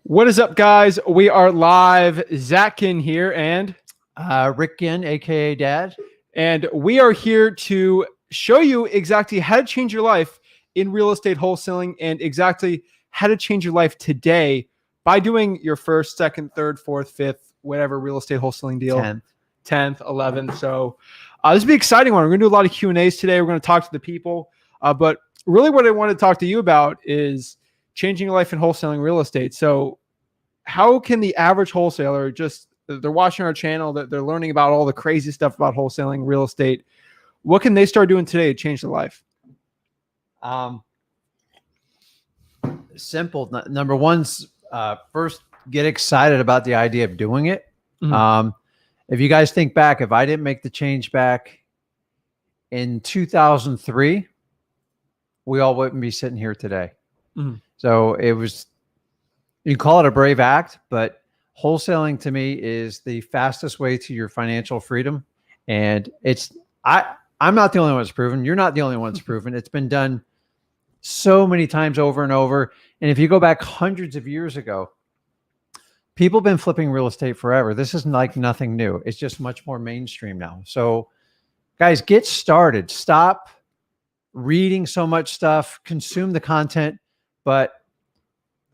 What is up, guys? We are live. Zach Ginn here and Rick Ginn, aka Dad. And we are here to show you exactly how to change your life in real estate wholesaling and exactly how to change your life today by doing your first, second, third, fourth, fifth, whatever real estate wholesaling deal. 10th, 11th. So this will be an exciting one. We're going to do a lot of Q&As today. We're going to talk to the people. But really what I want to talk to you about is changing your life in wholesaling real estate. So how can the average wholesaler they're watching our channel, they're learning about all the crazy stuff about wholesaling real estate. What can they start doing today to change their life? Simple. Number one, first, get excited about the idea of doing it. Mm-hmm. If you guys think back, if I didn't make the change back in 2003, we all wouldn't be sitting here today. Mm-hmm. So it was, you can call it a brave act, but wholesaling to me is the fastest way to your financial freedom. And I'm not the only one that's proven. You're not the only one that's proven. It's been done so many times over and over. And if you go back hundreds of years ago, people have been flipping real estate forever. This is like nothing new. It's just much more mainstream now. So guys, get started. Stop reading so much stuff, consume the content, but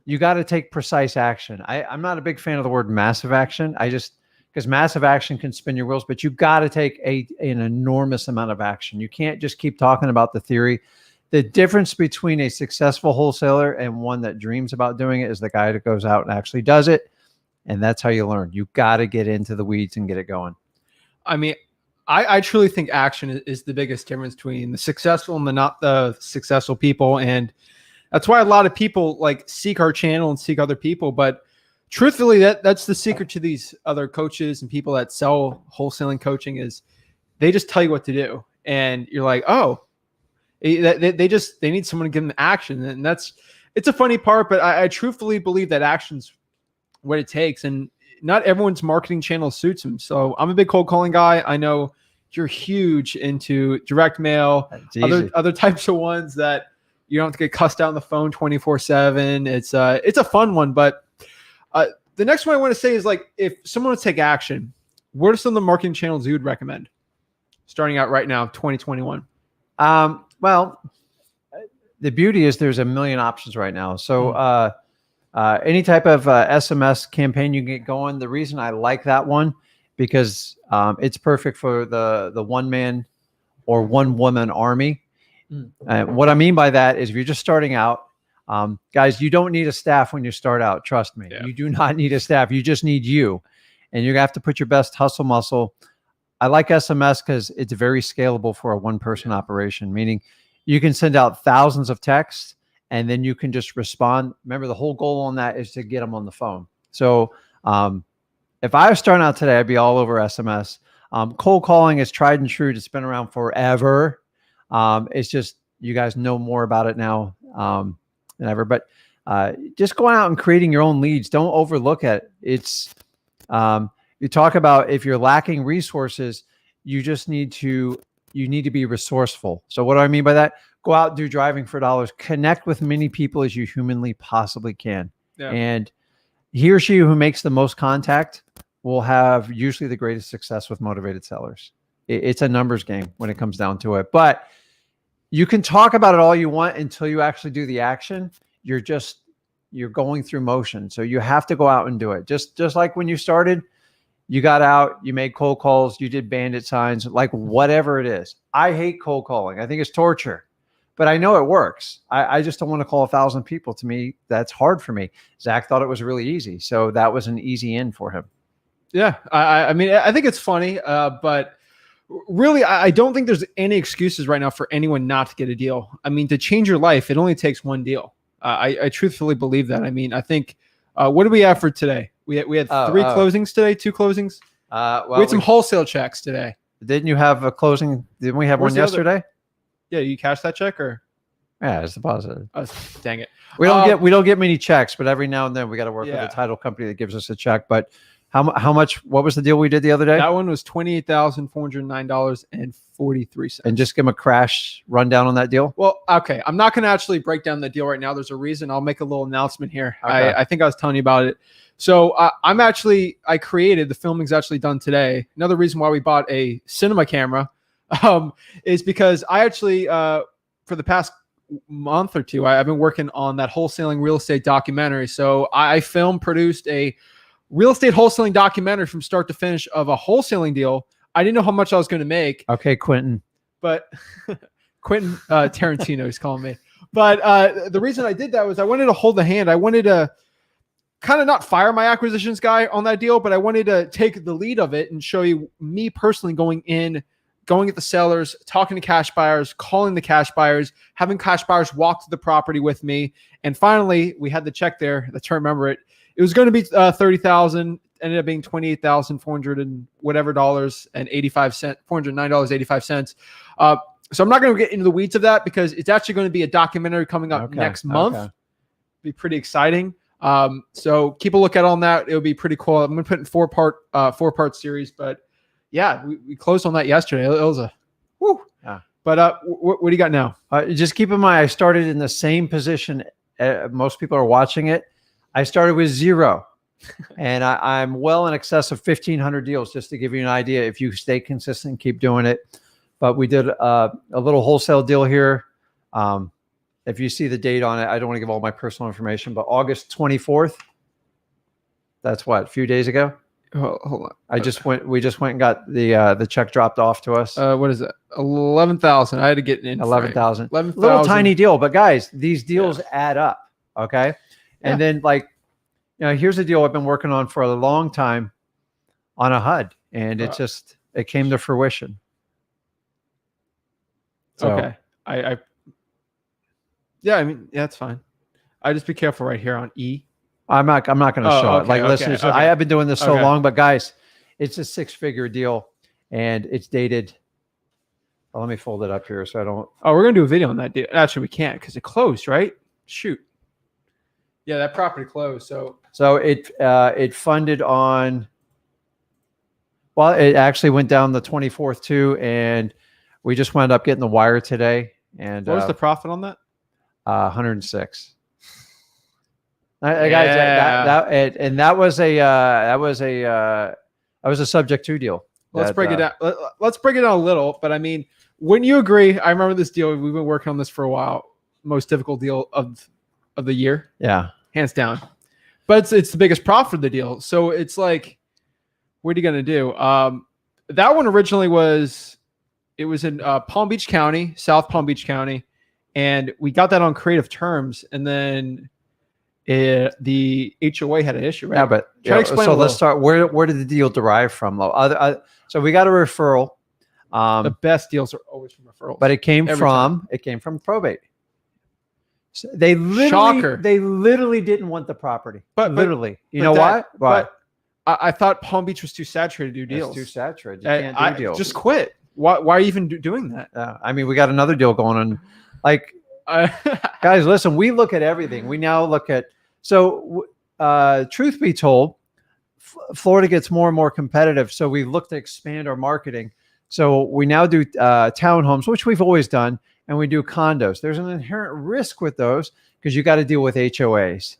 you got to take precise action. I'm not a big fan of the word massive action. Because massive action can spin your wheels, but you got to take an enormous amount of action. You can't just keep talking about the theory. The difference between a successful wholesaler and one that dreams about doing it is the guy that goes out and actually does it. And that's how you learn. You got to get into the weeds and get it going. I mean, I truly think action is the biggest difference between the successful and the not the successful people. And that's why a lot of people like seek our channel and seek other people. But truthfully, that's the secret to these other coaches and people that sell wholesaling coaching is they just tell you what to do. And you're like, oh, they need someone to give them action. And it's a funny part, but I truthfully believe that action's what it takes. And not everyone's marketing channel suits them. So I'm a big cold calling guy. I know you're huge into direct mail, other types of ones that you don't have to get cussed out on the phone 24/7. It's a fun one, but the next one I want to say is like, if someone would take action, what are some of the marketing channels you would recommend starting out right now, 2021? Well, the beauty is there's a million options right now. So any type of SMS campaign you can get going. The reason I like that one, because it's perfect for the one man or one woman army. What I mean by that is if you're just starting out, guys, you don't need a staff when you start out. Trust me. Yeah. You do not need a staff. You just need you. And you're going to have to put your best hustle muscle. I like SMS because it's very scalable for a one-person operation, meaning you can send out thousands of texts and then you can just respond. Remember, the whole goal on that is to get them on the phone. So if I was starting out today, I'd be all over SMS. Cold calling is tried and true. It's been around forever. It's just you guys know more about it now than ever. But just going out and creating your own leads, don't overlook it. It's you talk about if you're lacking resources, you need to be resourceful. So what do I mean by that? Go out, do driving for dollars, connect with many people as you humanly possibly can. Yeah. And he or she who makes the most contact will have usually the greatest success with motivated sellers. It's a numbers game when it comes down to it. But you can talk about it all you want until you actually do the action. You're going through motion. So you have to go out and do it. Just like when you started, you got out, you made cold calls, you did bandit signs, like whatever it is. I hate cold calling. I think it's torture, but I know it works. I just don't want to call 1,000 people. To me, that's hard for me. Zach thought it was really easy. So that was an easy in for him. Yeah. I mean, I think it's funny, but really, I don't think there's any excuses right now for anyone not to get a deal. I mean, to change your life, it only takes one deal. I truthfully believe that. I mean, I think, what did we have for today? We had three closings today, 2 closings. Well, we had some wholesale checks today. Didn't you have a closing? Didn't we have one yesterday? Yeah, you cashed that check or? Yeah, it's deposited. Oh, dang it. We don't get many checks, but every now and then we got to work with a title company that gives us a check. But How much? What was the deal we did the other day? That one was $28,409.43. And just give them a crash rundown on that deal. Well, okay. I'm not going to actually break down the deal right now. There's a reason. I'll make a little announcement here. Okay. I think I was telling you about it. So I created, the filming's actually done today. Another reason why we bought a cinema camera is because I actually, for the past month or two, I've been working on that wholesaling real estate documentary. So I produced a real estate wholesaling documentary from start to finish of a wholesaling deal. I didn't know how much I was going to make. Okay, Quentin. But Quentin Tarantino is calling me. But the reason I did that was I wanted to hold the hand. I wanted to kind of not fire my acquisitions guy on that deal, but I wanted to take the lead of it and show you me personally going at the sellers, talking to cash buyers, calling the cash buyers, having cash buyers walk to the property with me. And finally, we had the check there. Let's remember it. It was going to be $30,000, ended up being $28,400 and whatever dollars and 85 cents, $409.85. So I'm not going to get into the weeds of that because it's actually going to be a documentary coming up next month. Okay. Be pretty exciting. So keep a lookout on that. It'll be pretty cool. I'm going to put in four part series, but yeah, we closed on that yesterday. It was a woo. Yeah. But what do you got now? Just keep in mind, I started in the same position. Most people are watching it. I started with 0, and I'm well in excess of 1,500 deals, just to give you an idea. If you stay consistent, keep doing it. But we did a little wholesale deal here. If you see the date on it, I don't want to give all my personal information, but August 24th. That's what, a few days ago. Hold on. We just went and got the check dropped off to us. What is it? 11,000. I had to get in 11,000. Little tiny deal, but guys, these deals add up. Okay. And then here's a deal I've been working on for a long time on a HUD, and it came to fruition. So, okay. I mean, that's fine. I just be careful right here on E. I'm not going to show it. Like, listen, I have been doing this so long, but guys, it's a 6-figure deal, and it's dated. Well, let me fold it up here so I don't. Oh, we're going to do a video on that deal. Actually, we can't because it closed, right? Shoot. Yeah, that property closed. So it funded on. Well, it actually went down the 24th too, and we just wound up getting the wire today. And what was the profit on that? 106. Guys, that was a subject to deal. Let's break it down. Let's break it down a little. But I mean, wouldn't you agree? I remember this deal. We've been working on this for a while. Most difficult deal of the year. Yeah, hands down. But it's the biggest profit of the deal. So it's like, what are you gonna do? That one originally was in Palm Beach County, South Palm Beach County, and we got that on creative terms, and then the HOA had an issue, right? Yeah, but so let's start. Where did the deal derive from? So we got a referral. The best deals are always from referrals, but it came from probate. So they literally didn't want the property. But you know why? But I thought Palm Beach was too saturated to do deals. It's too saturated. You can't do deals. Just quit. Why are you even doing that? I mean, we got another deal going on. Like, guys, listen, we look at everything. We now look at, truth be told, Florida gets more and more competitive. So we look to expand our marketing. So we now do townhomes, which we've always done, and we do condos. There's an inherent risk with those because you got to deal with HOAs.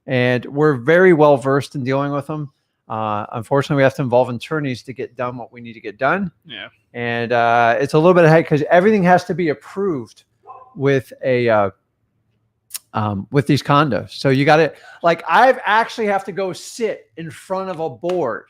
And we're very well versed in dealing with them. Unfortunately, we have to involve attorneys to get done what we need to get done. Yeah. And it's a little bit ahead because everything has to be approved with with these condos. So you got to, like, I've actually have to go sit in front of a board.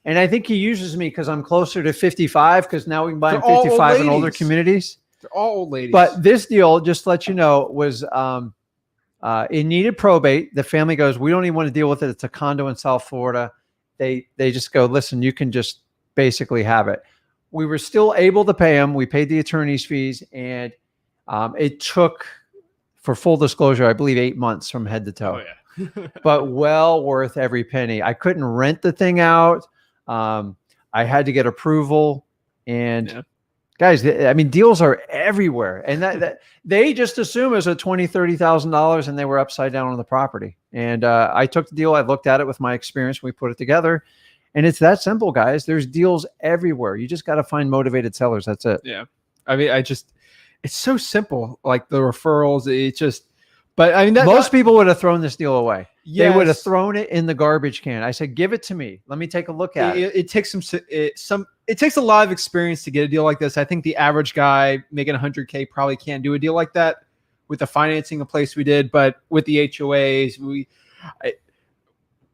And I think he uses me because I'm closer to 55 because now we can buy in 55 and older communities. They're all old ladies. But this deal, just to let you know, was it needed probate. The family goes, we don't even want to deal with it. It's a condo in South Florida. They just go, listen, you can just basically have it. We were still able to pay them. We paid the attorney's fees, and it took, for full disclosure, I believe 8 months from head to toe. Oh, yeah. But well worth every penny. I couldn't rent the thing out. I had to get approval, and Guys, I mean, deals are everywhere, and that they just assume it's a $20,000-$30,000, and they were upside down on the property. And I took the deal. I looked at it with my experience. We put it together, and it's that simple, guys. There's deals everywhere. You just got to find motivated sellers. That's it. Yeah, I mean, it's so simple. Like the referrals, but I mean, most people would have thrown this deal away. Yes. They would have thrown it in the garbage can. I said, give it to me. Let me take a look at it. It takes it takes a lot of experience to get a deal like this. I think the average guy making 100K probably can't do a deal like that with the financing in place we did, but with the HOAs,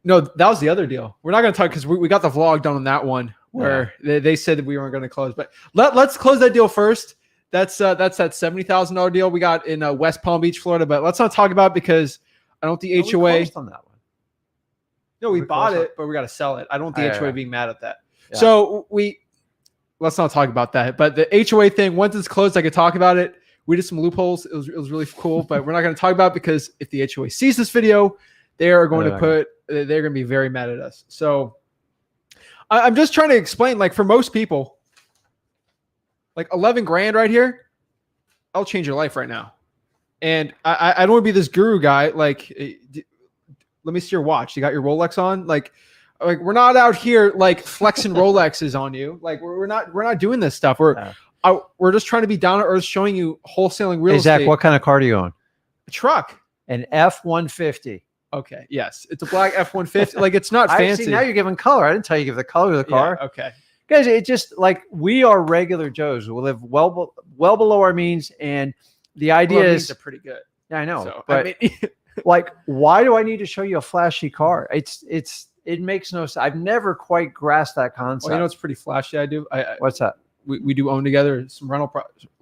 no, that was the other deal. We're not going to talk because we got the vlog done on that one where they said that we weren't going to close, but let's close that deal first. That's that $70,000 deal we got in West Palm Beach, Florida, but let's not talk about it because I don't want the HOA. We closed on that one. No, we bought it, but we got to sell it. I don't want the HOA being mad at that. Yeah. So let's not talk about that. But the HOA thing, once it's closed, I could talk about it. We did some loopholes. It was really cool, but we're not going to talk about it because if the HOA sees this video, they are going they're going to be very mad at us. So I'm just trying to explain, like for most people, like 11 grand right here, I'll change your life right now. And I don't want to be this guru guy. Like, let me see your watch. You got your Rolex on? Like we're not out here like flexing Rolexes on you. Like we're not doing this stuff. We're just trying to be down to earth, showing you wholesaling real estate. Zach, what kind of car do you own? A truck. An F-150. Okay. Yes, it's a black F-150. Like it's not fancy. See, now you're giving color. I didn't tell you to give the color of the car. Yeah, okay. Guys, it just like we are regular Joes. We live well below our means, and the idea is are pretty good. Yeah, I know. So, but I mean, like, why do I need to show you a flashy car? It makes no sense. I've never quite grasped that concept. Well, you know, it's pretty flashy. I do. What's that? We do own together some a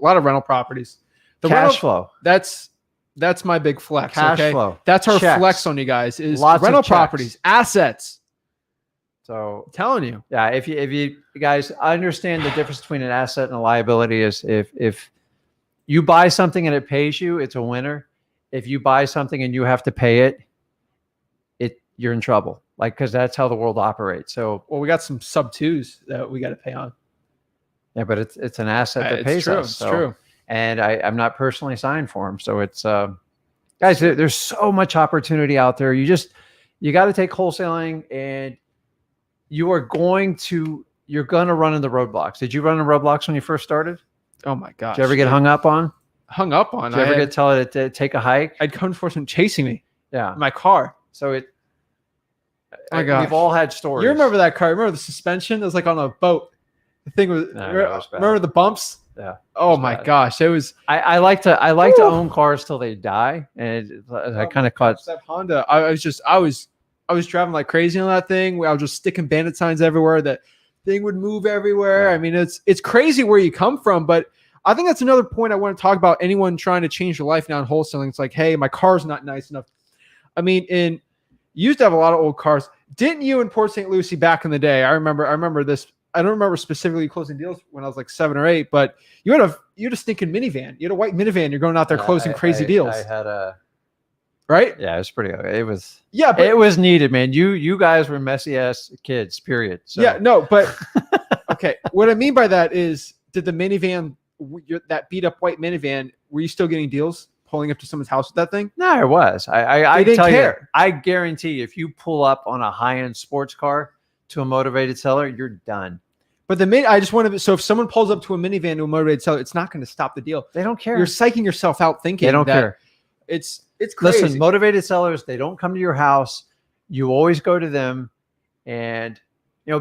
lot of rental properties. The cash flow. That's my big flex. Cash okay? flow. That's our Checks. flex on you guys. Is Lots rental of checks. properties, assets. So I'm telling you. Yeah, if you guys, I understand the difference between an asset and a liability is if you buy something and it pays you, it's a winner. If you buy something and you have to pay it, you're in trouble. Like, because that's how the world operates. So, well, we got some sub twos that we got to pay on. Yeah, but it's an asset that pays us. It's true. And I'm not personally signed for them. So it's guys, there's so much opportunity out there. You got to take wholesaling, and you're going to run into roadblocks. Did you run into roadblocks when you first started? Oh my gosh. Did you ever get hung up on? Hung up on? Did you ever get told to take a hike? I'd code enforcement chasing me. Yeah. In my car. So oh my gosh. We've all had stories. You remember that car? Remember the suspension? It was like on a boat. The thing was, remember the bumps? Yeah. Oh my gosh. It was. I like to own cars till they die. And I kind of caught that Honda. I was driving like crazy on that thing. I was just sticking bandit signs everywhere. That thing would move everywhere. I mean, it's crazy where you come from, but I think that's another point I want to talk about. Anyone trying to change their life now in wholesaling, it's like, hey, my car's not nice enough. I mean, you used to have a lot of old cars. Didn't you in Port St. Lucie back in the day? I remember this. I don't remember specifically closing deals when I was like 7 or 8, but you had a stinking minivan. You had a white minivan. You're going out there closing crazy deals. I had a right. Yeah, it was pretty. It was. Yeah, but it was needed, man. You guys were messy ass kids. Period. So. Yeah, no, but okay. What I mean by that is, did the minivan, that beat up white minivan, were you still getting deals pulling up to someone's house with that thing? No, I was. I didn't tell care. You, I guarantee if you pull up on a high-end sports car to a motivated seller, you're done. But I just want to. So if someone pulls up to a minivan to a motivated seller, it's not going to stop the deal. They don't care. You're psyching yourself out thinking they don't care. It's crazy. Listen, motivated sellers, they don't come to your house. You always go to them, and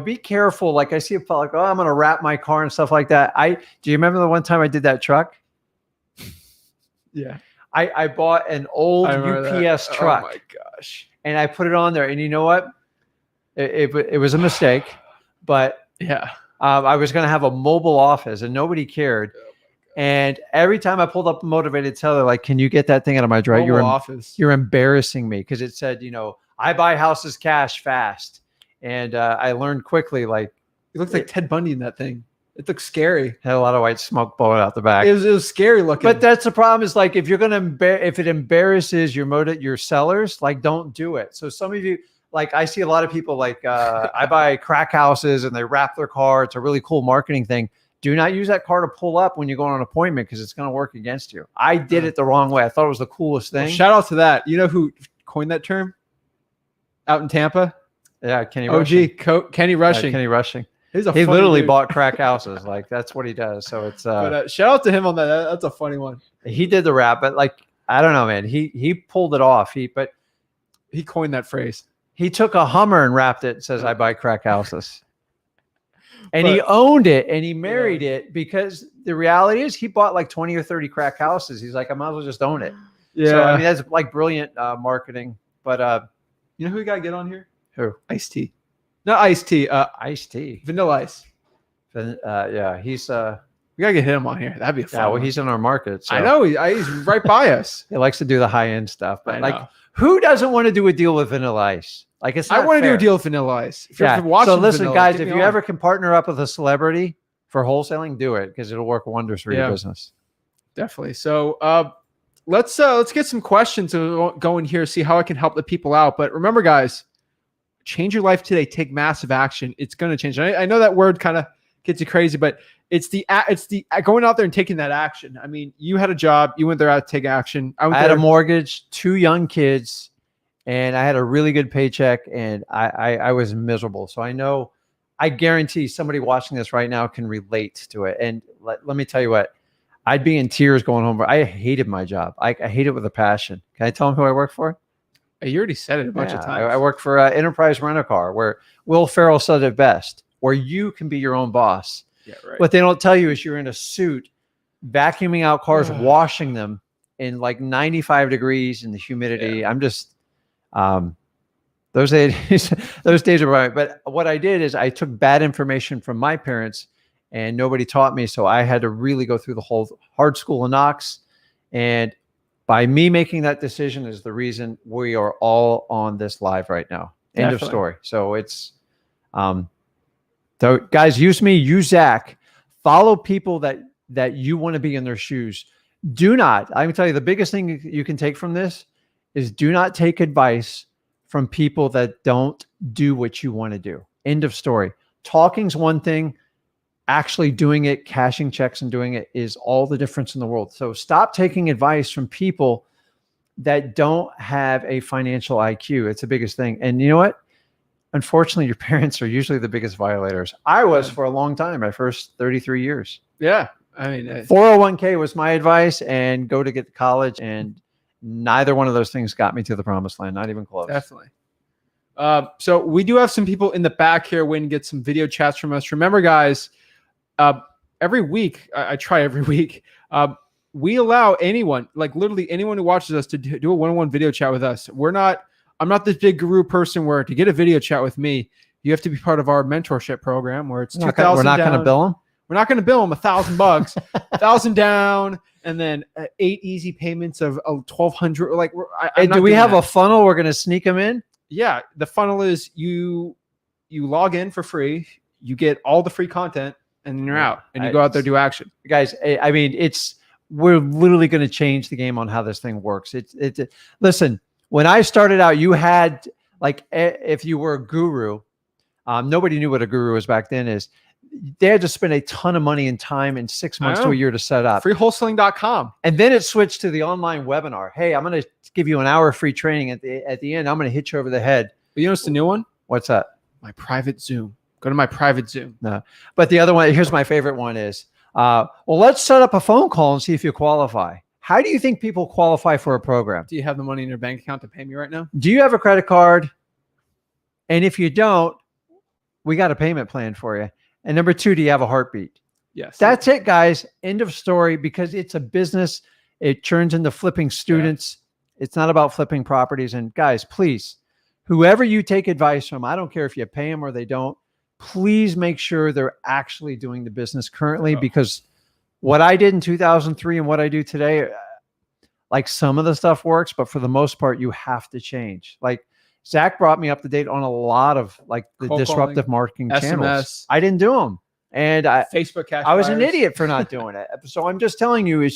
be careful. Like I see a like, oh, I'm going to wrap my car and stuff like that. Do you remember the one time I did that truck? Yeah. I bought an old UPS truck. Oh my gosh. And I put it on there, and you know what? It was a mistake, but yeah. I was going to have a mobile office, and nobody cared. And every time I pulled up a motivated seller, like, can you get that thing out of my driveway? You're embarrassing me, because it said, I buy houses cash fast. And I learned quickly, like, you looked like Ted Bundy in that thing. It looked scary. Had a lot of white smoke blowing out the back. It was scary looking. But that's the problem, is like, if you're going to if it embarrasses your sellers, like, don't do it. So some of you, like, I see a lot of people like I buy crack houses and they wrap their car. It's a really cool marketing thing. do not use that car to pull up when you go on an appointment because it's going to work against you. I did it the wrong way. I thought it was the coolest thing. Well, shout out to that. You know who coined that term out in Tampa? Yeah, Kenny Rushing. Kenny Rushing. Kenny Rushing. He literally dude. bought crack houses. Like, that's what he does. So it's but shout out to him on that. That's a funny one. He did the rap, but like, I don't know, man. He pulled it off. He coined that phrase. He took a Hummer and wrapped it and says, I buy crack houses. And he owned it and he married it, because the reality is he bought like 20 or 30 crack houses. He's like, I might as well just own it. Yeah. So, I mean, that's like brilliant marketing. But you know who we got to get on here? Who? Ice-T. Not Ice-T. Ice-T. Vanilla Ice. Yeah, he's... we got to get him on here. That'd be a fun one. He's in our market. So. I know. He's right by us. He likes to do the high-end stuff. But like, who doesn't want to do a deal with Vanilla Ice? Like, it's not I want to fair. do a deal with Vanilla Ice. If yeah. you're watching So listen, Vanilla, guys, if you ever can partner up with a celebrity for wholesaling, do it, because it'll work wonders for your business. Definitely. So let's get some questions going here, see how I can help the people out. But remember, guys, change your life today. Take massive action. It's going to change. I know that word kind of gets you crazy, but it's the going out there and taking that action. I mean, you had a job, you went there out to take action. I had a mortgage, 2 young kids, and I had a really good paycheck, and I was miserable. So I guarantee somebody watching this right now can relate to it. And let me tell you what, I'd be in tears going home. I hated my job. I hate it with a passion. Can I tell them who I work for? You already said it a bunch of times. I work for Enterprise Rent-A-Car, where Will Ferrell said it best, where you can be your own boss. Yeah, right. What they don't tell you is you're in a suit, vacuuming out cars, washing them in like 95 degrees in the humidity. I'm just, those days are right. But what I did is I took bad information from my parents, and nobody taught me. So I had to really go through the whole hard school of knocks. And by me making that decision is the reason we are all on this live right now. End of story. So it's, so guys, use me, use Zach, follow people that you want to be in their shoes. Do not, I can tell you the biggest thing you can take from this is do not take advice from people that don't do what you want to do. End of story. Talking's one thing. Actually doing it, cashing checks and doing it is all the difference in the world. So stop taking advice from people that don't have a financial IQ. It's the biggest thing. And you know what? Unfortunately, your parents are usually the biggest violators. I was for a long time, my first 33 years. Yeah. I mean, 401k was my advice, and go to get to college. And neither one of those things got me to the promised land. Not even close. Definitely. So we do have some people in the back here waiting to get some video chats from us. Remember, guys, every week, I try every week, we allow anyone, like literally anyone who watches us, to do a one-on-one video chat with us. I'm not this big guru person where to get a video chat with me, you have to be part of our mentorship program where it's $2,000. We're not going to bill them. We're not going to bill them $1,000, $1,000 down, and then 8 easy payments of $1,200. Like, do we have a funnel? We're going to sneak them in. Yeah, the funnel is you log in for free, you get all the free content, and then you're out, and you go out there do action. Guys, I mean, we're literally going to change the game on how this thing works. Listen, when I started out, you had, like, if you were a guru, nobody knew what a guru was back then. They had to spend a ton of money and time in 6 months to a year to set up. Freewholesaling.com. And then it switched to the online webinar. Hey, I'm going to give you an hour of free training at the end. I'm going to hit you over the head. But you know what's the new one? What's that? My private Zoom. Go to my private Zoom. No, but the other one, here's my favorite one is, well, let's set up a phone call and see if you qualify. How do you think people qualify for a program? Do you have the money in your bank account to pay me right now? Do you have a credit card? And if you don't, we got a payment plan for you. And number 2, do you have a heartbeat? Yes. That's it, guys. End of story, because it's a business. It turns into flipping students. Yeah. It's not about flipping properties. And guys, please, whoever you take advice from, I don't care if you pay them or they don't, please make sure they're actually doing the business currently, because what I did in 2003 and what I do today, like, some of the stuff works, but for the most part, you have to change. Like, Zach brought me up to date on a lot of, like, the cold disruptive marketing SMS. Channels. I didn't do them. And Facebook cash I was buyers. an idiot for not doing it. So I'm just telling you,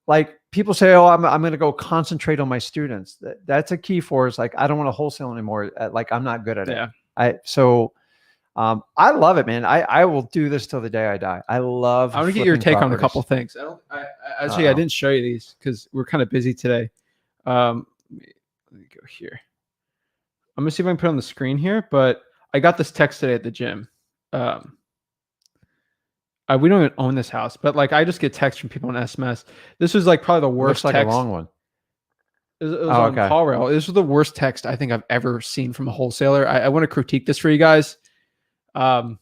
like, people say, oh, I'm going to go concentrate on my students. That's a key for is, like, I don't want to wholesale anymore. Like, I'm not good at it. Yeah. I love it, man. I will do this till the day I die. I love. I want to get your flipping take on a couple properties. things. I actually I didn't show you these because we're kind of busy today. Let me go here. I'm gonna see if I can put it on the screen here, but I got this text today at the gym. We don't even own this house, but like I just get texts from people on SMS. This was like probably the worst Looks like text. a long one. It was on Call Rail. This was the worst text I think I've ever seen from a wholesaler. I want to critique this for you guys. I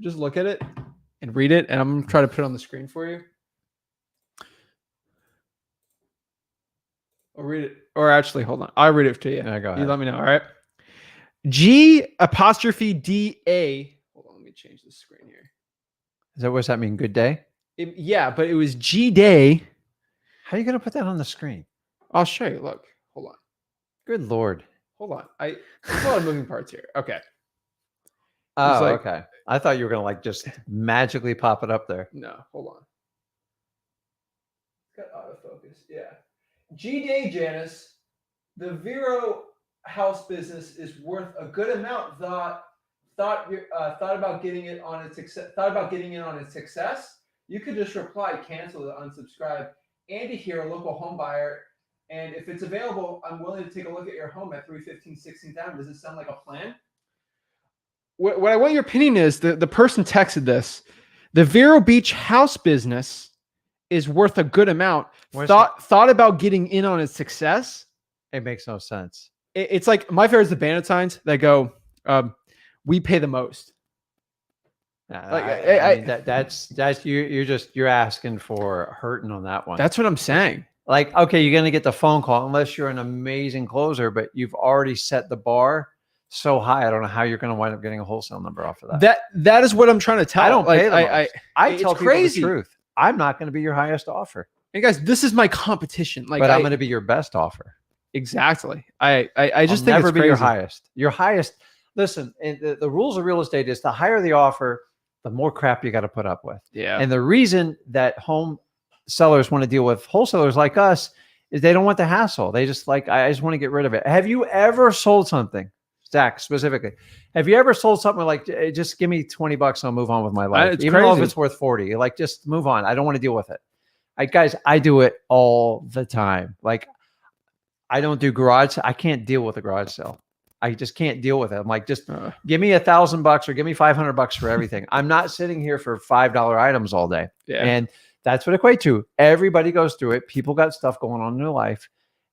just look at it and read it, and I'm gonna try to put it on the screen for you. I'll read it, or actually, hold on. I'll read it to you. Yeah, go ahead. You let me know. All right. G''DA. Hold on, let me change the screen here. What's that mean? Good day? Yeah, but it was Gday. How are you gonna put that on the screen? I'll show you. Look, hold on. Good Lord. Hold on. There's a lot of moving parts here. Okay. Oh, like- okay. I thought you were gonna like just magically pop it up there. No, hold on. It's got autofocus. Yeah. Gday, Janice. The Vero house business is worth a good amount. Thought about getting it on its success. You could just reply, cancel it, unsubscribe. Andy here, a local home buyer, and if it's available, I'm willing to take a look at your home at 315 16th Avenue. Does it sound like a plan? What I want your opinion is the person texted this. The Vero Beach house business is worth a good amount. Thought about getting in on its success. It makes no sense. It's like my favorite is the Bannatynes that go, we pay the most. That's you're asking for hurting on that one. That's what I'm saying. Like, okay, you're gonna get the phone call unless you're an amazing closer, but you've already set the bar so high. I don't know how you're gonna wind up getting a wholesale number off of that. That is what I'm trying to tell. I don't pay the most. I it's tell people crazy. the truth. I'm not gonna be your highest offer. And guys, this is my competition. But I'm gonna be your best offer. Exactly. I just think never it's be crazy. your highest. Your highest. Listen, the rules of real estate is the higher the offer, the more crap you got to put up with. Yeah. And the reason that home sellers want to deal with wholesalers like us is they don't want the hassle. They just like, I just want to get rid of it. Have you ever sold something, Zach, specifically? Have you ever sold something like, just give me $20, I'll move on with my life? It's Even though if crazy. it's worth 40, like just move on. I don't want to deal with it. Guys, I do it all the time. Like I don't do garage. I can't deal with a garage sale. I just can't deal with it. I'm like, just give me $1,000 or give me $500 for everything. I'm not sitting here for $5 items all day. Yeah. And that's what equate to. Everybody goes through it. People got stuff going on in their life,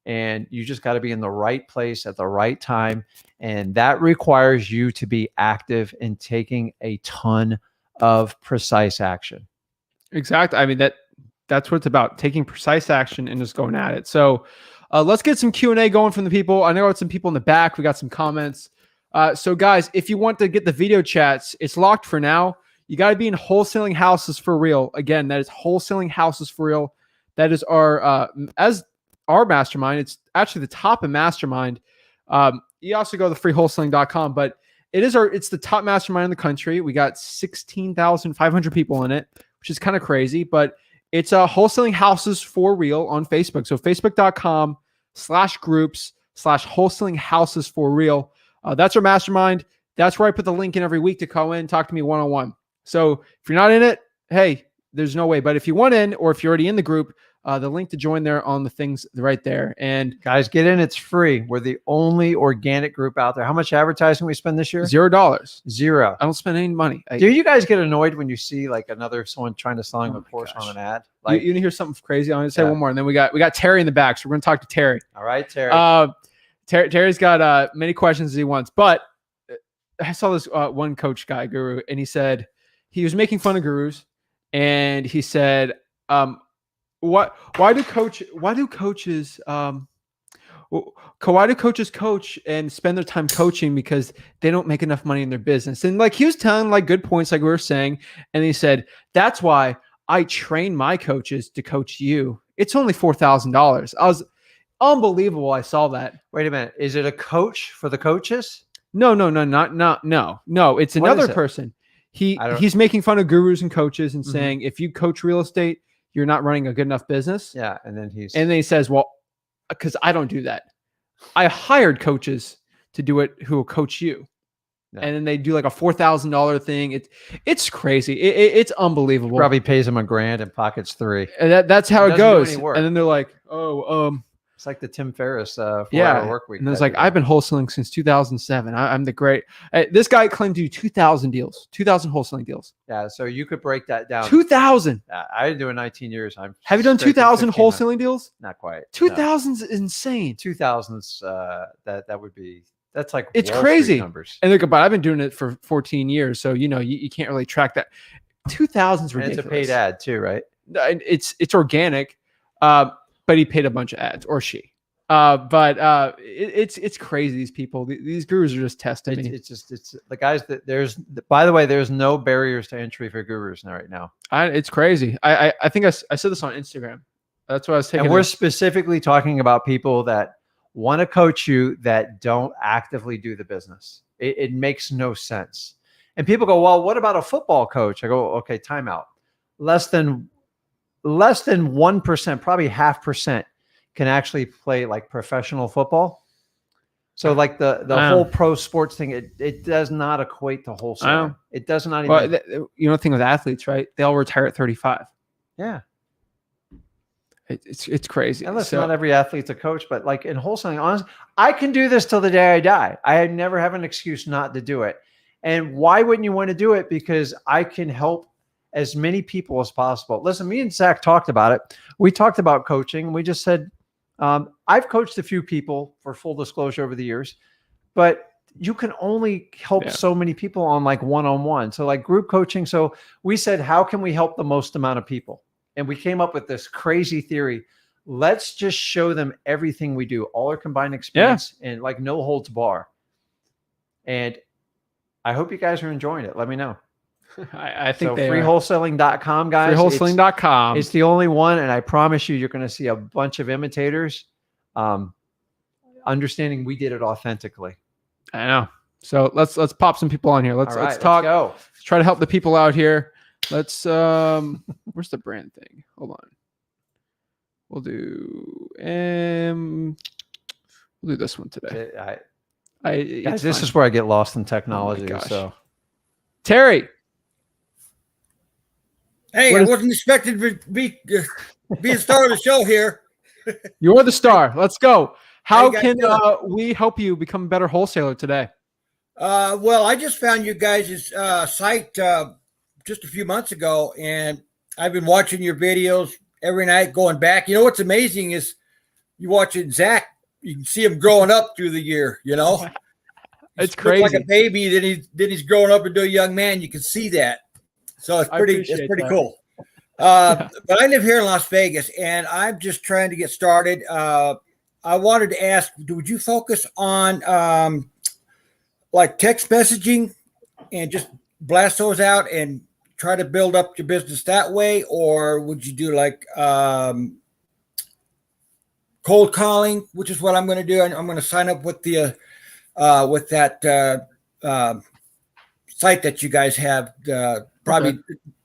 and you just got to be in the right place at the right time. And that requires you to be active in taking a ton of precise action. Exactly. I mean, that's what it's about, taking precise action and just going at it. So let's get some Q&A going from the people. I know I got some people in the back. We got some comments. So guys, if you want to get the video chats, it's locked for now. You got to be in Wholesaling Houses for Real. Again, that is Wholesaling Houses for Real. That is our mastermind. It's actually the top of mastermind. You also go to freewholesaling.com, but it's the top mastermind in the country. We got 16,500 people in it, which is kind of crazy, but it's Wholesaling Houses for Real on Facebook. So facebook.com/groups/Wholesaling Houses for Real. That's our mastermind. That's where I put the link in every week to call in, talk to me one-on-one. So if you're not in it, hey, there's no way. But if you want in, or if you're already in the group, the link to join there on the things right there. And guys, get in. It's free. We're the only organic group out there. How much advertising we spend this year? $0. Zero. I don't spend any money. Do you guys get annoyed when you see like someone trying to sell a Porsche on an ad? Like, you hear something crazy? I'm going to say one more, and then we got Terry in the back, so we're going to talk to Terry. All right, Terry. Terry's got many questions he wants, but I saw this one coach guy, Guru, and he said he was making fun of gurus, and he said, why do coaches coach and spend their time coaching because they don't make enough money in their business? And like he was telling like good points, like we were saying, and he said that's why I train my coaches to coach you. It's only $4,000. I was unbelievable. I saw that. Wait a minute. Is it a coach for the coaches? No. It's another person. He's making fun of gurus and coaches and saying, if you coach real estate, you're not running a good enough business. Yeah. And then he says, well, because I don't do that. I hired coaches to do it who will coach you. and then they do like a $4,000 thing. It's crazy. It's unbelievable. Probably pays them $1,000 and pockets $3,000. And that's how it goes. And then they're like, it's like the Tim Ferriss 4-hour work week. And it's like, I've been wholesaling since 2007. I'm the great. This guy claimed to do 2,000 deals, 2,000 wholesaling deals. Yeah, so you could break that down. 2,000. I did do it 19 years. Have you done 2,000 wholesaling deals? Not quite. 2,000's insane. 2,000's that would be. That's like it's Wall crazy Street numbers. And but I've been doing it for 14 years, so you can't really track that. 2,000's ridiculous. And it's a paid ad too, right? It's organic, but he paid a bunch of ads, or she. It's crazy. These people, these gurus are just testing me. It's the guys that by the way, there's no barriers to entry for gurus right now. It's crazy. I think I said this on Instagram. That's what I was taking. And we're specifically talking about people that want to coach you that don't actively do the business. It makes no sense. And people go, well, what about a football coach? I go, okay, timeout. Less than 1%, probably 0.5%, can actually play like professional football. So like the whole pro sports thing, it does not equate to wholesale. It does not even. Well, the thing with athletes, right? They all retire at 35. Yeah. It's crazy. And listen, not every athlete's a coach, but like in wholesaling, honestly, I can do this till the day I die. I never have an excuse not to do it. And why wouldn't you want to do it? Because I can help as many people as possible. Listen, me and Zach talked about it. We talked about coaching. We just said, I've coached a few people, for full disclosure, over the years, but you can only help so many people on like one-on-one. So like group coaching. So we said, how can we help the most amount of people? And we came up with this crazy theory. Let's just show them everything we do, all our combined experience, and like no holds bar. And I hope you guys are enjoying it. Let me know. I think so. Freewholesaling.com, guys. Freewholesaling.com. It's the only one, and I promise you're going to see a bunch of imitators. Understanding we did it authentically. I know. So let's pop some people on here. Let's talk. Let's try to help the people out here. Let's where's the brand thing? Hold on. We'll do this one today. Guys, this is where I get lost in technology. So Terry. Hey, I wasn't expected to be the star of the show here. You're the star. Let's go. How can we help you become a better wholesaler today? Well, I just found you guys' site just a few months ago, and I've been watching your videos every night going back. You know what's amazing is you watching Zach, you can see him growing up through the year, It's crazy. Like a baby, then he's growing up into a young man. You can see that. So it's pretty cool. But I live here in Las Vegas, and I'm just trying to get started. I wanted to ask, would you focus on like text messaging and just blast those out and try to build up your business that way? Or would you do like cold calling, which is what I'm going to do? I'm going to sign up with the with that site that you guys have probably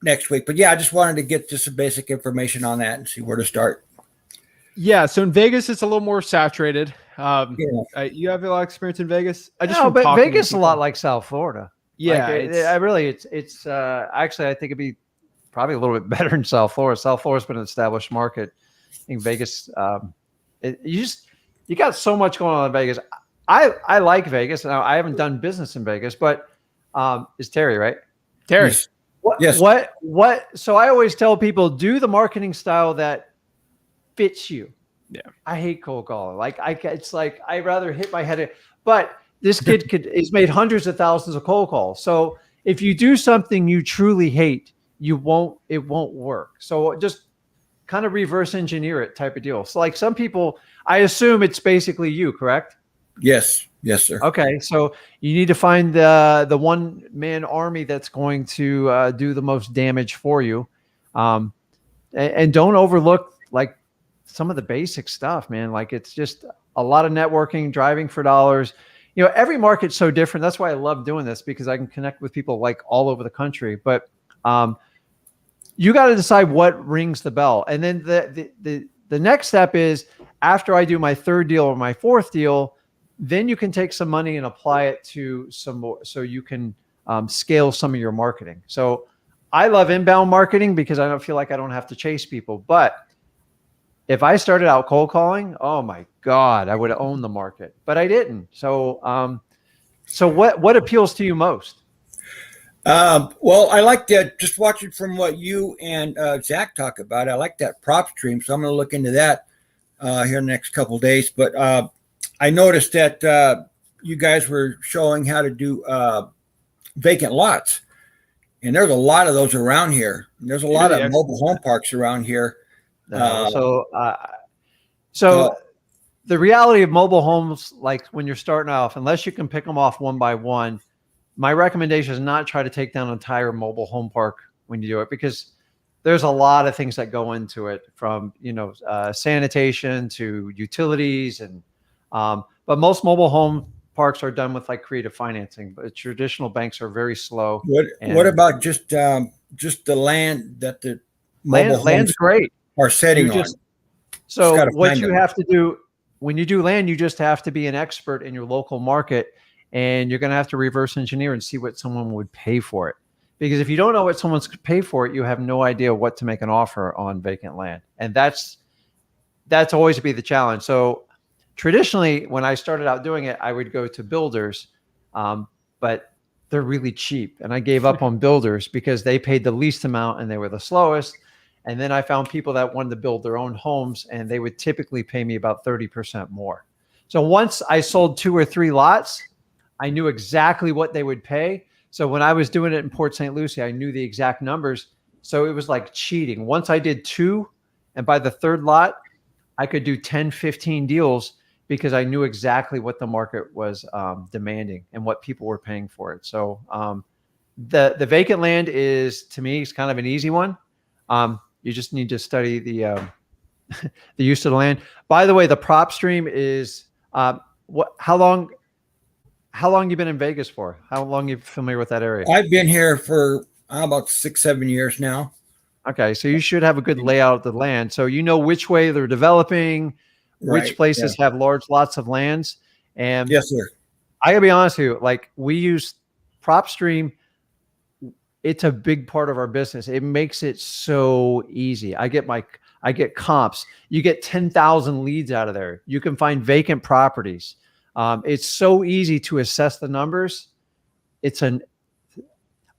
next week. But yeah, I just wanted to get just some basic information on that and see where to start. Yeah, so in Vegas, it's a little more saturated. You have a lot of experience in Vegas. But Vegas is a lot like South Florida. Yeah, it's actually, I think it'd be probably a little bit better in South Florida. South Florida's been an established market. I think Vegas, you got so much going on in Vegas. I like Vegas. Now, I haven't done business in Vegas, but it's Terry, right? Terry. Yes. What? So I always tell people, do the marketing style that fits you. Yeah. I hate cold calling. It's like I'd rather hit my head. But this kid he's made hundreds of thousands of cold calls. So if you do something you truly hate, it won't work. So just kind of reverse engineer it type of deal. So like some people, I assume it's basically you, correct? Yes, sir. Okay, so you need to find the one-man army that's going to do the most damage for you, and don't overlook like some of the basic stuff, man. Like it's just a lot of networking, driving for dollars. Every market's so different. That's why I love doing this, because I can connect with people like all over the country. But you got to decide what rings the bell, and then the next step is, after I do my third deal or my fourth deal, then you can take some money and apply it to some more, so you can scale some of your marketing. So I love inbound marketing because I don't feel like I don't have to chase people. But if I started out cold calling, oh my God, I would have owned the market, but I didn't. So, so what appeals to you most? Well, I like that. Just watching from what you and Zach talk about, I like that PropStream. So I'm going to look into that here in the next couple of days. But I noticed that you guys were showing how to do vacant lots, and there's a lot of those around here. There's a lot of mobile home parks around here. So the reality of mobile homes, like when you're starting off, unless you can pick them off one by one, my recommendation is not try to take down an entire mobile home park when you do it, because there's a lot of things that go into it, from, sanitation to utilities. And, but most mobile home parks are done with like creative financing, but traditional banks are very slow. What about just the land that the land's great are setting on? So what you have to do when you do land, you just have to be an expert in your local market, and you're going to have to reverse engineer and see what someone would pay for it. Because if you don't know what someone's going to pay for it, you have no idea what to make an offer on vacant land. And that's always be the challenge. So traditionally, when I started out doing it, I would go to builders, but they're really cheap. And I gave up on builders because they paid the least amount and they were the slowest. And then I found people that wanted to build their own homes, and they would typically pay me about 30% more. So once I sold 2 or 3 lots, I knew exactly what they would pay. So when I was doing it in Port St. Lucie, I knew the exact numbers. So it was like cheating. Once I did 2, and by the 3rd lot, I could do 10, 15 deals because I knew exactly what the market was demanding and what people were paying for it. So the vacant land is, to me, is kind of an easy one. You just need to study the use of the land. By the way, the PropStream is how long you been in Vegas for? How long you familiar with that area? I've been here for about 6-7 years now. Okay, so you should have a good layout of the land, so you know which way they're developing, which places have large lots of lands. And yes, sir. I gotta be honest with you, like, we use PropStream. It's a big part of our business. It makes it so easy. I get comps. You get 10,000 leads out of there. You can find vacant properties. It's so easy to assess the numbers.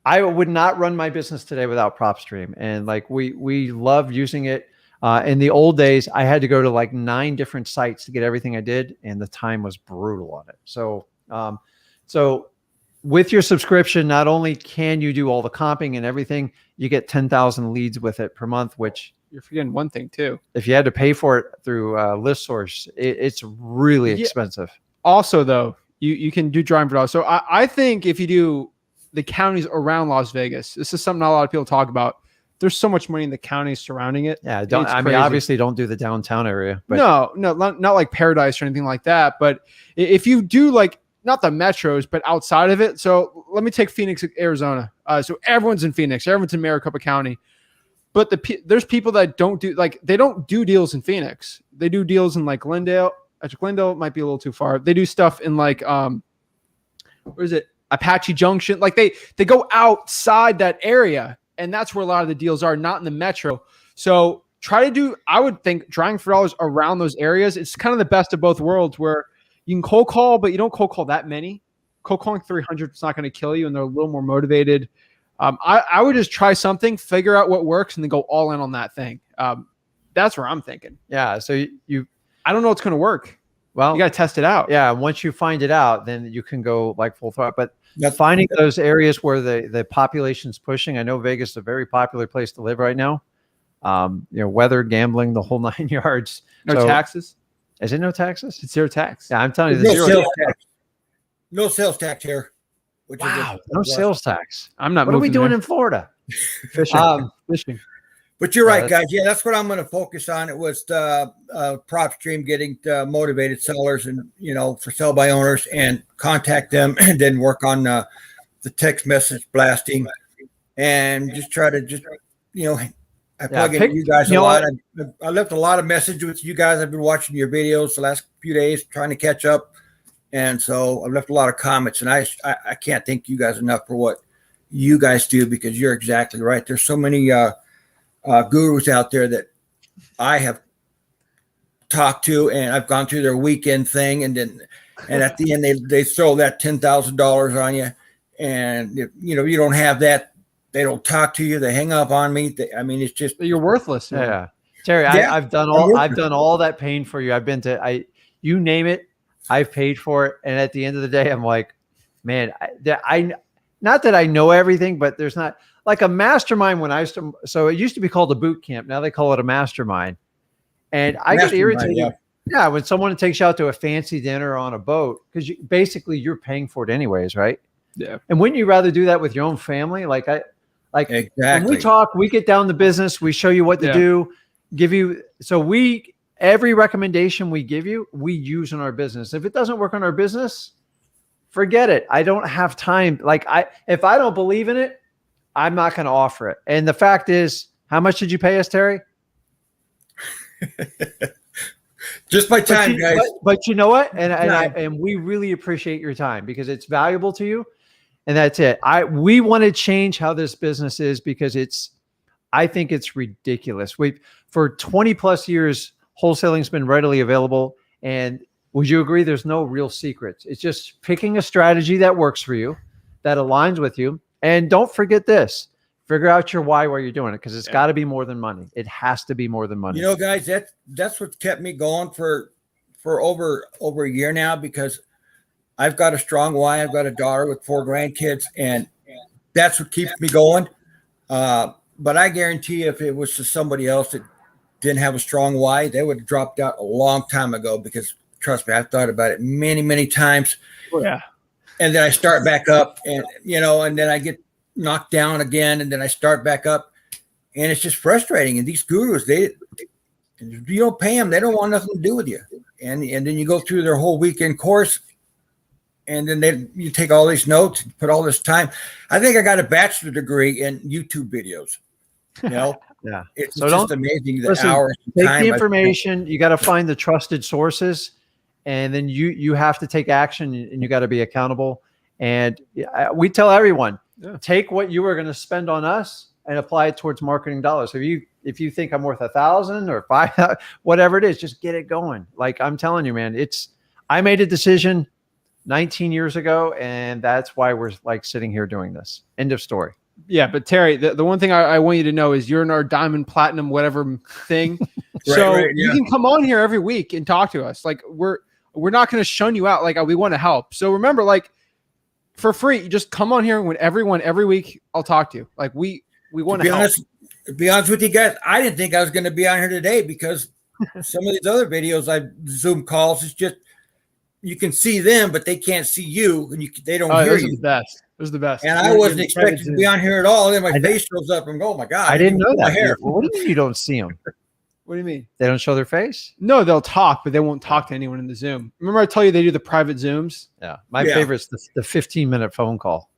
I would not run my business today without PropStream. And like, we love using it. In the old days, I had to go to like 9 different sites to get everything I did, and the time was brutal on it. So, with your subscription, not only can you do all the comping and everything, you get 10,000 leads with it per month, which you're forgetting one thing too. If you had to pay for it through ListSource, it's really expensive. Also, though, you can do drawing for dollars. So I think if you do the counties around Las Vegas, this is something not a lot of people talk about. There's so much money in the counties surrounding it. Yeah, obviously don't do the downtown area. But no, not like Paradise or anything like that. But if you do, like, not the metros, but outside of it. So let me take Phoenix, Arizona. So everyone's in Phoenix, everyone's in Maricopa County, but there's people that they don't do deals in Phoenix. They do deals in like Glendale. Actually, Glendale might be a little too far. They do stuff in like, where is it? Apache Junction. Like they go outside that area, and that's where a lot of the deals are, not in the metro. So try to do, I would think, drawing for dollars around those areas. It's kind of the best of both worlds, where you can cold call, but you don't cold call that many. Cold calling 300 is not going to kill you, and they're a little more motivated. I would just try something, figure out what works, and then go all in on that thing. That's where I'm thinking. Yeah. So I don't know what's going to work. Well, you got to test it out. Yeah. Once you find it out, then you can go like full throttle. But finding those areas where the population's pushing. I know Vegas is a very popular place to live right now. Weather, gambling, the whole 9 yards. No taxes. Is it no taxes? It's zero tax. Yeah, I'm telling you, no sales tax here. Wow, no sales tax. I'm not. What are we doing in Florida? Fishing. But you're right, guys. Yeah, that's what I'm going to focus on. It was PropStream, getting motivated sellers and for sell by owners, and contact them, and then work on the text message blasting, and just try to I plug into you guys a lot. I left a lot of messages with you guys. I've been watching your videos the last few days, trying to catch up. And so I've left a lot of comments, and I can't thank you guys enough for what you guys do, because you're exactly right. There's so many gurus out there that I have talked to, and I've gone through their weekend thing, and at the end they throw that $10,000 on you, and if, you don't have that, they don't talk to you, they hang up on me. It's just, you're worthless. Man. Yeah, Terry, I've done all that pain for you. I've been to you name it, I've paid for it, and at the end of the day, I'm like, man, I not that I know everything, but there's not like a mastermind when so it used to be called a boot camp. Now they call it a mastermind. And I get irritated. Yeah, when someone takes you out to a fancy dinner on a boat, because basically you're paying for it anyways, right? Yeah. And wouldn't you rather do that with your own family? Exactly. When we talk, we get down to business, we show you what to do, every recommendation we give you, we use in our business. If it doesn't work on our business, forget it. I don't have time. If I don't believe in it, I'm not going to offer it. And the fact is, how much did you pay us, Terry? Just my time, guys. But you know what? And we really appreciate your time, because it's valuable to you. And that's it. We want to change how this business is, because I think it's ridiculous. For 20 plus years, wholesaling's been readily available. And would you agree there's no real secrets? It's just picking a strategy that works for you, that aligns with you. And don't forget this. Figure out your why while you're doing it, because it's got to be more than money. It has to be more than money. Guys, that's what kept me going for over a year now, because I've got a strong why. I've got a daughter with 4 grandkids, and that's what keeps me going. But I guarantee if it was to somebody else that didn't have a strong why, they would have dropped out a long time ago, because trust me, I've thought about it many, many times. Oh, yeah. And then I start back up, and then I get knocked down again, and then I start back up, and it's just frustrating. And these gurus, you don't pay them, they don't want nothing to do with you. And then you go through their whole weekend course, and then you take all these notes, put all this time. I think I got a bachelor's degree in YouTube videos. Yeah. It's just amazing the hours. Take the information. You got to find the trusted sources, and then you have to take action, and you got to be accountable. And we tell everyone, take what you are going to spend on us and apply it towards marketing dollars. So if you think I'm worth 1,000 or 5,000, whatever it is, just get it going. Like I'm telling you, man, I made a decision 19 years ago, and that's why we're sitting here doing this. End of story. Yeah, but Terry, the one thing I want you to know is you're in our diamond, platinum, whatever thing. You can come on here every week and talk to us. We're not going to shun you out. We want to help. So remember, for free, you just come on here every week. I'll talk to you. We want to help. To be honest with you guys, I didn't think I was going to be on here today, because some of these other videos, Zoom calls, it's just you can see them, but they can't see you, and they don't hear you. It was the best. And I wasn't expecting to be on here at all. And then my face shows up, and go, oh my God! I didn't know that. What do you mean you don't see them? What do you mean? They don't show their face? No, they'll talk, but they won't talk to anyone in the Zoom. Remember I tell you they do the private Zooms? Yeah. My favorite is the 15-minute phone call.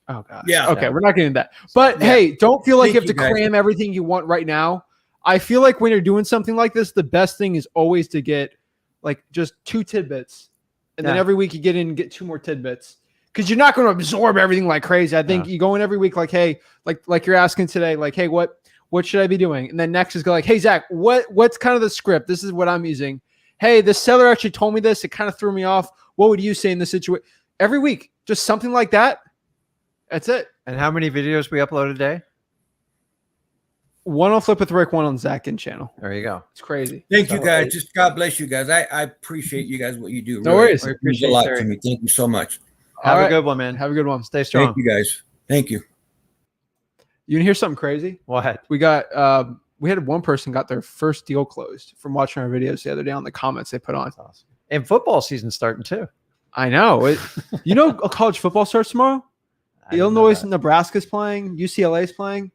Oh, God. Yeah. Okay, we're not getting that. But, hey, don't feel like you have to cram everything you want right now. I feel like when you're doing something like this, the best thing is always to get, just 2 tidbits. And then every week you get in and get 2 more tidbits. Because you're not going to absorb everything like crazy. I think you go in every week hey, like you're asking today, hey, what should I be doing? And then next is hey, Zach, what's kind of the script? This is what I'm using. Hey, the seller actually told me this. It kind of threw me off. What would you say in this situation? Every week, just something like that. That's it. And how many videos we upload a day? 1 on Flip with Rick, 1 on Zach Ginn channel. There you go. It's crazy. Thank you guys. Just God bless you guys. I appreciate you guys, what you do. No worries. It means a lot to me. Thank you so much. Have a good one, man. Have a good one. Stay strong. Thank you guys. Thank you. You can hear something crazy? What? We got we had one person got their first deal closed from watching our videos the other day on the comments they put on. That's awesome. And football season's starting too. I know. College football starts tomorrow? Illinois and Nebraska's playing. UCLA's playing.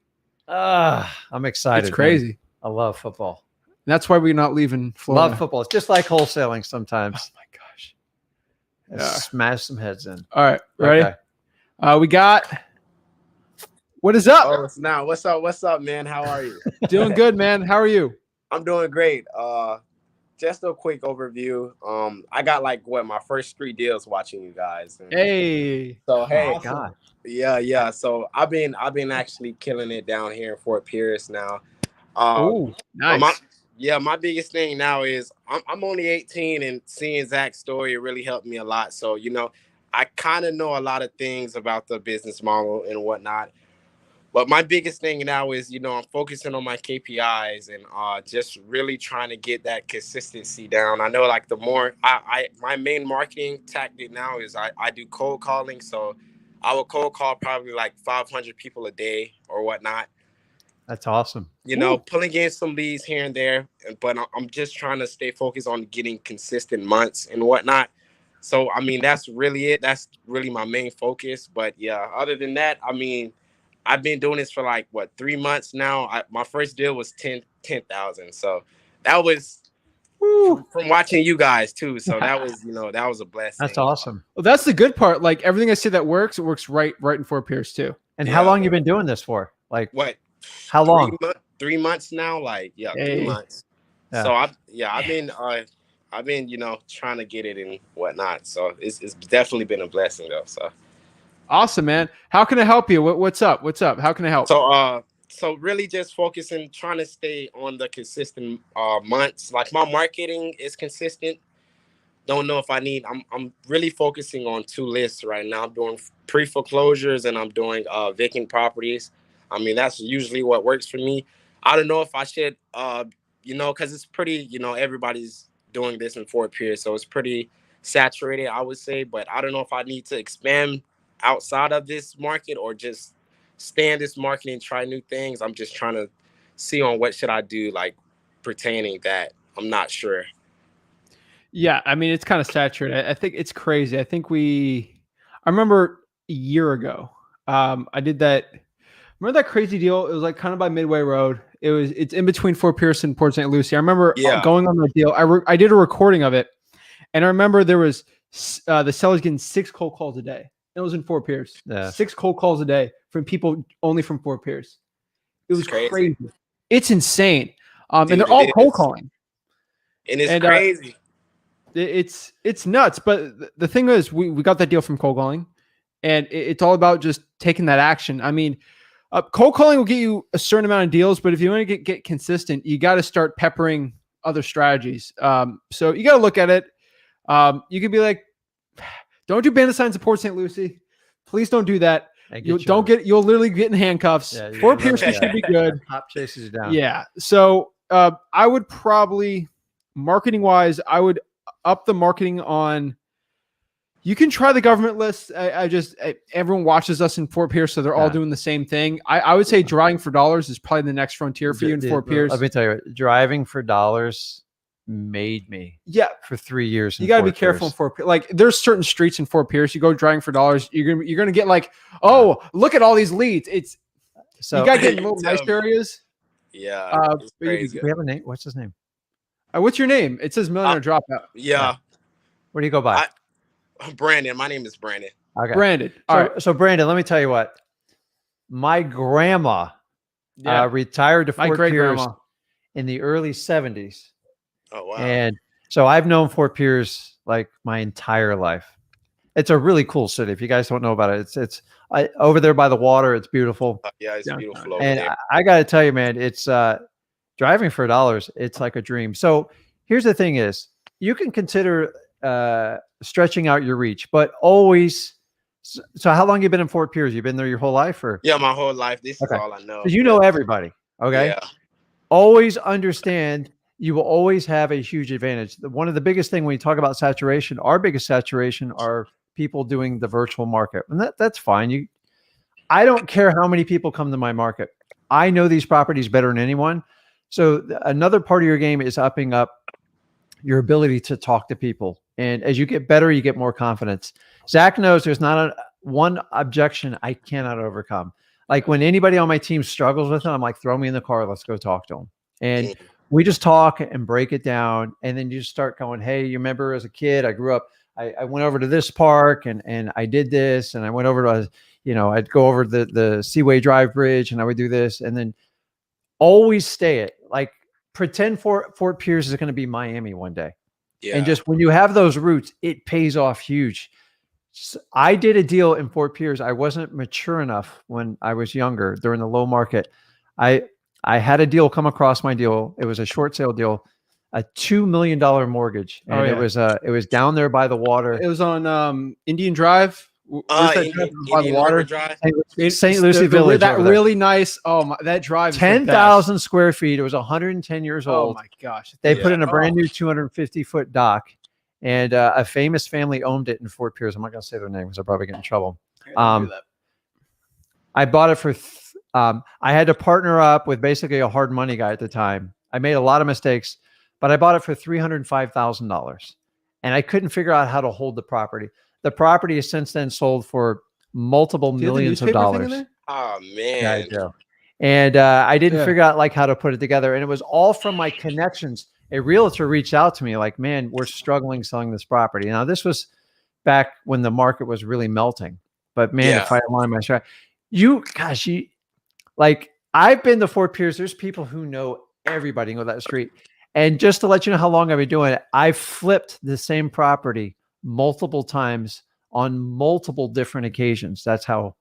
I'm excited. It's crazy. Man. I love football. And that's why we're not leaving Florida. Love football. It's just like wholesaling sometimes. Oh, my gosh. Smash some heads in. All right. Ready? Okay. We got... What is up? Oh, now what's up? What's up, man? How are you? Doing good, man. How are you? I'm doing great. just a quick overview. I got like my first 3 deals watching you guys. And Hey. so hey, Oh, God. yeah. So I've been actually killing it down here in Fort Pierce now. Oh, but nice. my biggest thing now is I'm only 18, and seeing Zach's story really helped me a lot. So I kind of know a lot of things about the business model and whatnot. But my biggest thing now is, I'm focusing on my KPIs and just really trying to get that consistency down. I know like the more my main marketing tactic now is I do cold calling. So I will cold call probably like 500 people a day or whatnot. That's awesome. Pulling in some leads here and there, but I'm just trying to stay focused on getting consistent months and whatnot. So, I mean, that's really it. That's really my main focus. But yeah, other than that, I mean, I've been doing this for like 3 months now. My first deal was 10,000. So that was from watching you guys too. So that was, that was a blessing. That's awesome. Well, that's the good part. Like everything I say that works, it works right in Fort Pierce too. And how long you been doing this for? Like what? How long? 3 months now. Like, yeah, Hey. 3 months. Yeah. So I've been, trying to get it and whatnot. So it's definitely been a blessing though. So awesome, man. How can I help you? What's up? How can I help? So really just focusing, trying to stay on the consistent months. Like my marketing is consistent. Don't know if I need. I'm really focusing on 2 lists right now. I'm doing pre-foreclosures and I'm doing vacant properties. I mean, that's usually what works for me. I don't know if I should, because it's pretty, everybody's doing this in Fort Pierce, so it's pretty saturated, I would say. But I don't know if I need to expand outside of this market or just stay in this market and try new things. I'm just trying to see on what should I do, like pertaining that. I'm not sure. Yeah, I mean, it's kind of saturated. I think it's crazy. I remember a year ago, I did that. Remember that crazy deal? It was like kind of by Midway Road. It's in between Fort Pierce and Port St. Lucie. I remember going on the deal. I did a recording of it, and I remember there was the sellers getting 6 cold calls a day. It was in Fort Pierce. Yeah. 6 cold calls a day from people only from Fort Pierce. It was crazy. It's insane. Dude, and they're all cold calling. And it's crazy. It's nuts. But the thing is, we got that deal from cold calling, and it's all about just taking that action. I mean, cold calling will get you a certain amount of deals, but if you want to get consistent, you got to start peppering other strategies. So you got to look at it. You can be like, don't do bandit signs at Port St. Lucie. Please don't do that. You'll literally get in handcuffs. Yeah, Fort Pierce should be good. Top chases you down. Yeah. So I would probably, marketing wise, I would up the marketing on. You can try the government list. Everyone watches us in Fort Pierce, so they're all doing the same thing. I would say driving for dollars is probably the next frontier for you in Fort Pierce. Let me tell you, driving for dollars made me. Yeah, for 3 years. You got to be careful in Fort Pierce. Like there's certain streets in Fort Pierce. You go driving for dollars, you're gonna get like, oh, look at all these leads. It's so you got to get in little nice areas. Yeah, we have a name. What's his name? What's your name? It says Millionaire Dropout. Yeah. What do you go by? Brandon. My name is Brandon. Okay. Brandon. So Brandon, let me tell you what. My grandma retired to Fort Pierce in the early 70s. Oh, wow. And so I've known Fort Pierce like my entire life. It's a really cool city. If you guys don't know about it, it's over there by the water. It's beautiful. Yeah, it's beautiful over and there. I got to tell you, man, it's driving for dollars. It's like a dream. So here's the thing is you can consider stretching out your reach, but always. So how long you been in Fort Pierce? You've been there your whole life, or? Yeah, my whole life. This is all I know. You know everybody. Okay. Yeah. Always understand you will always have a huge advantage. One of the biggest thing when you talk about saturation, our biggest saturation are people doing the virtual market. And that's fine. I don't care how many people come to my market. I know these properties better than anyone. So another part of your game is upping up your ability to talk to people. And as you get better, you get more confidence. Zach knows there's not one objection I cannot overcome. Like when anybody on my team struggles with it, I'm like, throw me in the car. Let's go talk to them. And we just talk and break it down. And then you just start going, hey, you remember as a kid, I grew up, I went over to this park and I did this. And I went over to, I'd go over the Seaway Drive Bridge and I would do this. And then always stay it. Like pretend Fort Pierce is going to be Miami one day. Yeah. And just when you have those roots, it pays off huge. So I did a deal in Fort Pierce. I wasn't mature enough when I was younger during the low market. I had a deal come across my deal. It was a short sale deal, a $2 million mortgage. And it was down there by the water. It was on Indian Drive. By the water Drive. St. Lucie Village. That really nice. That drive is 10,000 square feet. It was 110 years old. Oh my gosh. They put in a brand new 250-foot dock, and a famous family owned it in Fort Pierce. I'm not going to say their name because I'll probably get in trouble. I bought it for, I had to partner up with basically a hard money guy at the time. I made a lot of mistakes, but I bought it for $305,000, and I couldn't figure out how to hold the property. The property has since then sold for multiple millions of dollars. Oh man. Yeah, I do. And I didn't figure out like how to put it together. And it was all from my connections. A realtor reached out to me like, man, we're struggling selling this property. Now this was back when the market was really melting. But man, if I align my strategy, like I've been to Fort Pierce. There's people who know everybody on that street. And just to let you know how long I've been doing it, I flipped the same property multiple times on multiple different occasions. That's how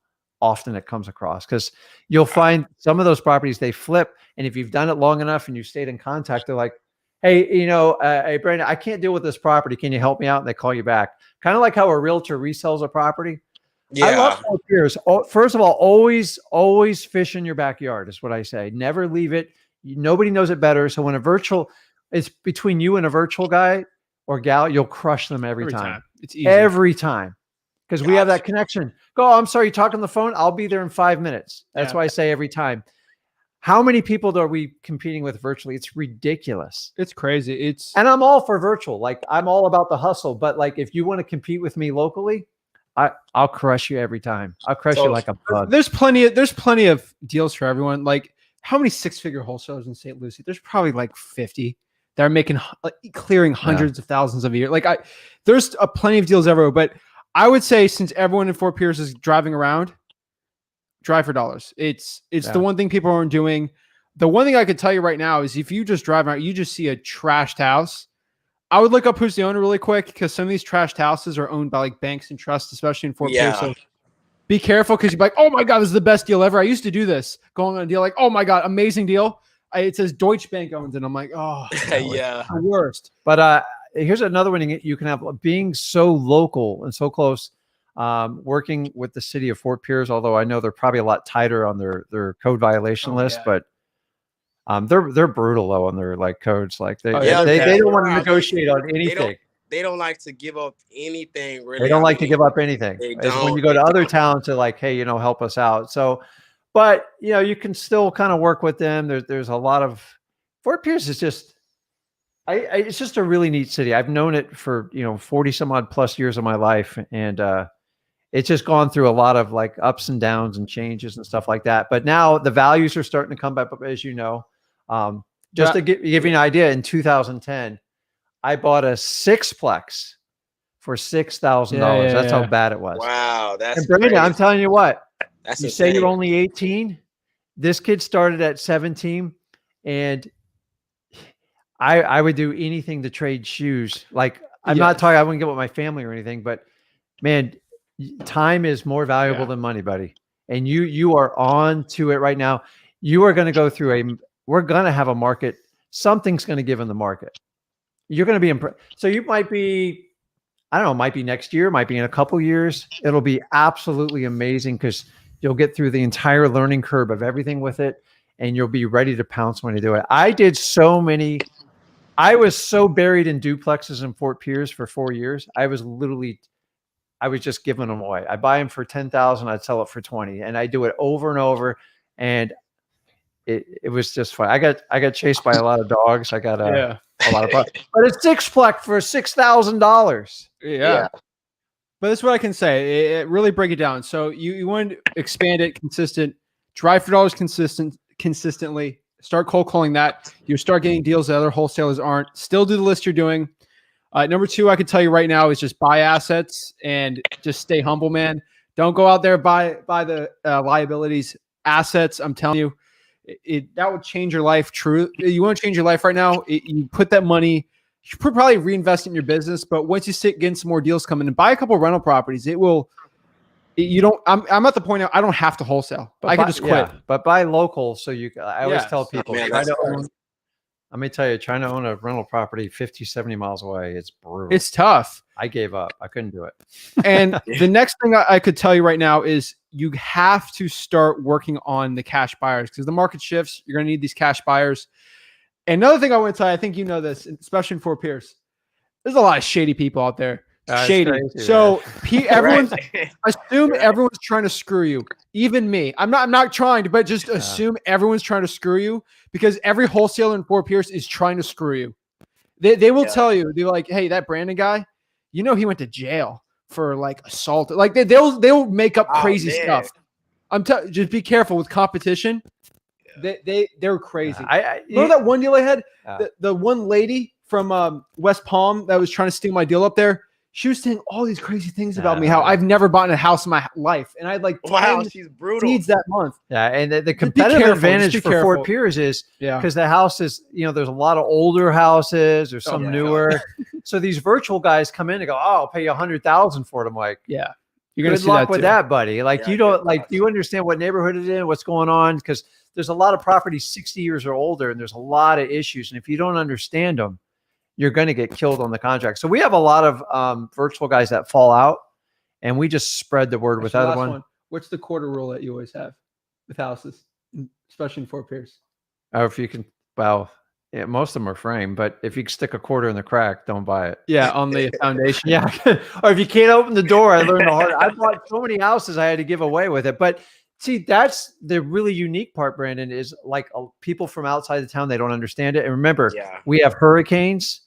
often it comes across, because you'll find some of those properties they flip, and if you've done it long enough and you stayed in contact, they're like, hey, hey Brandon, I can't deal with this property, can you help me out? And they call you back, kind of like how a realtor resells a property. I love Fort Pierce. First of all, always fish in your backyard is what I say. Never leave it. Nobody knows it better. So when it's between you and a virtual guy or gal, you'll crush them every time. It's easy. Every time. Because we have that connection. I'm sorry, you talk on the phone? I'll be there in 5 minutes. That's why I say every time. How many people are we competing with virtually? It's ridiculous. It's crazy. And I'm all for virtual. Like I'm all about the hustle. But like if you want to compete with me locally, I'll crush you every time. I'll crush you like a bug. There's plenty of deals for everyone. Like how many 6-figure wholesalers in St. Lucie? There's probably like 50 that are making clearing hundreds of thousands a year. Like there's plenty of deals everywhere. But I would say since everyone in Fort Pierce is driving around, drive for dollars. It's the one thing people aren't doing. The one thing I could tell you right now is if you just drive around, you just see a trashed house. I would look up who's the owner really quick, because some of these trashed houses are owned by like banks and trusts, especially in Fort Pierce. So be careful, because you're like, oh my God, this is the best deal ever. I used to do this, going on a deal like, oh my God, amazing deal. It says Deutsche Bank owns it. I'm like, oh, the worst. But here's another one you can have, being so local and so close, working with the city of Fort Pierce, although I know they're probably a lot tighter on their code violation list, but they're brutal though on their like codes. Like they don't want to negotiate on anything. They don't like to give up anything. Really, they don't like to give up anything. It's when you go to other towns, they're like, hey, help us out. So, but you can still kind of work with them. There's a lot of Fort Pierce is just. It's just a really neat city. I've known it for 40 some odd plus years of my life, and it's just gone through a lot of like ups and downs and changes and stuff like that. But now the values are starting to come back up, as you know. Just to give you an idea, in 2010, I bought a 6-plex for $6,000. That's how bad it was. Wow, that's and Brandon, I'm telling you what. That's you insane. say you're only 18. This kid started at 17, and I would do anything to trade shoes. Like I'm not talking, I wouldn't get with my family or anything, but man, time is more valuable than money, buddy. And you are on to it right now. You are going to go through we're going to have a market. Something's going to give in the market. You're going to be impressed. So you might be, I don't know, might be next year, might be in a couple years. It'll be absolutely amazing because you'll get through the entire learning curve of everything with it, and you'll be ready to pounce when you do it. I was so buried in duplexes in Fort Pierce for 4 years. I was just giving them away. I buy them for $10,000. I'd sell it for 20, and I do it over and over. And it was just fun. I got chased by a lot of dogs. I got a lot of bugs, but it's 6-plex for $6,000. Yeah. But that's what I can say. It really break it down. So you want to expand it, consistent, drive for dollars consistently. Start cold calling that. You start getting deals that other wholesalers aren't. Still do the list you're doing. Number 2, I can tell you right now, is just buy assets and just stay humble, man. Don't go out there buy the liabilities assets. I'm telling you, that would change your life. True. You want to change your life right now. You put that money, you should probably reinvest in your business. But once you sit getting some more deals coming and buy a couple of rental properties, I'm at the point now, I don't have to wholesale. But I can just quit. But buy local. So I always tell people, Man, let me tell you, trying to own a rental property 50, 70 miles away, it's brutal. It's tough. I gave up. I couldn't do it. And the next thing I could tell you right now is you have to start working on the cash buyers because the market shifts. You're going to need these cash buyers. And another thing I want to tell you, I think you know this, especially in Fort Pierce, there's a lot of shady people out there. Shady. Crazy, so everyone's assume everyone's trying to screw you. Even me. I'm not trying to, but just assume everyone's trying to screw you because every wholesaler in Fort Pierce is trying to screw you. They will tell you, they're like, hey, that Brandon guy, he went to jail for like assault. Like they'll make up crazy stuff. Just be careful with competition. They're crazy. Remember that one deal I had? The one lady from West Palm that was trying to steal my deal up there. She was saying all these crazy things about me, how I've never bought a house in my life. And I had like, she's brutal. Needs that month. Yeah. And the competitive advantage for Fort Pierce is because the house is, there's a lot of older houses or some newer. So these virtual guys come in and go, I'll pay you $100,000 for it. I'm like, you're going to good luck with that, buddy. Like, you don't do you understand what neighborhood it's in, what's going on? Because there's a lot of properties 60 years or older and there's a lot of issues. And if you don't understand them, you're going to get killed on the contract. So we have a lot of virtual guys that fall out, and we just spread the word with other one. What's the quarter rule that you always have with houses, especially in Fort Pierce? If you can, most of them are framed, but if you can stick a quarter in the crack, don't buy it. Yeah, on the foundation. Yeah, or if you can't open the door, I learned the hard. I bought so many houses I had to give away with it, but. See, that's the really unique part, Brandon, is like people from outside the town, they don't understand it. And remember, we have hurricanes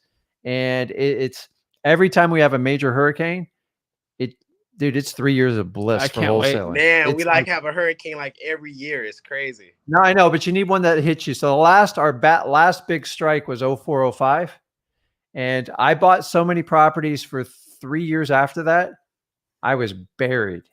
and it's every time we have a major hurricane, it's 3 years of bliss for wholesaling. Man, we have a hurricane like every year. It's crazy. No, I know, but you need one that hits you. So our last big strike was 0405. And I bought so many properties for 3 years after that. I was buried.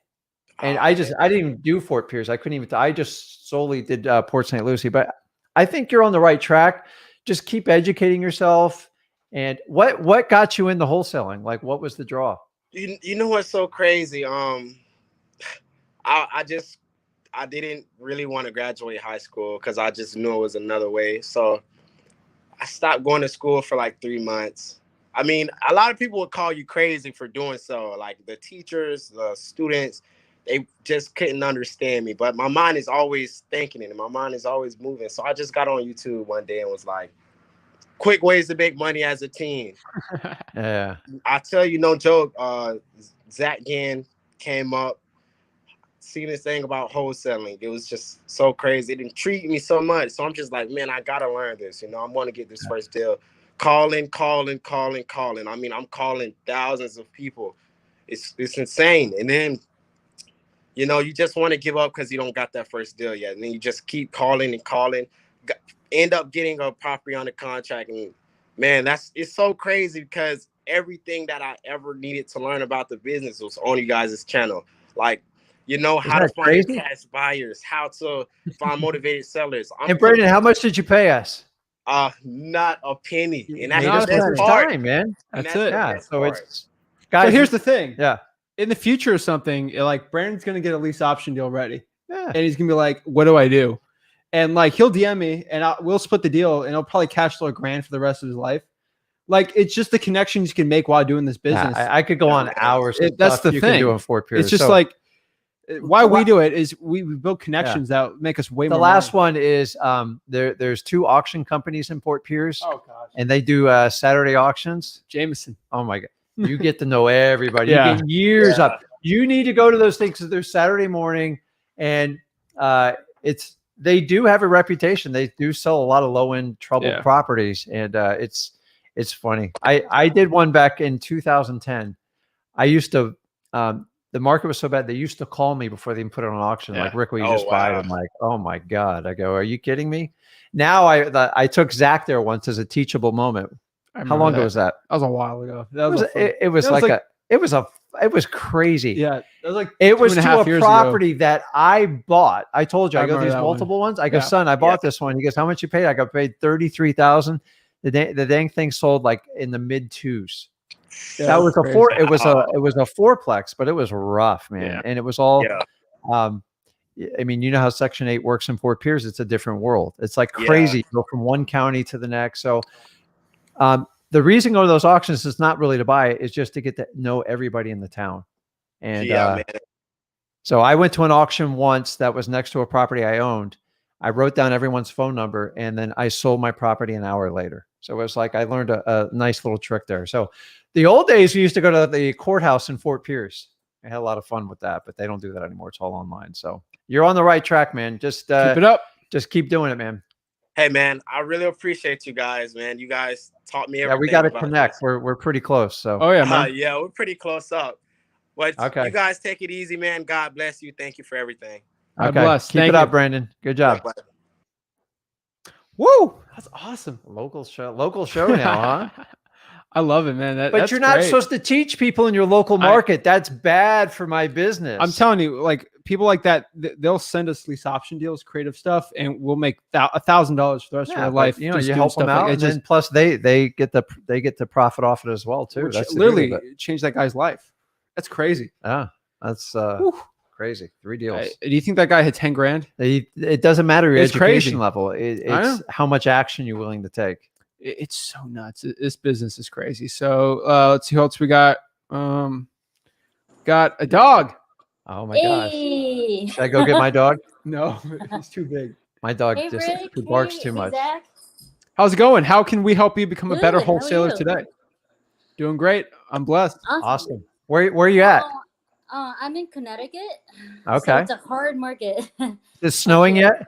And I didn't even do Fort Pierce. I couldn't even, I just solely did Port St. Lucie, but I think you're on the right track. Just keep educating yourself. And what got you into wholesaling? Like, what was the draw? You know what's so crazy? I didn't really want to graduate high school because I just knew it was another way. So I stopped going to school for like 3 months. I mean, a lot of people would call you crazy for doing so. Like the teachers, the students, they just couldn't understand me. But my mind is always thinking it and my mind is always moving. So I just got on YouTube one day and was like, quick ways to make money as a teen. Yeah. I tell you, no joke. Zach Ginn came up, seen this thing about wholesaling. It was just so crazy. It intrigued me so much. So I'm just like, man, I got to learn this. I want to get this first deal. Calling. I mean, I'm calling thousands of people. It's insane. And then, you just want to give up because you don't got that first deal yet. And then you just keep calling, end up getting a property on the contract. And man, it's so crazy because everything that I ever needed to learn about the business was on you guys' channel. Like, how to find cash buyers, how to find motivated sellers. And Brandon, how much did you pay us? Not a penny. And that's the best part, man. That's it. Yeah. So guys, so here's the thing. Yeah. In the future or something, like Brandon's going to get a lease option deal ready. Yeah. And he's going to be like, what do I do? And like, he'll DM me and we'll split the deal and he'll probably cash flow $1,000 for the rest of his life. Like, it's just the connections you can make while doing this business. I could go on hours. That's the thing. Can do in Fort Pierce. It's just like, why we do it is we build connections that make us way more. The last one is there's 2 auction companies in Fort Pierce. Oh gosh. And they do Saturday auctions. Jameson. Oh my God. You get to know everybody. You get years up. You need to go to those things because they're Saturday morning and they do have a reputation. They do sell a lot of low-end troubled properties. And it's funny. I did one back in 2010. I used to the market was so bad, they used to call me before they even put it on auction. Like, Rick, will you just buy it? I'm like, oh my God. I go, are you kidding me? Now I took Zach there once as a teachable moment. How long ago was that? That was a while ago. It was It was crazy. Yeah, that was like it was 2.5 to a years property ago. that I bought. I told you, I go, remember these that multiple ones. I go, Yeah. son, I bought this one. He goes, how much you paid? I got paid $33,000. The dang thing sold like in the mid twos. Yeah, That was a crazy. four. It was a fourplex, but it was rough, man. Yeah. And it was all. Yeah. I mean, you know how Section 8 works in Fort Pierce. It's a different world. It's like crazy. You go from one county to the next. So, the reason to go to those auctions is not really to buy it; it's just to get to know everybody in the town. And man. so I went to an auction once that was next to a property I owned. I wrote down everyone's phone number, and then I sold my property an hour later. So it was like I learned a nice little trick there. So the old days, we used to go to the courthouse in Fort Pierce. I had a lot of fun with that, but they don't do that anymore. It's all online. So you're on the right track, man. Just keep it up. Just keep doing it, man. Hey, man, I really appreciate you guys, man. You guys taught me everything. Yeah, we got to connect. We're pretty close. So yeah, man. Yeah, we're pretty close up. But okay, you guys take it easy, man. God bless you. Thank you for everything. God bless. Keep it up, Brandon. Good job. Woo! That's awesome. Local show now, huh? I love it, man. But you're not supposed to teach people in your local market. That's bad for my business. I'm telling you, like people like that, they'll send us lease option deals, creative stuff, and we'll make $1,000 for the rest of their life. You know, you help them out, and then plus they get the profit off it as well too. That's literally changed that guy's life. That's crazy. Yeah, that's crazy. 3 deals. Do you think that guy had 10 grand? It doesn't matter your It's education crazy. level. It's how much action you're willing to take. It's so nuts. This business is crazy. So let's see what else we got. Got a dog. Oh my gosh. Should I go get my dog? No, he's too big. My dog just barks too much. Zach? How's it going? How can we help you become a better Good, how are wholesaler you? today? Doing great. I'm blessed. Awesome. Where are you at? I'm in Connecticut. Okay. So it's a hard market. Is it snowing yet?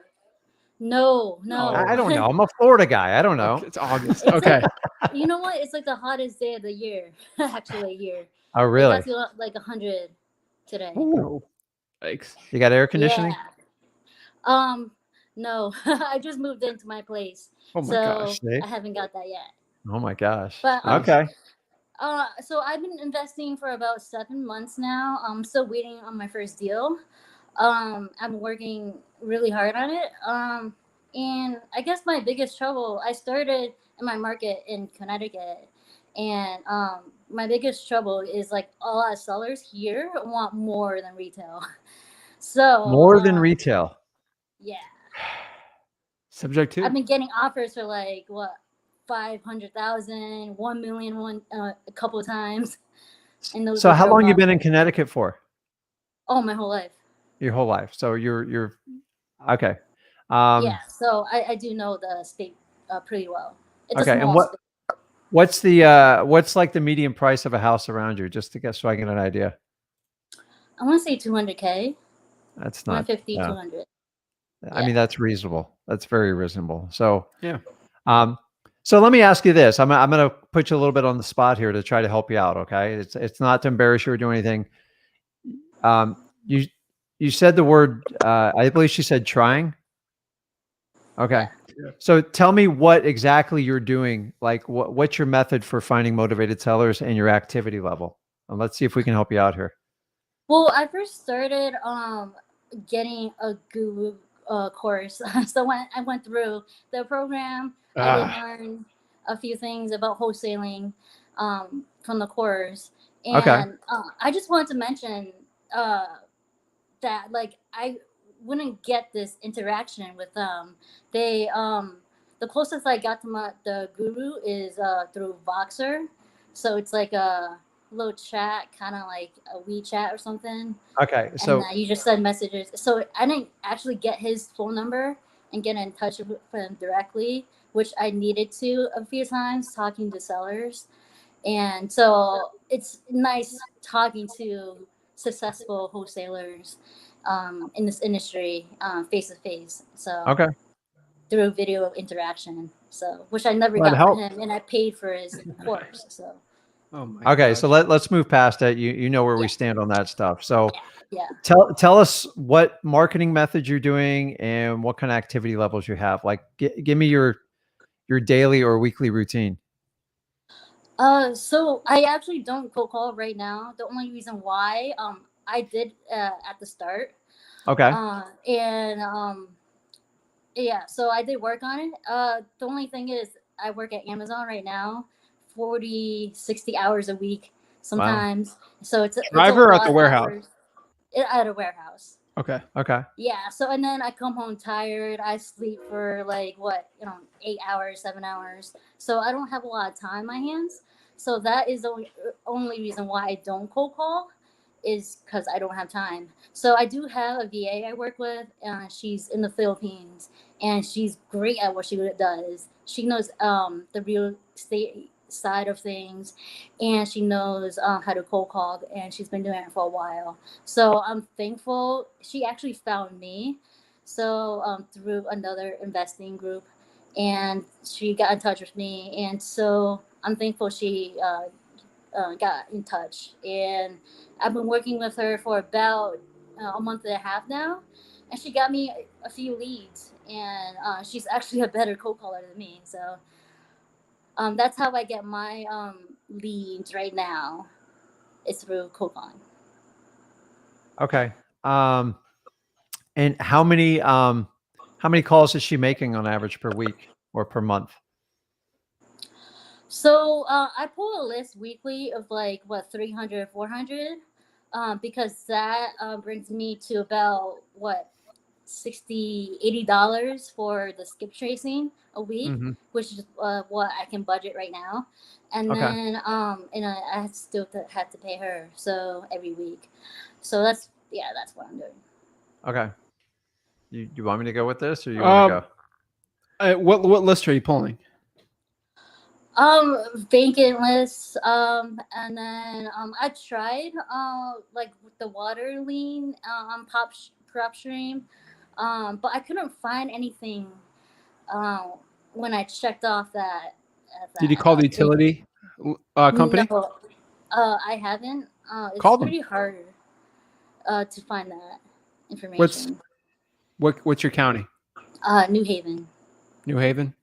No. I don't know. I'm a Florida guy. I don't know. It's August. Okay. You know what? It's like the hottest day of the year, actually, here. Oh, really? I feel like 100 today. Ooh. Thanks. You got air conditioning? Yeah. No. I just moved into my place. Oh my so gosh. I haven't got that yet. Oh my gosh. But, okay. So I've been investing for about 7 months now. I'm still waiting on my first deal. I'm working really hard on it. And I guess my biggest trouble, I started in my market in Connecticut, and my biggest trouble is like a lot of sellers here want more than retail. So more than retail. Yeah. Subject to. I've been getting offers for like what, 500,000, 1 million a couple of times. And those. So how long you been in Connecticut for? Oh, my whole life. Your whole life. So you're okay. Yeah. So I do know the state pretty well. It's okay. And what's like the median price of a house around you? Just to guess, so I get an idea. I want to say 200K. That's not 150, 200. I mean, that's reasonable. That's very reasonable. So yeah. So let me ask you this. I'm going to put you a little bit on the spot here to try to help you out. Okay. It's not to embarrass you or do anything. You said the word, I believe she said trying. Okay. Yeah. So tell me what exactly you're doing. Like what's your method for finding motivated sellers and your activity level? And let's see if we can help you out here. Well, I first started getting a Google course. So when I went through the program, I did learn a few things about wholesaling from the course. And I just wanted to mention that like I wouldn't get this interaction with them. They the closest I got to the guru is through Voxer. So it's like a little chat, kind of like a WeChat or something. Okay. So and, you just send messages. So I didn't actually get his phone number and get in touch with him directly, which I needed to a few times talking to sellers. And so it's nice talking to successful wholesalers in this industry face to face. So through video interaction. So which I never got from him, and I paid for his course. So gosh. So let's move past that. You know where we stand on that stuff. So yeah. Tell us what marketing methods you're doing and what kind of activity levels you have. Like give me your daily or weekly routine. So I actually don't cold call right now. The only reason why, I did at the start, Okay. and yeah, so I did work on it. The only thing is, I work at Amazon right now, 40, 60 hours a week Wow. sometimes. So it's a Driver at lot the of warehouse. hours at a warehouse. Okay. Okay. Yeah, so and then I come home tired. I sleep for like what, 8 hours, 7 hours. So I don't have a lot of time in my hands. So that is the only reason why I don't cold call, is because I don't have time. So I do have a VA I work with. She's in the Philippines, and she's great at what she does. She knows the real estate side of things, and she knows how to cold call, and she's been doing it for a while. So I'm thankful she actually found me. So through another investing group, and she got in touch with me, and so I'm thankful she got in touch. And I've been working with her for about a month and a half now, and she got me a few leads. And she's actually a better cold caller than me. So that's how I get my leads right now. It's through cold calling. Okay. And how many calls is she making on average per week or per month? So I pull a list weekly of like what, 300, 400, because that brings me to about what, 60, $80 for the skip tracing a week, Hmm. which is what I can budget right now. And Okay. then I still had to pay her so every week. So that's what I'm doing. Okay. You want me to go with this, or you want to go? What list are you pulling? Vacant lists. And then I tried like with the water lean on PropStream, but I couldn't find anything when I checked off Did you call the utility company? no, I haven't. It's Call them. pretty hard to find that What's information. what's your county? New Haven. New Haven.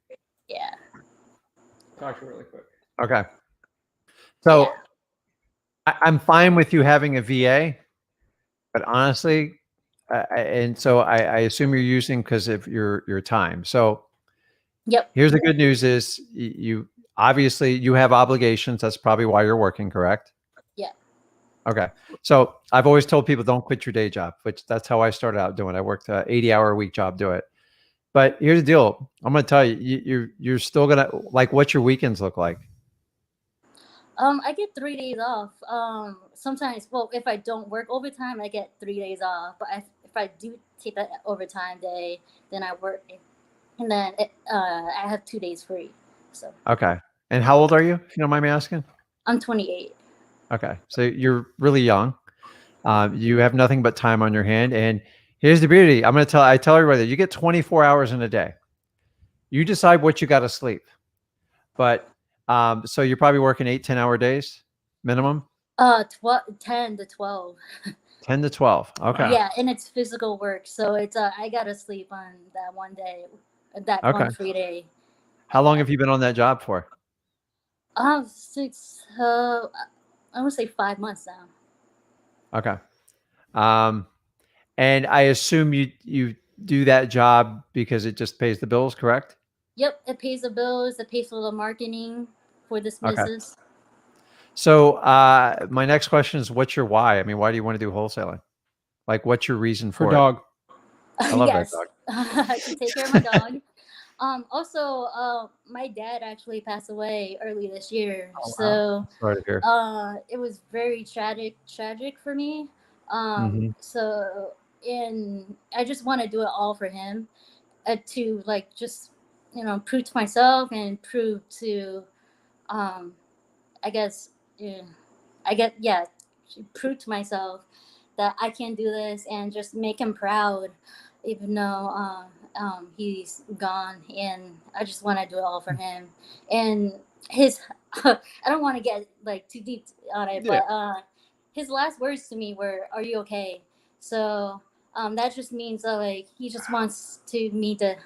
Yeah. Talk to her really quick. Okay. So Yeah. I'm fine with you having a VA, but honestly, and so I assume you're using because of your time. So Yep. here's the good news: is you obviously you have obligations. That's probably why you're working, correct? Yeah. Okay. So I've always told people don't quit your day job, which that's how I started out doing. I worked a 80-hour a week job, do it. But here's the deal. I'm going to tell you, you're still going to like, what's your weekends look like? I get 3 days off. Sometimes, well, if I don't work overtime, I get 3 days off. But if I do take that overtime day, then I work, and then I have 2 days free. So Okay. And how old are you, if you don't mind me asking? I'm 28. Okay. So you're really young. You have nothing but time on your hand. And here's the beauty. I tell everybody that you get 24 hours in a day. You decide what you got to sleep. But so you're probably working 8-10 hour days minimum? 10 to 12. 10 to 12. Okay. Yeah, and it's physical work, so it's I gotta sleep on that one day, that Okay. one free day. How long have you been on that job for? Six. I would say 5 months now. Okay. And I assume you do that job because it just pays the bills, correct? Yep, it pays the bills. It pays for the marketing for this Okay. business. So my next question is, what's your why? I mean, why do you want to do wholesaling? Like, what's your reason For for dog. it? I love that Yes, dog. to take care of my dog. Also, my dad actually passed away early this year, Oh, wow. so Sorry to hear. it was very tragic for me. Mhm. So, and I just want to do it all for him, to like just prove to myself and prove to um I guess, yeah, yeah, prove to myself that I can do this and just make him proud, even though he's gone. And I just want to do it all for him. And his, I don't want to get like too deep on it, Yeah. but his last words to me were, "Are you okay?" So that just means that like he just wants me to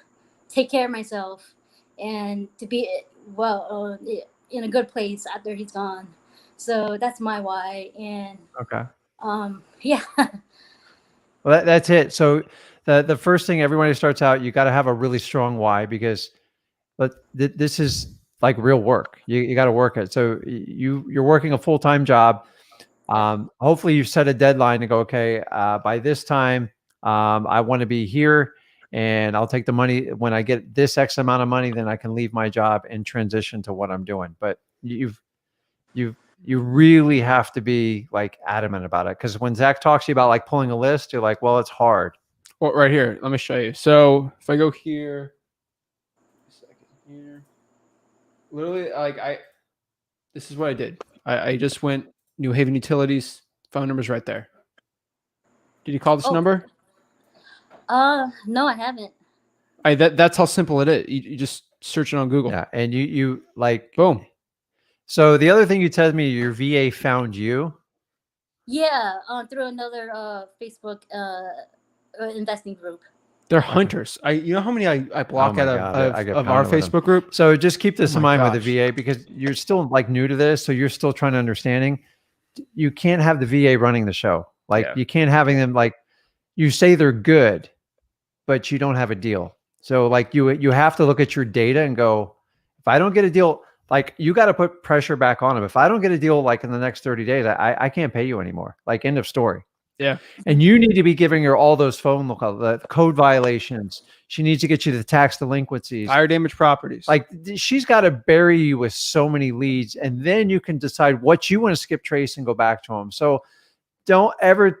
take care of myself and to be well. in a good place after he's gone. So that's my why. And Okay. yeah. Well, that's it. So the first thing everybody starts out, you got to have a really strong why, because this is like real work. You got to work it. So you're working a full-time job. Hopefully you've set a deadline to go, okay, by this time, I want to be here, and I'll take the money when I get this X amount of money, then I can leave my job and transition to what I'm doing. But you really have to be like adamant about it. Because when Zach talks to you about like pulling a list, you're like, well, it's hard. Well, right here, let me show you. So if I go here, a second here, literally, like this is what I did. I just went New Haven Utilities, phone number's right there. Did you call this number? No, I haven't. That's how simple it is. You just search it on Google. Yeah, and you like boom. So the other thing you told me, your VA found you. Yeah, through another Facebook investing group. They're hunters. You know how many I block out of our Facebook group? So just keep this in mind with the VA, because you're still like new to this. So you're still trying to understanding. You can't have the VA running the show. Like you can't having them like, you say they're good, but you don't have a deal. So like you have to look at your data and go, if I don't get a deal, like you got to put pressure back on them. If I don't get a deal like in the next 30 days, I can't pay you anymore. Like end of story. Yeah. And you need to be giving her all those phone calls, the code violations. She needs to get you the tax delinquencies, fire damage properties. Like she's got to bury you with so many leads, and then you can decide what you want to skip trace and go back to them. So don't ever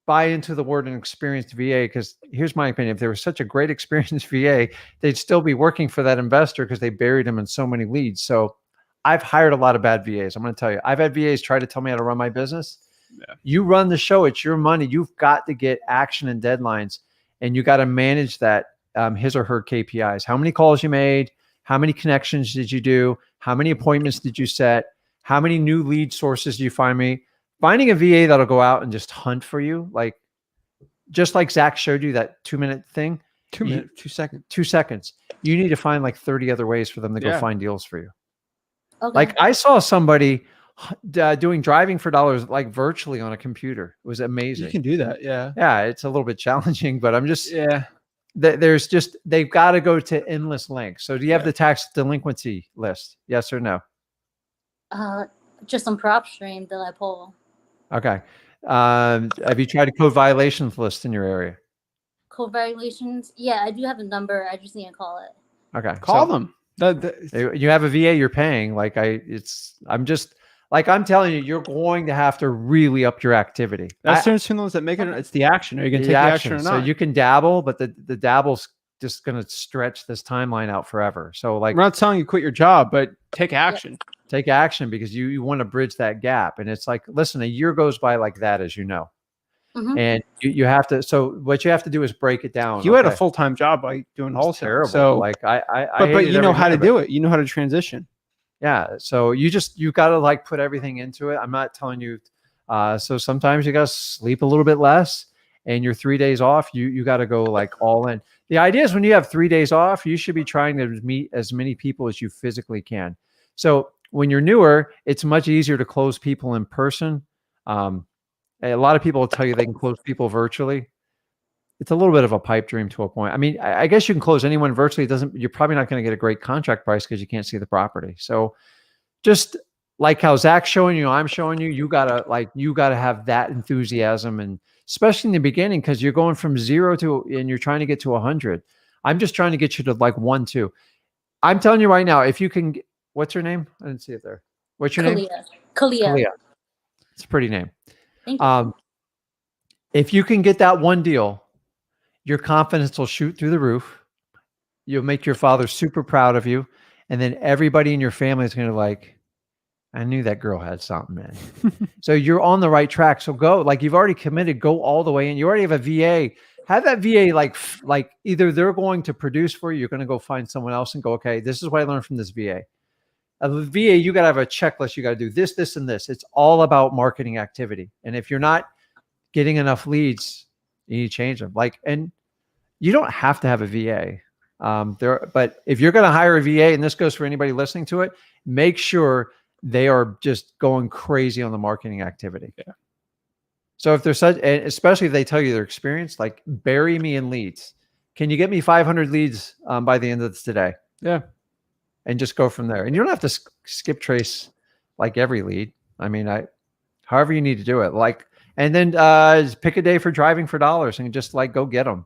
buy into the word an experienced VA, because here's my opinion. If there was such a great experienced VA, they'd still be working for that investor because they buried them in so many leads. So I've hired a lot of bad VAs. I'm going to tell you, I've had VAs try to tell me how to run my business. Yeah. You run the show. It's your money. You've got to get action and deadlines, and you got to manage that, his or her KPIs. How many calls you made? How many connections did you do? How many appointments did you set? How many new lead sources do you find me? Finding a VA that'll go out and just hunt for you, like just like Zach showed you that 2-minute thing. 2 seconds. 2 seconds. You need to find like 30 other ways for them to go find deals for you. Okay. Like I saw somebody doing driving for dollars, like virtually on a computer. It was amazing. You can do that. Yeah. Yeah. It's a little bit challenging, but I'm just, they've got to go to endless lengths. So do you have the tax delinquency list? Yes or no? Just on PropStream that I pull. Okay. Have you tried a code violations list in your area? Code violations? Yeah, I do have a number. I just need to call it. Okay. Call them. You have a VA you're paying. Like I'm telling you, you're going to have to really up your activity. That's the ones that make it. It's the action. Are you going to take the action or not? So you can dabble, but the dabble's just going to stretch this timeline out forever. So like, we're not telling you quit your job, but take action. Yes. Take action, because you want to bridge that gap. And it's like, listen, a year goes by like that, as you know. Mm-hmm. And you have to. So what you have to do is break it down. You had a full-time job by doing wholesale. Terrible. So like but you know how to do it. You know how to transition. Yeah. So you got to like put everything into it. I'm not telling you. So sometimes you got to sleep a little bit less, and your 3 days off, you got to go like all in. The idea is when you have 3 days off, you should be trying to meet as many people as you physically can. So when you're newer, it's much easier to close people in person. A lot of people will tell you they can close people virtually. It's a little bit of a pipe dream to a point. I mean, I guess you can close anyone virtually. You're probably not going to get a great contract price because you can't see the property. So just like how Zach's showing you, I'm showing you, you gotta have that enthusiasm, and especially in the beginning, because you're going from 0 and you're trying to get to 100. I'm just trying to get you to like 1, 2. I'm telling you right now, if you can, what's your name? I didn't see it there. What's your name? Kalia. It's a pretty name. Thank you. If you can get that one deal, your confidence will shoot through the roof. You'll make your father super proud of you. And then everybody in your family is going to like, I knew that girl had something, man. So you're on the right track. So go, like you've already committed, go all the way in. You already have a VA. Have that VA like either they're going to produce for you, you're going to go find someone else and go, okay, this is what I learned from this VA. A VA, you got to have a checklist. You got to do this, this, and this. It's all about marketing activity. And if you're not getting enough leads, you need to change them. Like, and you don't have to have a VA. But if you're going to hire a VA, and this goes for anybody listening to it, make sure they are just going crazy on the marketing activity. Yeah. So if they're such, and especially if they tell you their experience, like bury me in leads. Can you get me 500 leads by the end of today? Yeah. And just go from there. And you don't have to skip trace like every lead. I mean, however you need to do it. Like, and then pick a day for driving for dollars and just like go get them.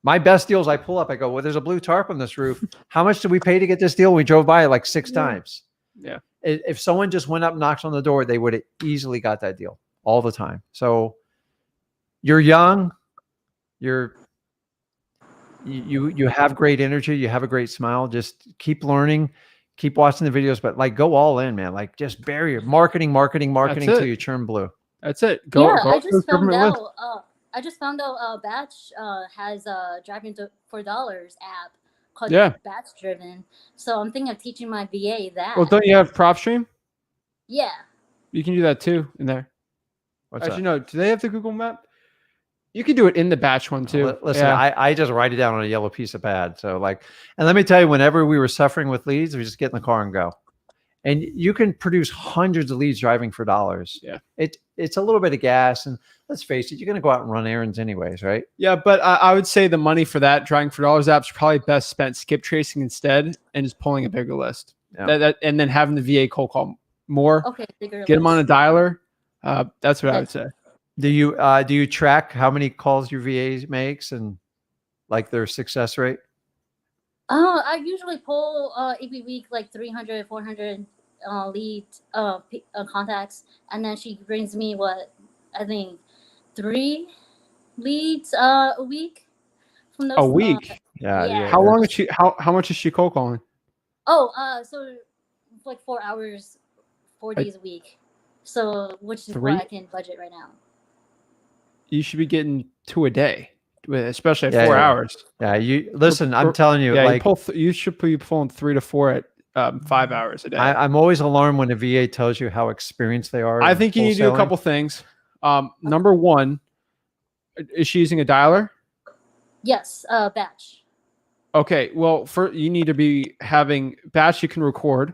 My best deals, I pull up, I go, well, there's a blue tarp on this roof. How much did we pay to get this deal? We drove by it like 6 times. Yeah. If someone just went up, knocks on the door, they would have easily got that deal all the time. So you're young, you have great energy, you have a great smile. Just keep learning, keep watching the videos, but like go all in, man. Like just bury your marketing till you churn blue. That's it. I just found out Batch has a driving for dollars app called Batch Driven. So I'm thinking of teaching my VA that. Well, don't you have PropStream? Yeah. You can do that too in there. What's Actually, that? no. Do they have the Google Map? You can do it in the Batch one too. Listen, I just write it down on a yellow piece of pad. So like, and let me tell you, whenever we were suffering with leads, we just get in the car and go. And you can produce hundreds of leads driving for dollars. Yeah. It's a little bit of gas. And let's face it, you're going to go out and run errands anyways, right? Yeah, but I would say the money for that driving for dollars apps is probably best spent skip tracing instead and just pulling a bigger list. Yeah. And then having the VA cold call more. Okay, bigger Get them on a dialer. That's what I would say. Do you track how many calls your VA makes and like their success rate? I usually pull every week like 300, 400 lead contacts, and then she brings me what I think 3 leads a week from those. A week? Yeah. How long is she? How much is she cold calling? So like 4 hours, 4 days a week. So which is 3? what I can budget right now. You should be getting 2 a day, especially at 4 hours. Yeah, you listen. I'm telling you, like you should be pulling 3 to 4 at 5 hours a day. I'm always alarmed when a VA tells you how experienced they are. I think you need to do a couple things. Number one, is she using a dialer? Yes, Batch. Okay, well, you need to be having Batch you can record,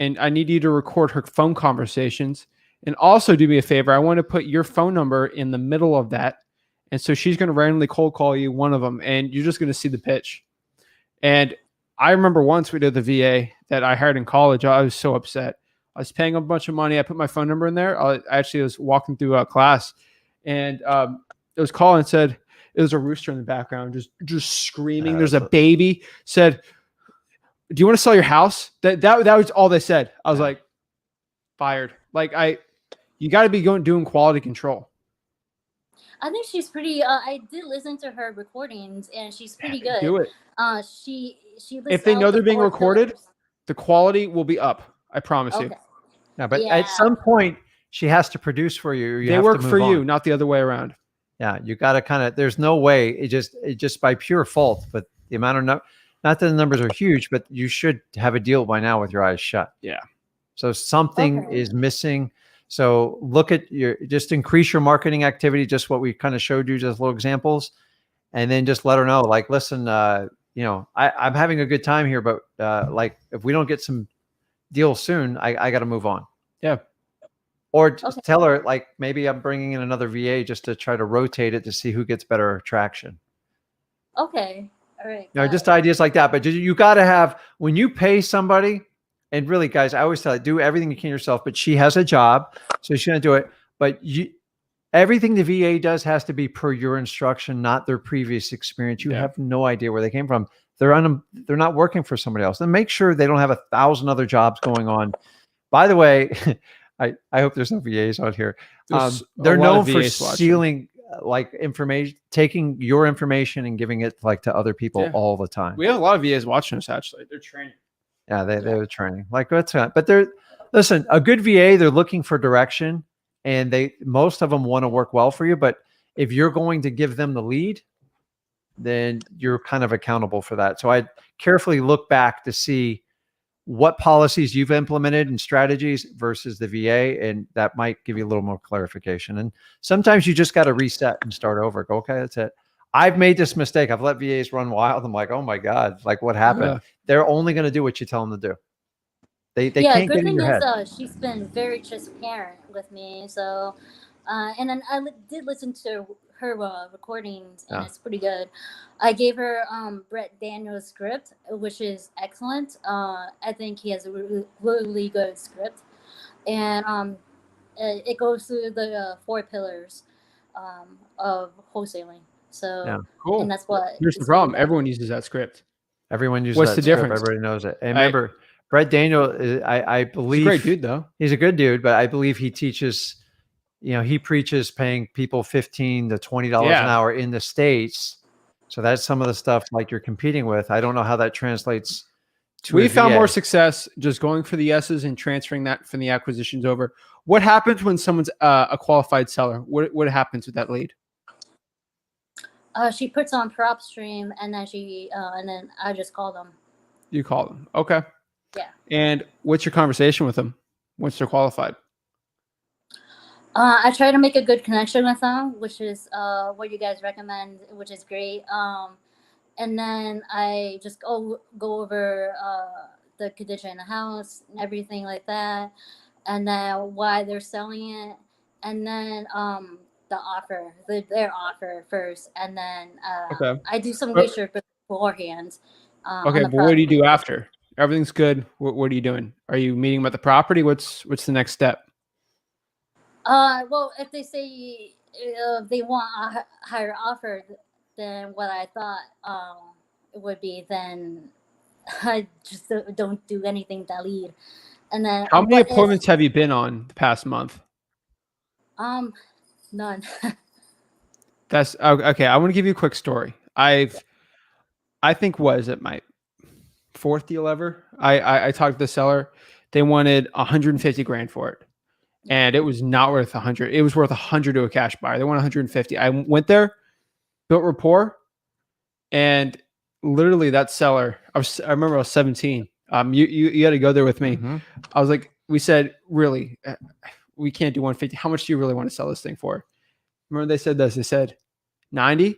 and I need you to record her phone conversations. And also do me a favor. I want to put your phone number in the middle of that. And so she's going to randomly cold call you one of them, and you're just going to see the pitch. And I remember once we did the VA that I hired in college. I was so upset. I was paying a bunch of money. I put my phone number in there. I actually was walking through a class, and it was calling and said, it was a rooster in the background, just screaming. There's a baby. Said, do you want to sell your house? That was all they said. I was like, fired. Like you got to be doing quality control. I think she's pretty. I did listen to her recordings, and she's pretty good. Do it. She. If they know they're being recorded, the quality will be up. I promise you. Yeah, but at some point she has to produce for you. They work for you, not the other way around. Yeah, you got to kind of. There's no way. It just by pure fault. But the amount of not that the numbers are huge, but you should have a deal by now with your eyes shut. Yeah. So something is missing. So look at just increase your marketing activity, just what we kind of showed you, just little examples, and then just let her know, like, listen, I'm having a good time here, but like if we don't get some deals soon, I got to move on. Yeah. Or just tell her, like, maybe I'm bringing in another VA just to try to rotate it to see who gets better traction. Okay. All right. Just ideas like that. But you got to have, when you pay somebody, and really, guys, I always tell you, do everything you can yourself, but she has a job, so she's going to do it. But everything the VA does has to be per your instruction, not their previous experience. You have no idea where they came from. They're not working for somebody else. Then make sure they don't have 1,000 other jobs going on. By the way, I hope there's no VAs on here. They're known for stealing like information, taking your information and giving it like to other people all the time. We have a lot of VAs watching us, actually. They're training. Yeah, they're training. Like what's that? But listen, a good VA, they're looking for direction, and most of them want to work well for you. But if you're going to give them the lead, then you're kind of accountable for that. So I carefully look back to see what policies you've implemented and strategies versus the VA, and that might give you a little more clarification. And sometimes you just got to reset and start over. Go, okay, that's it. I've made this mistake. I've let VAs run wild. I'm like, oh my God, like what happened? Yeah. They're only going to do what you tell them to do. They Yeah, can't good get in thing your is head. she's been very transparent with me. So, and then did listen to her recordings, and Yeah. it's pretty good. I gave her Brett Daniels' script, which is excellent. I think he has a really good script, and it goes through the 4 pillars of wholesaling. So, Yeah. Cool. and that's what. Here's the it's really problem. about. Everyone uses that script. Everyone uses What's that the script. difference? Everybody knows it. And remember, Brett Daniel, I believe He's a great dude, though. he's a good dude, but I believe he teaches, he preaches paying people $15 to $20 an hour in the States. So that's some of the stuff like you're competing with. I don't know how that translates to We a found VA. more success just going for the yeses and transferring that from the acquisitions over. What happens when someone's a qualified seller? What happens with that lead? She puts on PropStream, and then I just call them. You call them. Okay. Yeah. And what's your conversation with them once they're qualified? I try to make a good connection with them, which is what you guys recommend, which is great. And then I just go over the condition in the house and everything like that, and then why they're selling it, and then the offer, their offer first, and then Okay. I do some research beforehand. Okay, but what do you do after? Everything's good. What are you doing? Are you meeting them at the property? What's the next step? Well, if they say they want a higher offer than what I thought it would be, then I just don't do anything that lead. And then How many appointments have you been on the past month? None. That's okay. I want to give you a quick story. I think was it my 4th deal ever. I talked to the seller. They wanted 150 grand for it. And it was not worth 100. It was worth 100 to a cash buyer. They want 150. I went there, built rapport, and literally that seller. I remember I was 17. You had to go there with me. Mm-hmm. I was like, we said, really, we can't do 150. How much do you really want to sell this thing for? Remember they said this. They said 90.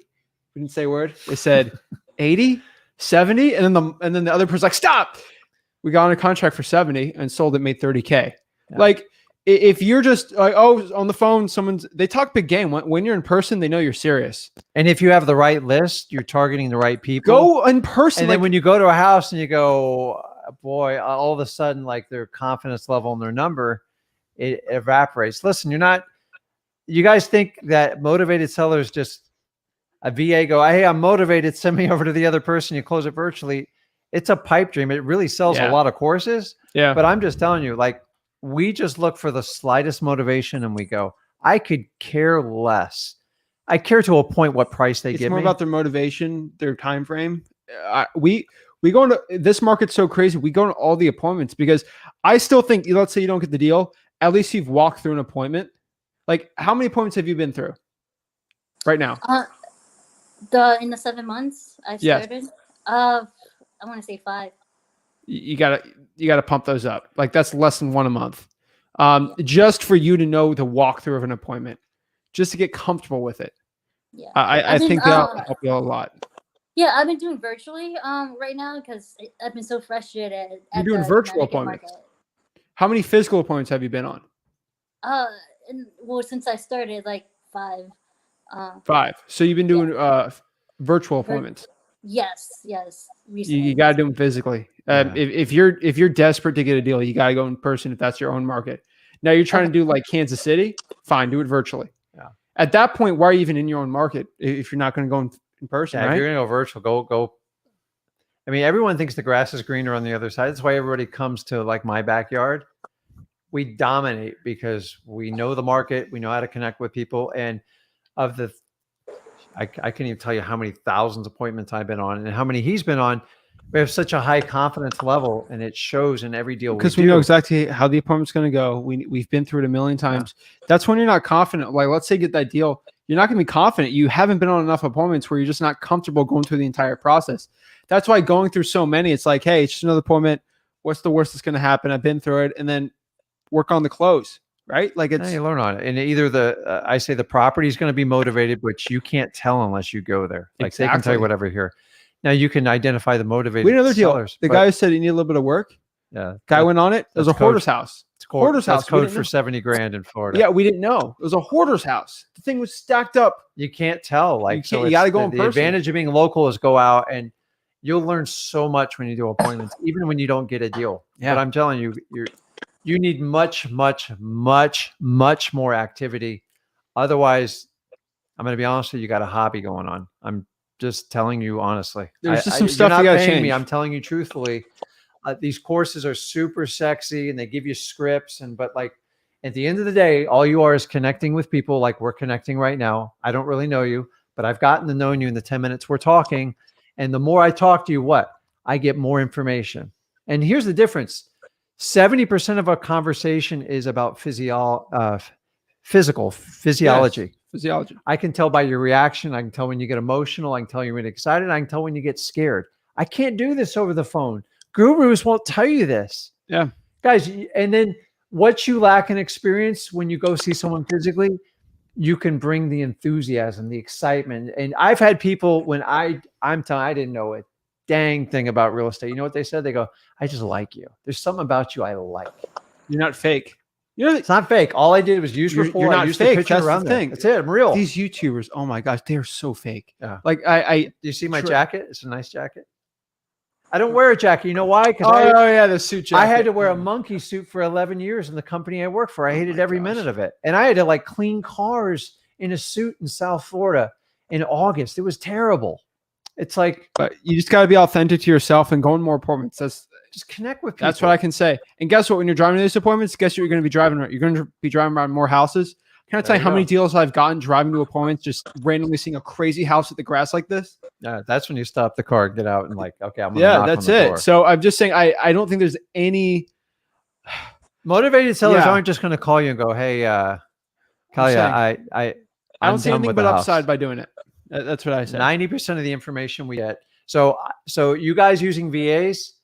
We didn't say a word. They said 80, 70, and then the other person's like, stop. We got on a contract for 70 and sold it, made 30K. Yeah. Like, if you're just like, oh, on the phone, they talk big game. When you're in person, they know you're serious. And if you have the right list, you're targeting the right people. Go in person. And then when you go to a house and you go, boy, all of a sudden, like their confidence level and their number, it evaporates. Listen, you guys think that motivated sellers just a VA go, hey, I'm motivated, send me over to the other person. You close it virtually. It's a pipe dream. It really sells a lot of courses. Yeah. But I'm just telling you, like, we just look for the slightest motivation and we go, I could care less. I care to a point what price they give me. It's more about their motivation, their time frame. We go into this market's so crazy. We go into all the appointments because I still think, let's say you don't get the deal, at least you've walked through an appointment. Like, how many appointments have you been through right now? In the 7 months I've started, I want to say 5. You gotta pump those up. Like, that's less than 1 a month. Just for you to know the walkthrough of an appointment, just to get comfortable with it. Yeah, I think that'll help you a lot. Yeah, I've been doing virtually right now because I've been so frustrated. You're doing virtual appointments. How many physical appointments have you been on? Well, since I started, like 5. 5. So you've been doing virtual appointments. Yes. Recently. You got to do them physically. If you're desperate to get a deal, you got to go in person if that's your own market. Now you're trying to do like Kansas City, fine, do it virtually. Yeah. At that point, why are you even in your own market if you're not going to go in person? Yeah, right? If you're going to go virtual, go. I mean, everyone thinks the grass is greener on the other side. That's why everybody comes to like my backyard. We dominate because we know the market, we know how to connect with people, and I can't even tell you how many thousands of appointments I've been on and how many he's been on. We have such a high confidence level, and it shows in every deal because we know exactly how the appointment's going to go. We've been through it a million times. Yeah. That's when you're not confident. Like, let's say you get that deal, you're not going to be confident. You haven't been on enough appointments where you're just not comfortable going through the entire process. That's why going through so many, it's like, hey, it's just another appointment. What's the worst that's going to happen? I've been through it, and then work on the close. right? Like it's you learn on it. And either I say the property is going to be motivated, which you can't tell unless you go there. Like they can tell you whatever here. Now you can identify the motivated we had another deal. sellers. The guy who said he needed a little bit of work. Yeah. Guy went on it. It was a hoarder's house. It's hoarder's house. Code for 70 grand in Florida. Yeah, we didn't know. It was a hoarder's house. The thing was stacked up. You can't tell. Like you got to go in person. The advantage of being local is go out and you'll learn so much when you do appointments, even when you don't get a deal. Yeah. But I'm telling you, you need much more activity. Otherwise, I'm going to be honest with you, you got a hobby going on. I'm just telling you honestly. There's just some stuff you got to change. I'm telling you truthfully. These courses are super sexy and they give you scripts but like at the end of the day, all you are is connecting with people like we're connecting right now. I don't really know you, but I've gotten to know you in the 10 minutes we're talking. And the more I talk to you, I get more information. And here's the difference. 70% of our conversation is about physiology. Yes, physiology. I can tell by your reaction. I can tell when you get emotional. I can tell you when you're excited. I can tell when you get scared. I can't do this over the phone. Gurus won't tell you this. Yeah. Guys, and then what you lack in experience when you go see someone physically, you can bring the enthusiasm, the excitement. And I've had people when I'm telling, I didn't know a dang thing about real estate. You know what they said? They go, I just like you. There's something about you I like. You're not fake. It's not fake. All I did was use rapport. You're not fake. That's around the thing. That's it. I'm real. These YouTubers, oh my gosh, they're so fake. Yeah. Like do you see my jacket? It's a nice jacket. I don't wear a jacket. You know why? Because the suit jacket. I had to wear a monkey suit for 11 years in the company I worked for. I hated every minute of it. And I had to like clean cars in a suit in South Florida in August. It was terrible. It's like, but you just got to be authentic to yourself and go on more appointments. Just connect with people. That's what I can say. And guess what? When you're driving to these appointments, guess what you're going to be driving around? You're going to be driving around more houses. Can I tell you how many deals I've gotten driving to appointments, just randomly seeing a crazy house with the grass like this? That's when you stop the car, get out, and like, okay, I'm going to knock that's on the it. door. So I'm just saying, I don't think there's any motivated sellers aren't just going to call you and go, hey, Kalia, I don't see anything but upside by doing it. That's what I said. 90% of the information we get. So you guys using VAs,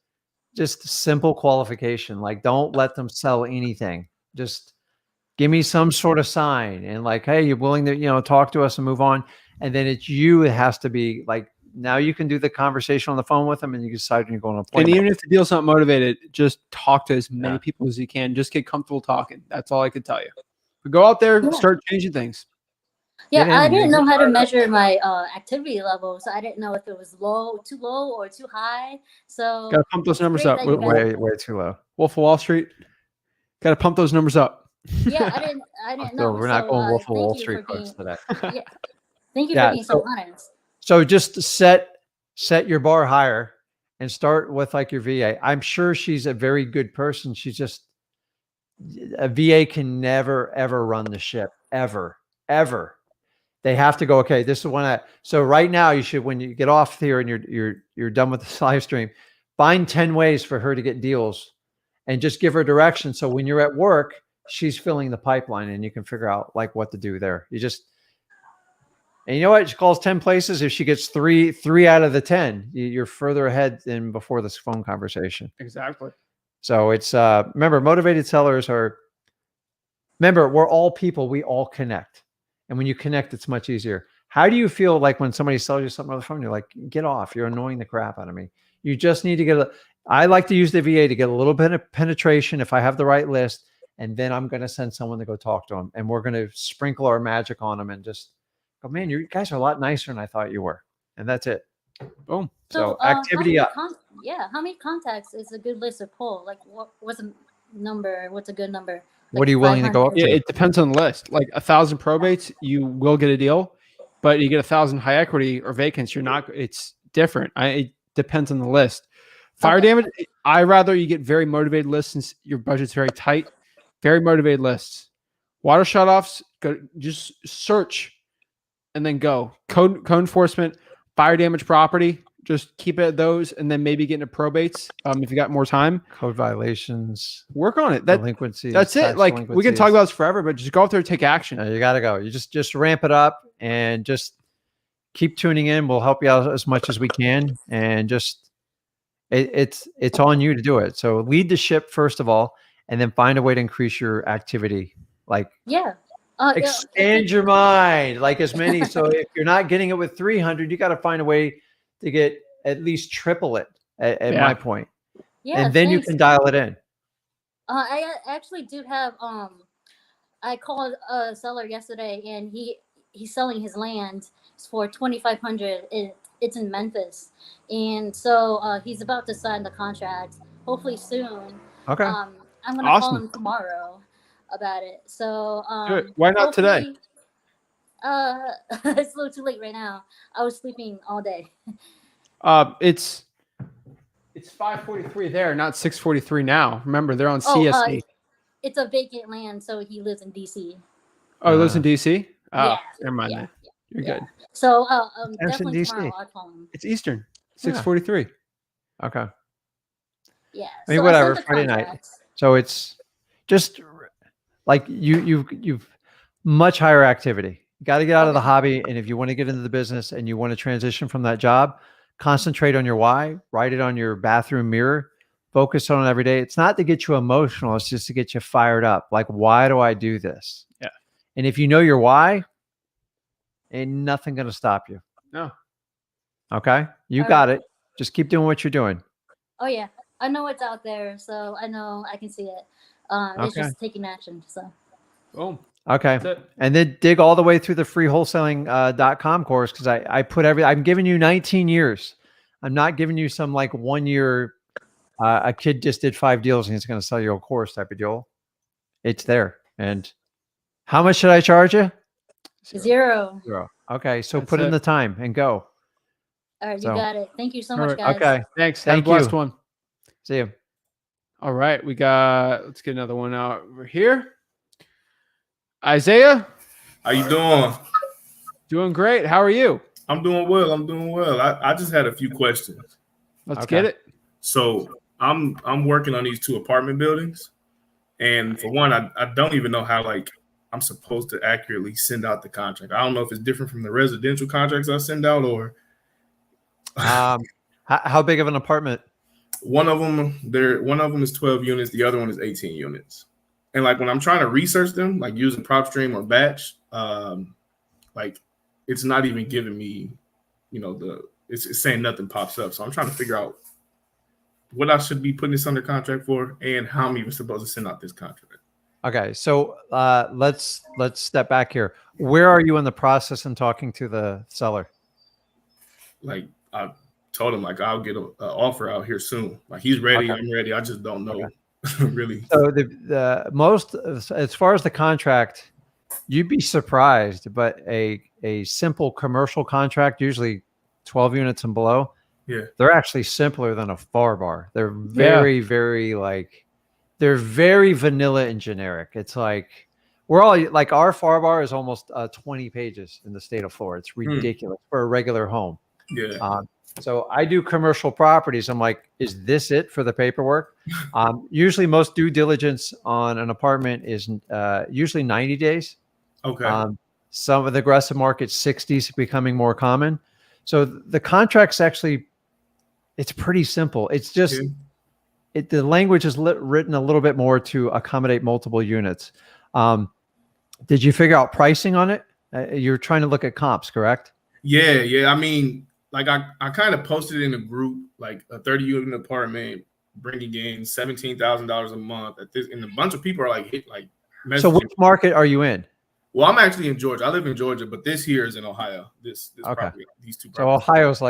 just simple qualification. Like, don't let them sell anything. Just give me some sort of sign and like, hey, you're willing to, talk to us and move on. And then it's you. It has to be like, now you can do the conversation on the phone with them and you decide when you're going to appointment. And even if the deal's not motivated, just talk to as many people as you can. Just get comfortable talking. That's all I can tell you. But go out there and start changing things. Yeah, I didn't know how to measure my activity level, so I didn't know if it was too low or too high. So gotta pump those numbers up. Way too low. Wolf of Wall Street. Gotta pump those numbers up. Yeah, I didn't know. We're not going Wolf of Wall Street folks today. Yeah, thank you for being so honest. So just set your bar higher and start with like your VA. I'm sure she's a very good person. She's just a VA can never ever run the ship ever. They have to go, okay, this is one. So right now you should, when you get off here and you're done with the live stream, find 10 ways for her to get deals and just give her direction. So when you're at work, she's filling the pipeline and you can figure out like what to do there. And you know what? She calls 10 places. If she gets three out of the 10, you're further ahead than before this phone conversation. Exactly. So it's, remember, motivated sellers we're all people. We all connect. And when you connect, it's much easier. How do you feel like when somebody sells you something on the phone, you're like, get off, you're annoying the crap out of me. You just need to I like to use the VA to get a little bit of penetration if I have the right list. And then I'm going to send someone to go talk to them. And we're going to sprinkle our magic on them and just go, man, you guys are a lot nicer than I thought you were. And that's it. Boom. So activity up. How many contacts is a good list to pull? Like what's a number? What's a good number? Like what are you willing to go up to? Yeah, it depends on the list. Like 1,000 probates, you will get a deal, but you get 1,000 high equity or vacants, you're not. It's different. It depends on the list. Fire damage, I rather you get very motivated lists since your budget's very tight. Very motivated lists. Water shutoffs, just search and then go. Code enforcement, fire damage property. Just keep it at those and then maybe get into probates if you got more time. Code violations. Work on it. Delinquencies. That's it. Like we can talk about this forever, but just go out there and take action. You got to go. You just ramp it up and just keep tuning in. We'll help you out as much as we can. And just it's on you to do it. So lead the ship first of all, and then find a way to increase your activity Like, Yeah. expand your mind, like as many. So if you're not getting it with 300, you got to find a way to get at least triple it at my point. Yeah. And then you can dial it in. I actually do have, I called a seller yesterday and he's selling his land for $2,500. It's in Memphis. And so he's about to sign the contract, hopefully soon. Okay. I'm going to call him tomorrow about it. So why not today? It's a little too late right now. I was sleeping all day. It's 5:43 there, not 6:43 now. Remember, they're on CST. It's a vacant land, so he lives in DC. Oh, he lives in DC? Oh, yeah, never mind then. You're good. So definitely tomorrow I'll call him. It's Eastern, 6:43. Okay. Yeah. I mean, whatever, Friday night. So it's just like you've much higher activity. You got to get out of the hobby. And if you want to get into the business and you want to transition from that job, concentrate on your why, write it on your bathroom mirror, focus on it every day. It's not to get you emotional. It's just to get you fired up. Like, why do I do this? Yeah. And if you know your why, ain't nothing going to stop you. No. Okay. You got it. Just keep doing what you're doing. Oh yeah. I know it's out there. So I know I can see it. It's just taking action. So. Boom. Okay. And then dig all the way through the free wholesaling.com course. Cause I put I'm giving you 19 years. I'm not giving you some like 1 year, a kid just did 5 deals and he's going to sell you a course type of deal. It's there. And how much should I charge you? Zero. Okay. So put in the time and go. All right. You got it. Thank you so much, guys. Okay. Thanks. Have a blessed one. See you. All right. Let's get another one out over here. Isaiah, how you doing? Doing great. How are you? I'm doing well. I just had a few questions. Let's get it. So I'm working on these 2 apartment buildings, and for one, I don't even know how I'm supposed to accurately send out the contract. I don't know if it's different from the residential contracts I send out or. How big of an apartment? One of them is 12 units. The other one is 18 units. And when I'm trying to research them, using PropStream or Batch, it's not even giving me, it's saying nothing pops up. So I'm trying to figure out what I should be putting this under contract for and how I'm even supposed to send out this contract. Okay. So let's step back here. Where are you in the process in talking to the seller? I told him I'll get an offer out here soon. He's ready. I'm ready. I just don't know. Really. So the most, as far as the contract, you'd be surprised, but a simple commercial contract, usually 12 units and below, they're actually simpler than a FAR bar. They're very, very they're very vanilla and generic. It's we're all our FAR bar is almost 20 pages in the state of Florida. It's ridiculous for a regular home. Yeah. So I do commercial properties. I'm like, is this it for the paperwork? Usually most due diligence on an apartment is usually 90 days. Okay. Some of the aggressive markets, 60 is becoming more common. So the contract's actually, it's pretty simple. It's just, the language is written a little bit more to accommodate multiple units. Did you figure out pricing on it? You're trying to look at comps, correct? Yeah. I mean, I kind of posted in a group, a 30 unit apartment bringing in $17,000 a month at this, and a bunch of people are messaging. So which market are you in? Well, I'm actually in Georgia. I live in Georgia, but this here is in Ohio. This property, these 2 properties. So Ohio's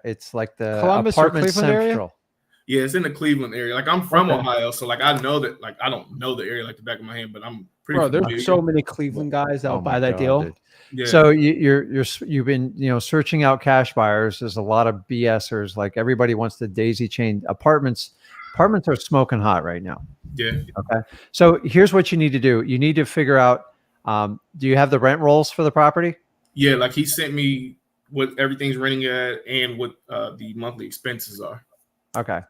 it's the Columbus apartment or Cleveland central area? Yeah, it's in the Cleveland area. I'm from Ohio, so I know that I don't know the area like the back of my hand, but I'm pretty familiar. There's so many Cleveland guys that buy that deal. Yeah. So you've been searching out cash buyers. There's a lot of BSers. Everybody wants the daisy chain apartments. Apartments are smoking hot right now. Yeah. Okay. So here's what you need to do. You need to figure out. Do you have the rent rolls for the property? Yeah, he sent me what everything's renting at and what the monthly expenses are. Okay.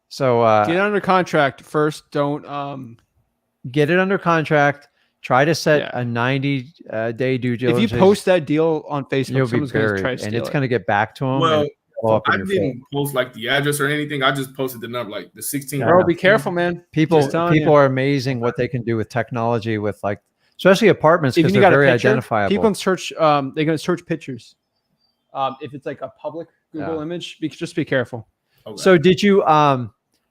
So get it under contract first. Don't get it under contract. Try to set a 90-day due diligence. If you post that deal on Facebook, you'll be someone's going to buried, try to steal and it's going to get back to them. Well, blow up in I your didn't face. post like the address or anything. I just posted the number, like the 16. Yeah. Bro, be careful, man. People Just telling you. are amazing what they can do with technology, with like, especially apartments, because Even you they're got a very picture, identifiable. people can search. They're gonna search pictures. If it's like a public Google image, just be careful. Okay. So did you?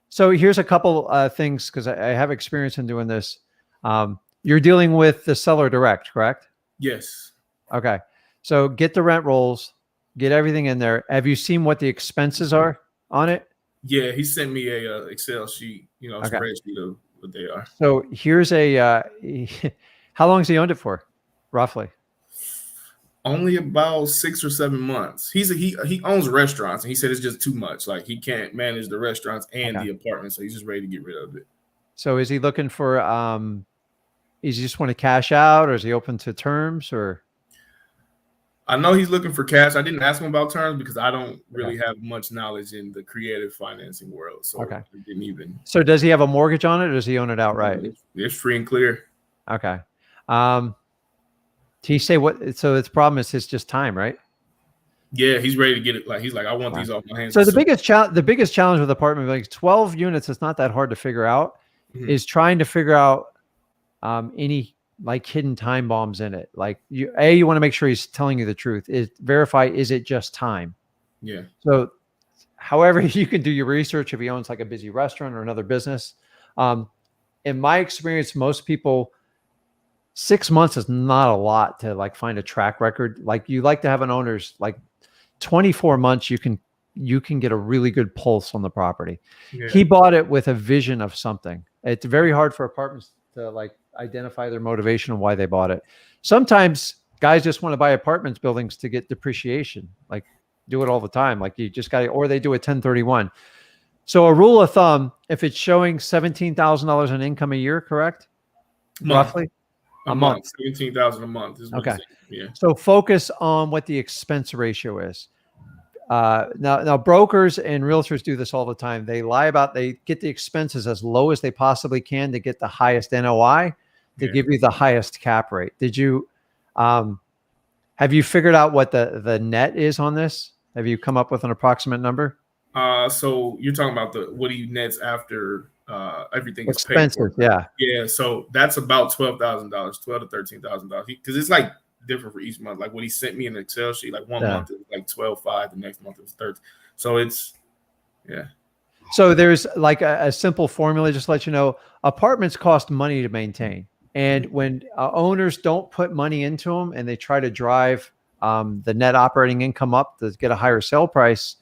So here's a couple things, because I have experience in doing this. You're dealing with the seller direct, correct? Yes. Okay. So get the rent rolls, get everything in there. Have you seen what the expenses are on it? Yeah, he sent me a Excel sheet, Okay. spreadsheet of what they are. So here's a. How long has he owned it for, roughly? Only about 6 or 7 months. He owns restaurants, and he said it's just too much. Like, he can't manage the restaurants and the apartment, so he's just ready to get rid of it. So is he looking for? Is he just want to cash out, or is he open to terms, or? I know he's looking for cash. I didn't ask him about terms because I don't really have much knowledge in the creative financing world. So I didn't even. So does he have a mortgage on it, or does he own it outright? It's free and clear. Okay. He say what? So its problem is his just time, right? Yeah, he's ready to get it. Like, he's like, I want these off my hands. So the biggest challenge with apartment buildings, 12 units, it's not that hard to figure out, is trying to figure out any like hidden time bombs in it. Like you want to make sure he's telling you the truth. Verify, is it just time? Yeah. So however you can do your research if he owns like a busy restaurant or another business. In my experience, most people, 6 months is not a lot to like find a track record. Like you like to have an owner's like 24 months, you can get a really good pulse on the property. Yeah. He bought it with a vision of something. It's very hard for apartments to like identify their motivation and why they bought it. Sometimes guys just want to buy apartments buildings to get depreciation, like do it all the time. Like you just got to, or they do a 1031. So a rule of thumb, if it's showing $17,000 in income a year, correct? Roughly? A month. 17,000 a month is what. Okay. Yeah. So focus on what the expense ratio is. Now brokers and realtors do this all the time. They get the expenses as low as they possibly can to get the highest NOI to give you the highest cap rate. Did you, have you figured out what the net is on this? Have you come up with an approximate number? So you're talking about what he nets after everything is paid expenses, for. Yeah. So that's about $12,000, $12,000 to $13,000, because it's like different for each month. Like what he sent me in an Excel sheet, like one month it was like 12.5, the next month it was 13. So it's So there's like a simple formula, just to let you know, apartments cost money to maintain, and when owners don't put money into them and they try to drive the net operating income up to get a higher sale price,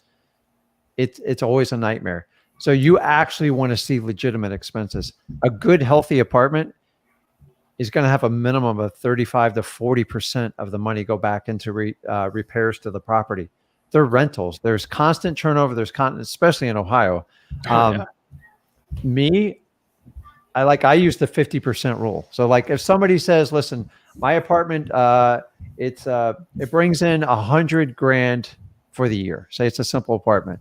it's always a nightmare. So you actually want to see legitimate expenses. A good, healthy apartment is going to have a minimum of 35 to 40% of the money go back into repairs to the property. They're rentals. There's constant turnover. There's constant, especially in Ohio. I use the 50% rule. So like if somebody says, listen, my apartment, it brings in $100,000 for the year. Say it's a simple apartment.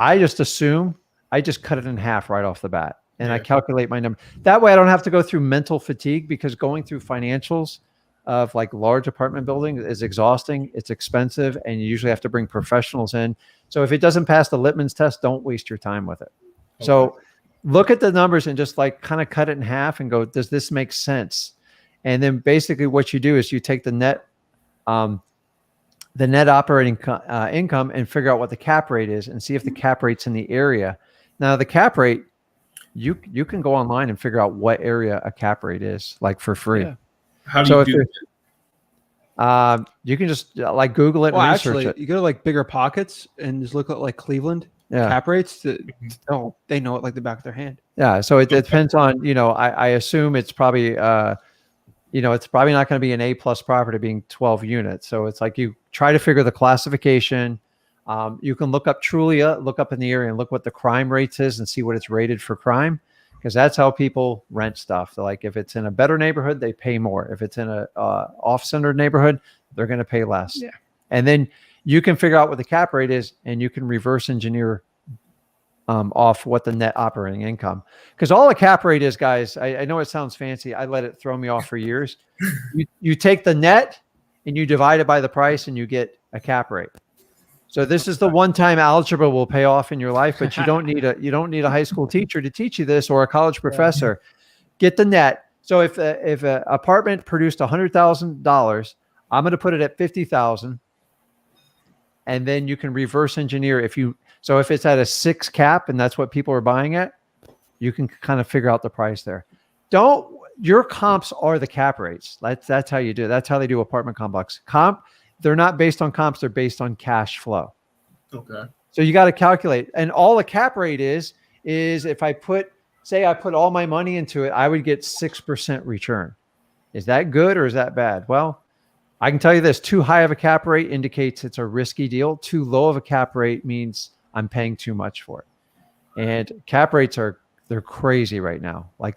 I just assume I just cut it in half right off the bat. And I calculate my number. That way I don't have to go through mental fatigue, because going through financials of like large apartment buildings is exhausting. It's expensive, and you usually have to bring professionals in. So if it doesn't pass the Litman's test, don't waste your time with it. Okay. So look at the numbers and just like kind of cut it in half and go, does this make sense? And then basically what you do is you take the net operating income and figure out what the cap rate is and see if the cap rate's in the area. Now the cap rate, you can go online and figure out what area a cap rate is, like for free. Yeah. How do you do that? You can just like Google it and research it. You go to like Bigger Pockets and just look at like Cleveland cap rates. They know it like the back of their hand. Yeah. So it depends on, I assume it's probably, it's probably not going to be an A+ property being 12 units. So it's like you try to figure the classification. You can look up Trulia, look up in the area and look what the crime rates is and see what it's rated for crime, because that's how people rent stuff. So like if it's in a better neighborhood, they pay more. If it's in a off-centered neighborhood, they're going to pay less. Yeah. And then you can figure out what the cap rate is, and you can reverse engineer off what the net operating income, because all the cap rate is, guys, I know it sounds fancy. I let it throw me off for years. You take the net and you divide it by the price and you get a cap rate. So this is the one time algebra will pay off in your life, but you don't need a high school teacher to teach you this or a college professor. Get the net. So if an apartment produced $100,000, I'm going to put it at 50,000, and then you can reverse engineer so if it's at a 6 cap and that's what people are buying at, you can kind of figure out the price there. Your comps are the cap rates. That's how you do it. That's how they do apartment complex. They're not based on comps. They're based on cash flow. Okay. So you got to calculate. And all the cap rate is if I put all my money into it, I would get 6% return. Is that good or is that bad? Well, I can tell you this, too high of a cap rate indicates it's a risky deal. Too low of a cap rate means I'm paying too much for it. And cap rates they're crazy right now. Like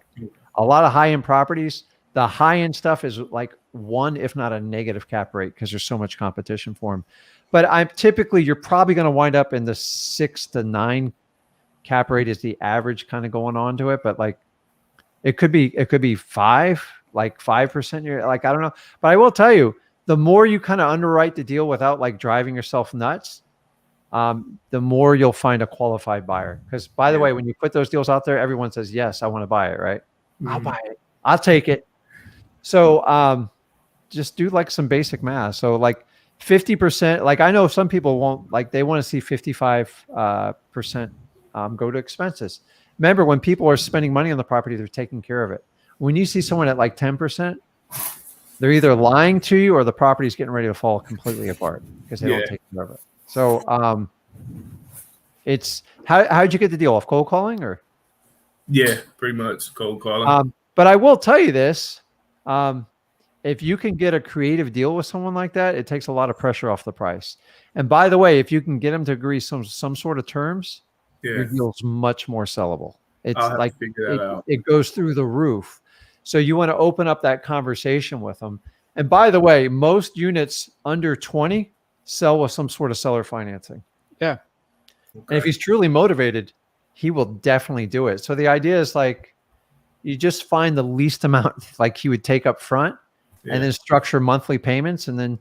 a lot of high-end properties, the high-end stuff is like 1, if not a negative cap rate, because there's so much competition for them. But you're probably going to wind up in the 6 to 9 cap rate is the average kind of going on to it. But like, it could be 5, like 5%. You're like, I don't know. But I will tell you, the more you kind of underwrite the deal without like driving yourself nuts, the more you'll find a qualified buyer. Because by the way, when you put those deals out there, everyone says, yes, I want to buy it, right? I'll buy it. I'll take it. So just do like some basic math. So like 50%, like I know some people won't, like they want to see 55% go to expenses. Remember, when people are spending money on the property, they're taking care of it. When you see someone at like 10%, they're either lying to you or the property's getting ready to fall completely apart because they don't take care of it. So it's how'd you get the deal? Off cold calling or? Yeah, pretty much cold calling. But I will tell you this, if you can get a creative deal with someone like that, it takes a lot of pressure off the price. And by the way, if you can get them to agree some sort of terms, your deal's much more sellable. It's like it goes through the roof. So you want to open up that conversation with them. And by the way, most units under 20 sell with some sort of seller financing. Yeah. Okay. And if he's truly motivated, he will definitely do it. So the idea is like, you just find the least amount like he would take up front and then structure monthly payments and then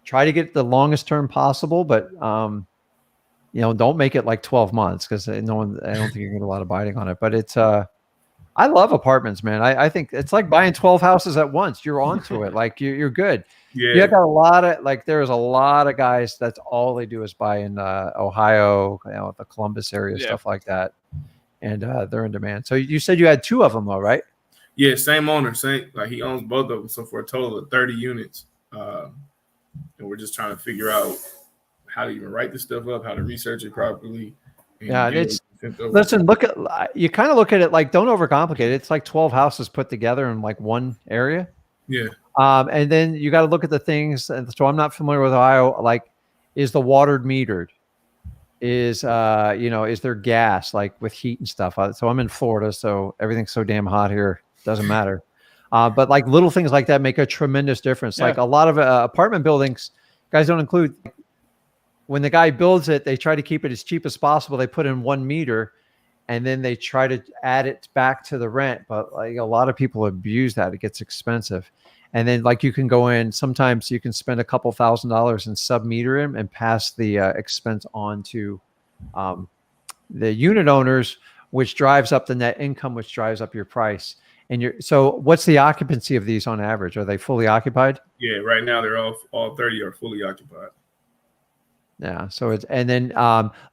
try to get the longest term possible. But, don't make it like 12 months because I don't think you're getting a lot of biting on it, but it's, I love apartments, man. I think it's like buying 12 houses at once. You're onto it. Like you're good. Yeah. You got a lot of there's a lot of guys that's all they do is buy in Ohio, the Columbus area, stuff like that. And they're in demand. So you said you had 2 of them though, right? Yeah, same owner, like he owns both of them. So for a total of 30 units. And we're just trying to figure out how to even write this stuff up, how to research it properly. Yeah, and listen, you kind of look at it like, don't overcomplicate it. It's like 12 houses put together in like one area. Yeah. And then you got to look at the things. And so I'm not familiar with Ohio. Like, is the water metered? Is there gas like with heat and stuff? So I'm in Florida, so everything's so damn hot here. Doesn't matter. But like little things like that make a tremendous difference. Yeah. Like a lot of apartment buildings, guys don't include. When the guy builds it, they try to keep it as cheap as possible. They put in 1 meter and then they try to add it back to the rent. But like a lot of people abuse that. It gets expensive. And then like you can go in, sometimes you can spend a couple $1,000s and sub-meter him and pass the expense on to the unit owners, which drives up the net income, which drives up your price. And so what's the occupancy of these on average? Are they fully occupied? Yeah, right now they're all 30 are fully occupied. Yeah. So and then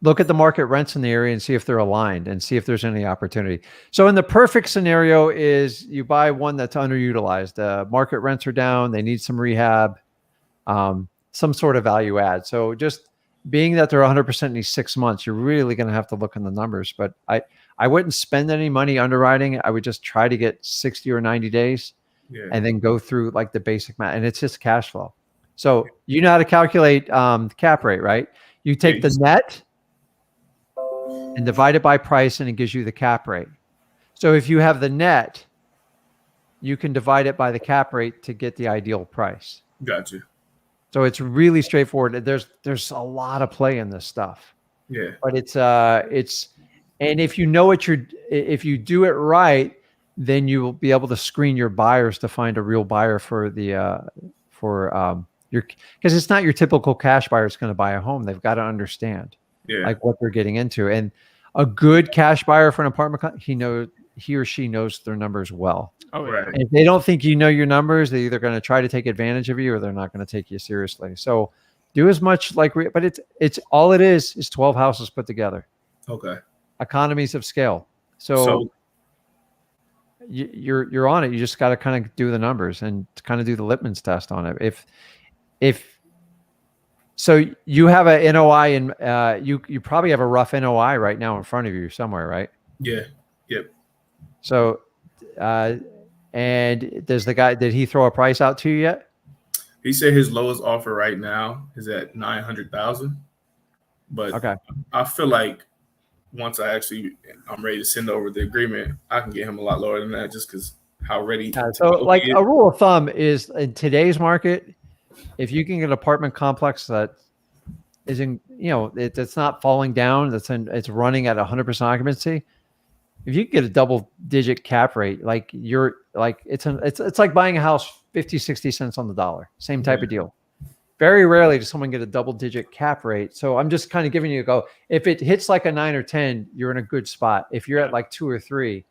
look at the market rents in the area and see if they're aligned and see if there's any opportunity. So in the perfect scenario is you buy one that's underutilized. Market rents are down. They need some rehab, some sort of value add. So just being that they're 100% in these 6 months, you're really going to have to look in the numbers. But I wouldn't spend any money underwriting. I would just try to get 60 or 90 days and then go through like the basic math. And it's just cash flow. So you know how to calculate the cap rate, right? You take the net and divide it by price and it gives you the cap rate. So if you have the net, you can divide it by the cap rate to get the ideal price. Gotcha. So it's really straightforward. There's a lot of play in this stuff. Yeah. But it's and if you know if you do it right, then you will be able to screen your buyers to find a real buyer for the Because it's not your typical cash buyer that's going to buy a home. They've got to understand like what they're getting into. And a good cash buyer for an apartment, he or she knows their numbers well. Oh, yeah. Right. And if they don't think you know your numbers, they're either going to try to take advantage of you or they're not going to take you seriously. So do as much but it's all it is 12 houses put together. Okay. Economies of scale. So you're on it. You just got to kind of do the numbers and kind of do the litmus test on it. If so, you have a NOI and you probably have a rough NOI right now in front of you somewhere, right? Yeah. Yep. So, and does the guy, did he throw a price out to you yet? He said his lowest offer right now is at 900,000. But okay, I feel like once I'm ready to send over the agreement, I can get him a lot lower than that just because how ready. So like a rule of thumb is in today's market, if you can get an apartment complex that is in, it's not falling down, it's running at 100% occupancy. If you get a double digit cap rate, like it's like buying a house 50, 60 cents on the dollar, same type of deal. Very rarely does someone get a double digit cap rate. So I'm just kind of giving you a go. If it hits like a 9 or 10, you're in a good spot. If you're at like 2 or 3,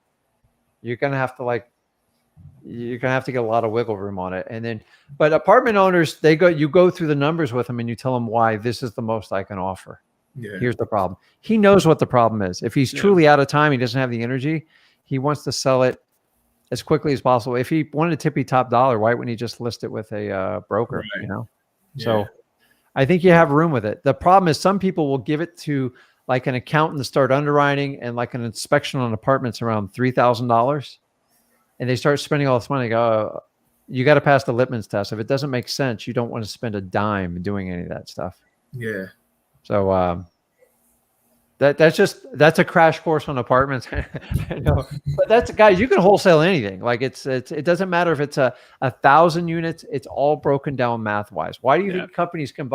you're going to have to get a lot of wiggle room on it. And then, but apartment owners, you go through the numbers with them and you tell them why this is the most I can offer. Yeah. Here's the problem. He knows what the problem is. If he's truly out of time, he doesn't have the energy. He wants to sell it as quickly as possible. If he wanted to tip you top dollar, why wouldn't he just list it with a broker, Right. Yeah. So I think you have room with it. The problem is some people will give it to like an accountant to start underwriting and like an inspection on apartments around $3,000. And they start spending all this money. Go, you got to pass the litmus test. If it doesn't make sense, you don't want to spend a dime doing any of that stuff. Yeah. So that's a crash course on apartments. I know, but that's, guys, you can wholesale anything. Like it doesn't matter if it's 1,000 units. It's all broken down math wise. Why do you think companies can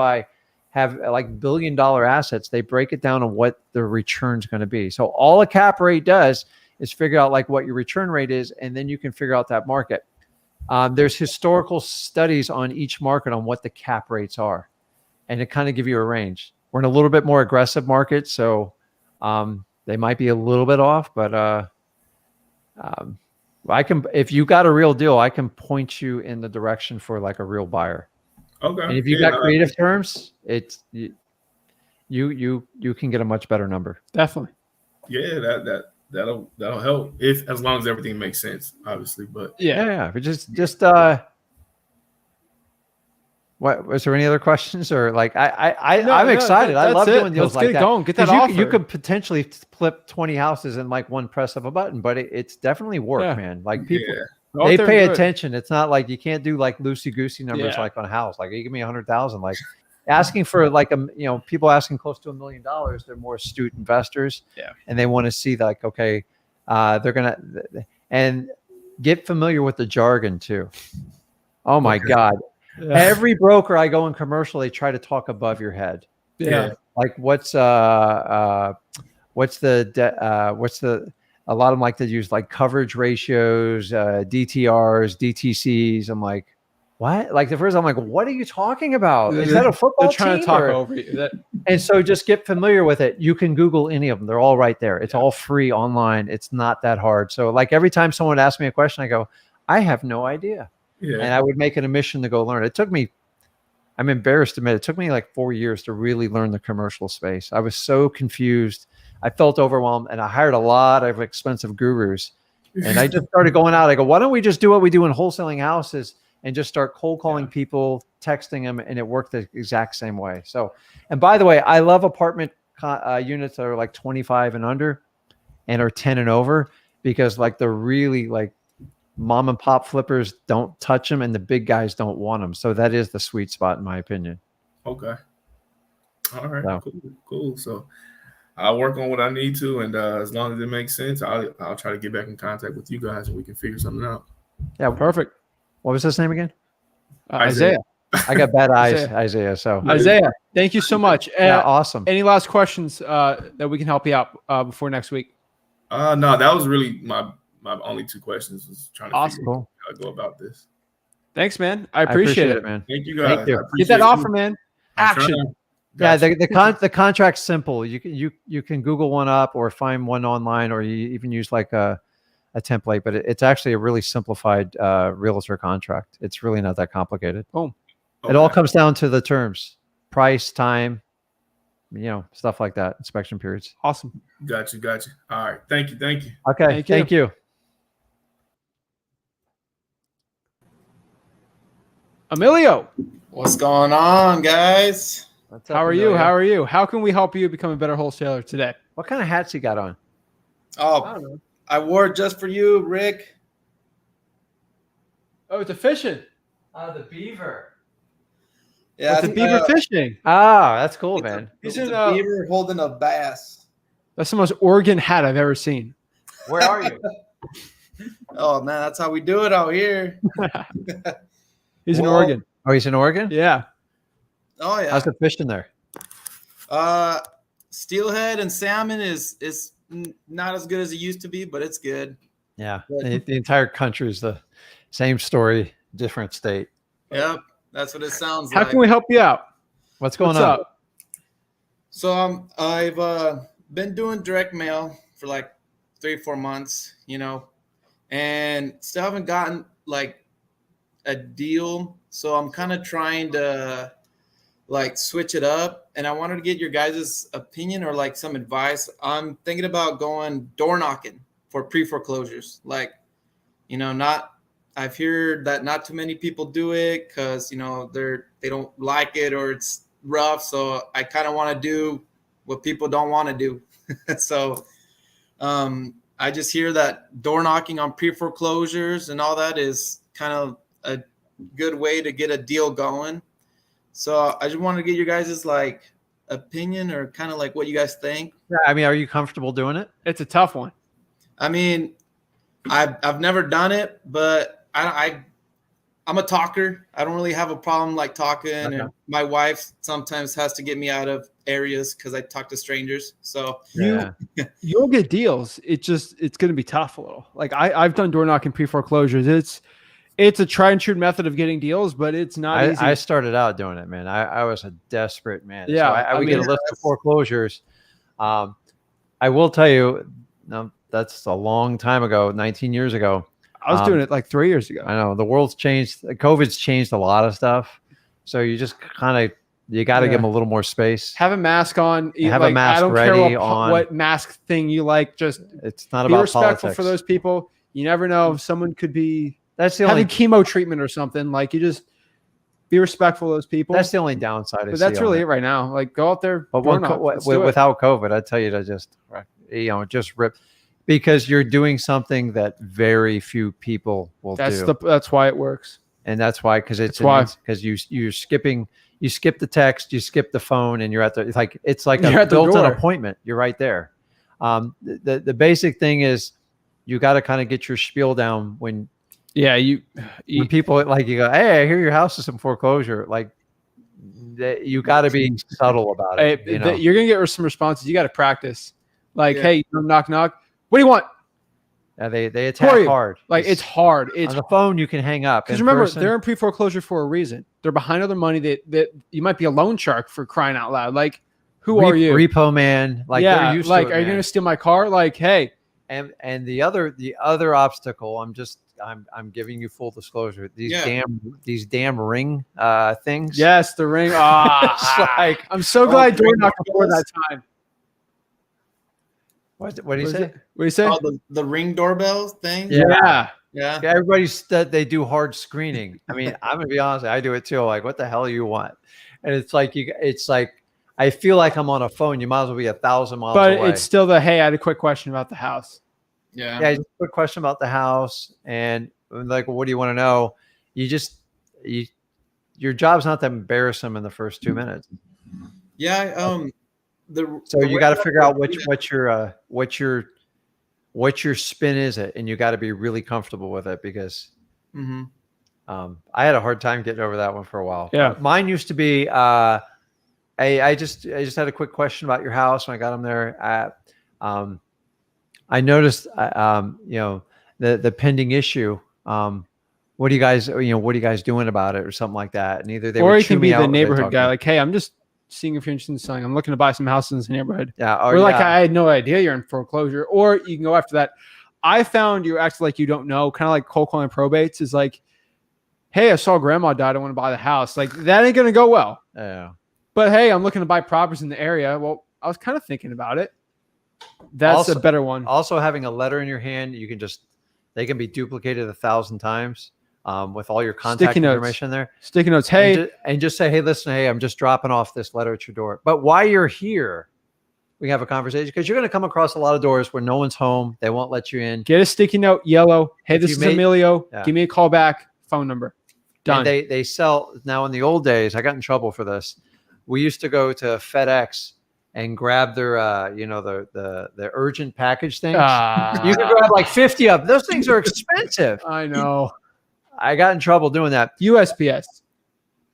have like $1 billion assets? They break it down on what the return's going to be. So all a cap rate does is figure out like what your return rate is, and then you can figure out that market. There's historical studies on each market on what the cap rates are, and it kind of give you a range. We're in a little bit more aggressive market, so they might be a little bit off, but if you got a real deal, I can point you in the direction for like a real buyer. Okay. And if you got creative terms, you can get a much better number. Definitely. Yeah, that'll help as long as everything makes sense, obviously. But But just what was there any other questions or like I'm excited. I love doing deals like that. Let's get it going. Get that offer. You could potentially flip 20 houses in like one press of a button, but it's definitely work, man. Like people, they pay attention. It's not like you can't do like loosey goosey numbers like on a house. Like you give me 100,000, like asking for like people asking close to $1 million. They're more astute investors, and they want to see like they're gonna and get familiar with the jargon too. Oh my God. Every broker I go in commercial, they try to talk above your head. Like what's a lot of them like to use like coverage ratios, DTRs, DTCs. I'm like, what? Like the first I'm like, what are you talking about? Is that a football team? They're trying to talk over you. And so just get familiar with it. You can Google any of them. They're all right there. It's all free online. It's not that hard. So like every time someone asks me a question, I go, I have no idea. And I would make it a mission to go learn. It took me, I'm embarrassed to admit, it took me like 4 years to really learn the commercial space. I was so confused. I felt overwhelmed, and I hired a lot of expensive gurus. And I just started going out. I go, why don't we just do what we do in wholesaling houses and just start cold calling people, texting them, and it worked the exact same way. So, and by the way, I love apartment units that are like 25 and under and are 10 and over, because like the really like mom and pop flippers don't touch them and the big guys don't want them. So that is the sweet spot in my opinion. Okay. All right. Cool. So I'll work on what I need to. And as long as it makes sense, I'll try to get back in contact with you guys and we can figure something out. Yeah. Perfect. What was his name again? Isaiah. I got bad eyes, Isaiah. So Isaiah, thank you so much. Awesome. Any last questions that we can help you out before next week? No, that was really my only 2 questions, was trying to figure out how to go about this. Thanks, man. I appreciate it, man. Thank you guys. Thank you. Get that offer, man. Action. Yeah, the contract's simple. You can Google one up or find one online, or you even use like a template. But it's actually a really simplified realtor contract. It's really not that complicated. Boom. It all comes down to the terms, price, time, stuff like that. Inspection periods. Awesome. Got you. All right. Thank you. Okay. Thank you. Emilio, What's going on, guys? how are you? How are you? How can we help you become a better wholesaler today? What kind of hats you got on? Oh, I wore it just for you, Rick. Oh, it's a fishing. The beaver. Yeah, It's a beaver fishing. Ah, that's cool, man. It's He's in a beaver holding a bass. That's the most Oregon hat I've ever seen. Where are you? Oh man, that's how we do it out here. He's in Well, Oregon. Oh, he's in Oregon? Yeah. Oh yeah. How's the fishing there? Steelhead and salmon is not as good as it used to be, but it's good. Yeah. The entire country is the same story, different state. Yep, that's what it sounds How like. can we help you out? What's going What's on? up? So I've been doing direct mail for like 3 or 4 months, and still haven't gotten like a deal. So I'm kind of trying to like switch it up, and I wanted to get your guys' opinion or like some advice. I'm thinking about going door knocking for pre-foreclosures. Like, I've heard that not too many people do it because they don't like it or it's rough. So I kind of want to do what people don't want to do. So I just hear that door knocking on pre-foreclosures and all that is kind of a good way to get a deal going. So I just wanted to get your guys' like opinion or kind of like what you guys think. Yeah, I mean, are you comfortable doing it? It's a tough one. I mean, I've never done it, but I'm a talker. I don't really have a problem like talking. Okay. And my wife sometimes has to get me out of areas because I talk to strangers. So You'll get deals. It's going to be tough a little. Like I've done door knocking pre-foreclosures. It's a try and true method of getting deals, but it's not easy. I started out doing it, man. I was a desperate man. Yeah, So I would get a list of foreclosures. I will tell you, that's a long time ago, 19 years ago. I was doing it like 3 years ago. I know the world's changed. COVID's changed a lot of stuff. So you just you got to give them a little more space. Have a mask on. Have a mask I don't ready care on. what mask thing you like. Just it's not be about respectful politics. for those people. You never know if someone could be That's the having only chemo treatment or something. Like you just be respectful of those people. that's the only downside. But that's really it right now. Like go out there. But door knock. Let's do it. without COVID, I tell you to just just rip, because you're doing something that very few people will do. That's why it works. And that's why, because you skip the text, you skip the phone, and you're at the it's like You're a at the built-in door. appointment. You're right there. The basic thing is you got to kind of get your spiel down when when people you go, hey, I hear your house is in foreclosure. Like you got to be subtle about it. You're gonna get some responses. You got to practice. Like, Yeah. hey, knock knock. What do you want? They attack hard. Like it's hard. It's on the phone you can hang up. because remember they're in pre-foreclosure for a reason. They're behind other money. That you might be a loan shark for crying out loud. Like, who are you? Repo man. Like they're used to it, are you man. gonna steal my car? Like, hey. And the other obstacle, I'm giving you full disclosure. These damn ring things. Yes, the ring. I'm so glad door knocked before that time. What do you say? What do you say? Oh, the Ring doorbell thing. Yeah. Yeah. Everybody's they do hard screening. I mean, I'm gonna be honest. I do it too. Like, what the hell you want? And it's like I feel like I'm on a phone. You might as well be 1,000 miles away. But it's still I had a quick question about the house. Yeah. Yeah, just a quick question about the house, and like, what do you want to know? Your job's not to embarrass them in the first 2 minutes. Yeah. So you got to figure out what your spin is, and you got to be really comfortable with it because I had a hard time getting over that one for a while. Yeah, mine used to be. I just had a quick question about your house when I got them there. I noticed, the pending issue what do you guys, what are you guys doing about it or something like that? And either they or would you can chew be me out the or they'd neighborhood talk guy. to me. Like, hey, I'm just seeing if you're interested in selling. I'm looking to buy some houses in this neighborhood. Yeah. Or like, I had no idea you're in foreclosure. Or you can go after that. I found you act like you don't know, kind of like cold calling probates is like, hey, I saw grandma died. I want to buy the house. Like, that ain't going to go well. Yeah. But hey, I'm looking to buy properties in the area. Well, I was kind of thinking about it. That's Also- a better one. Also, having a letter in your hand, they can be duplicated 1,000 times with all your contact Sticky notes. information there. Sticky notes. Hey, And just say, hey, listen, hey, I'm just dropping off this letter at your door. But while you're here, we have a conversation because you're going to come across a lot of doors where no one's home. They won't let you in. get a sticky note, yellow. Hey, If this you is made- Emilio. Yeah. Give me a call back. Phone number. Done. And they sell now. In the old days, I got in trouble for this. We used to go to FedEx and grab their, the urgent package things. You can grab like 50 of them. Those things are expensive. I know. I got in trouble doing that. USPS.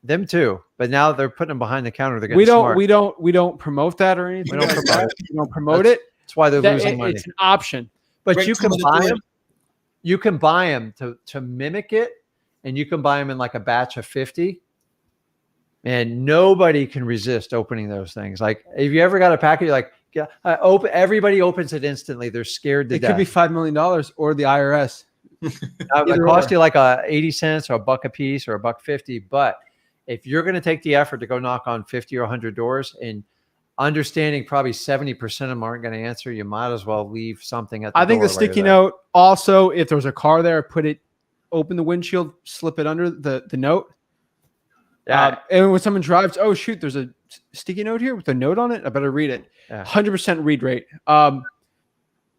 Them too, but now they're putting them behind the counter. They're getting We smart. don't promote that or anything. We don't like promote that. We don't promote it. That's why they're That- losing money. It's an option. But Break you some can of the buy doors. them. You can buy them to mimic it, and you can buy them in like a batch of 50. And nobody can resist opening those things. Like, if you ever got a package, like, everybody opens it instantly. They're scared to It death. could be $5 million or the IRS. It either cost or. you like 80 cents or a buck a piece or a $1.50. But if you're going to take the effort to go knock on 50 or 100 doors and understanding probably 70% of them aren't going to answer, you might as well leave something at the I think door the while you're sticky there. note also, if there's a car there, open the windshield, slip it under the note. Yeah. And when someone drives, oh shoot, there's a sticky note here with a note on it. I better read it. Yeah. 100% read rate.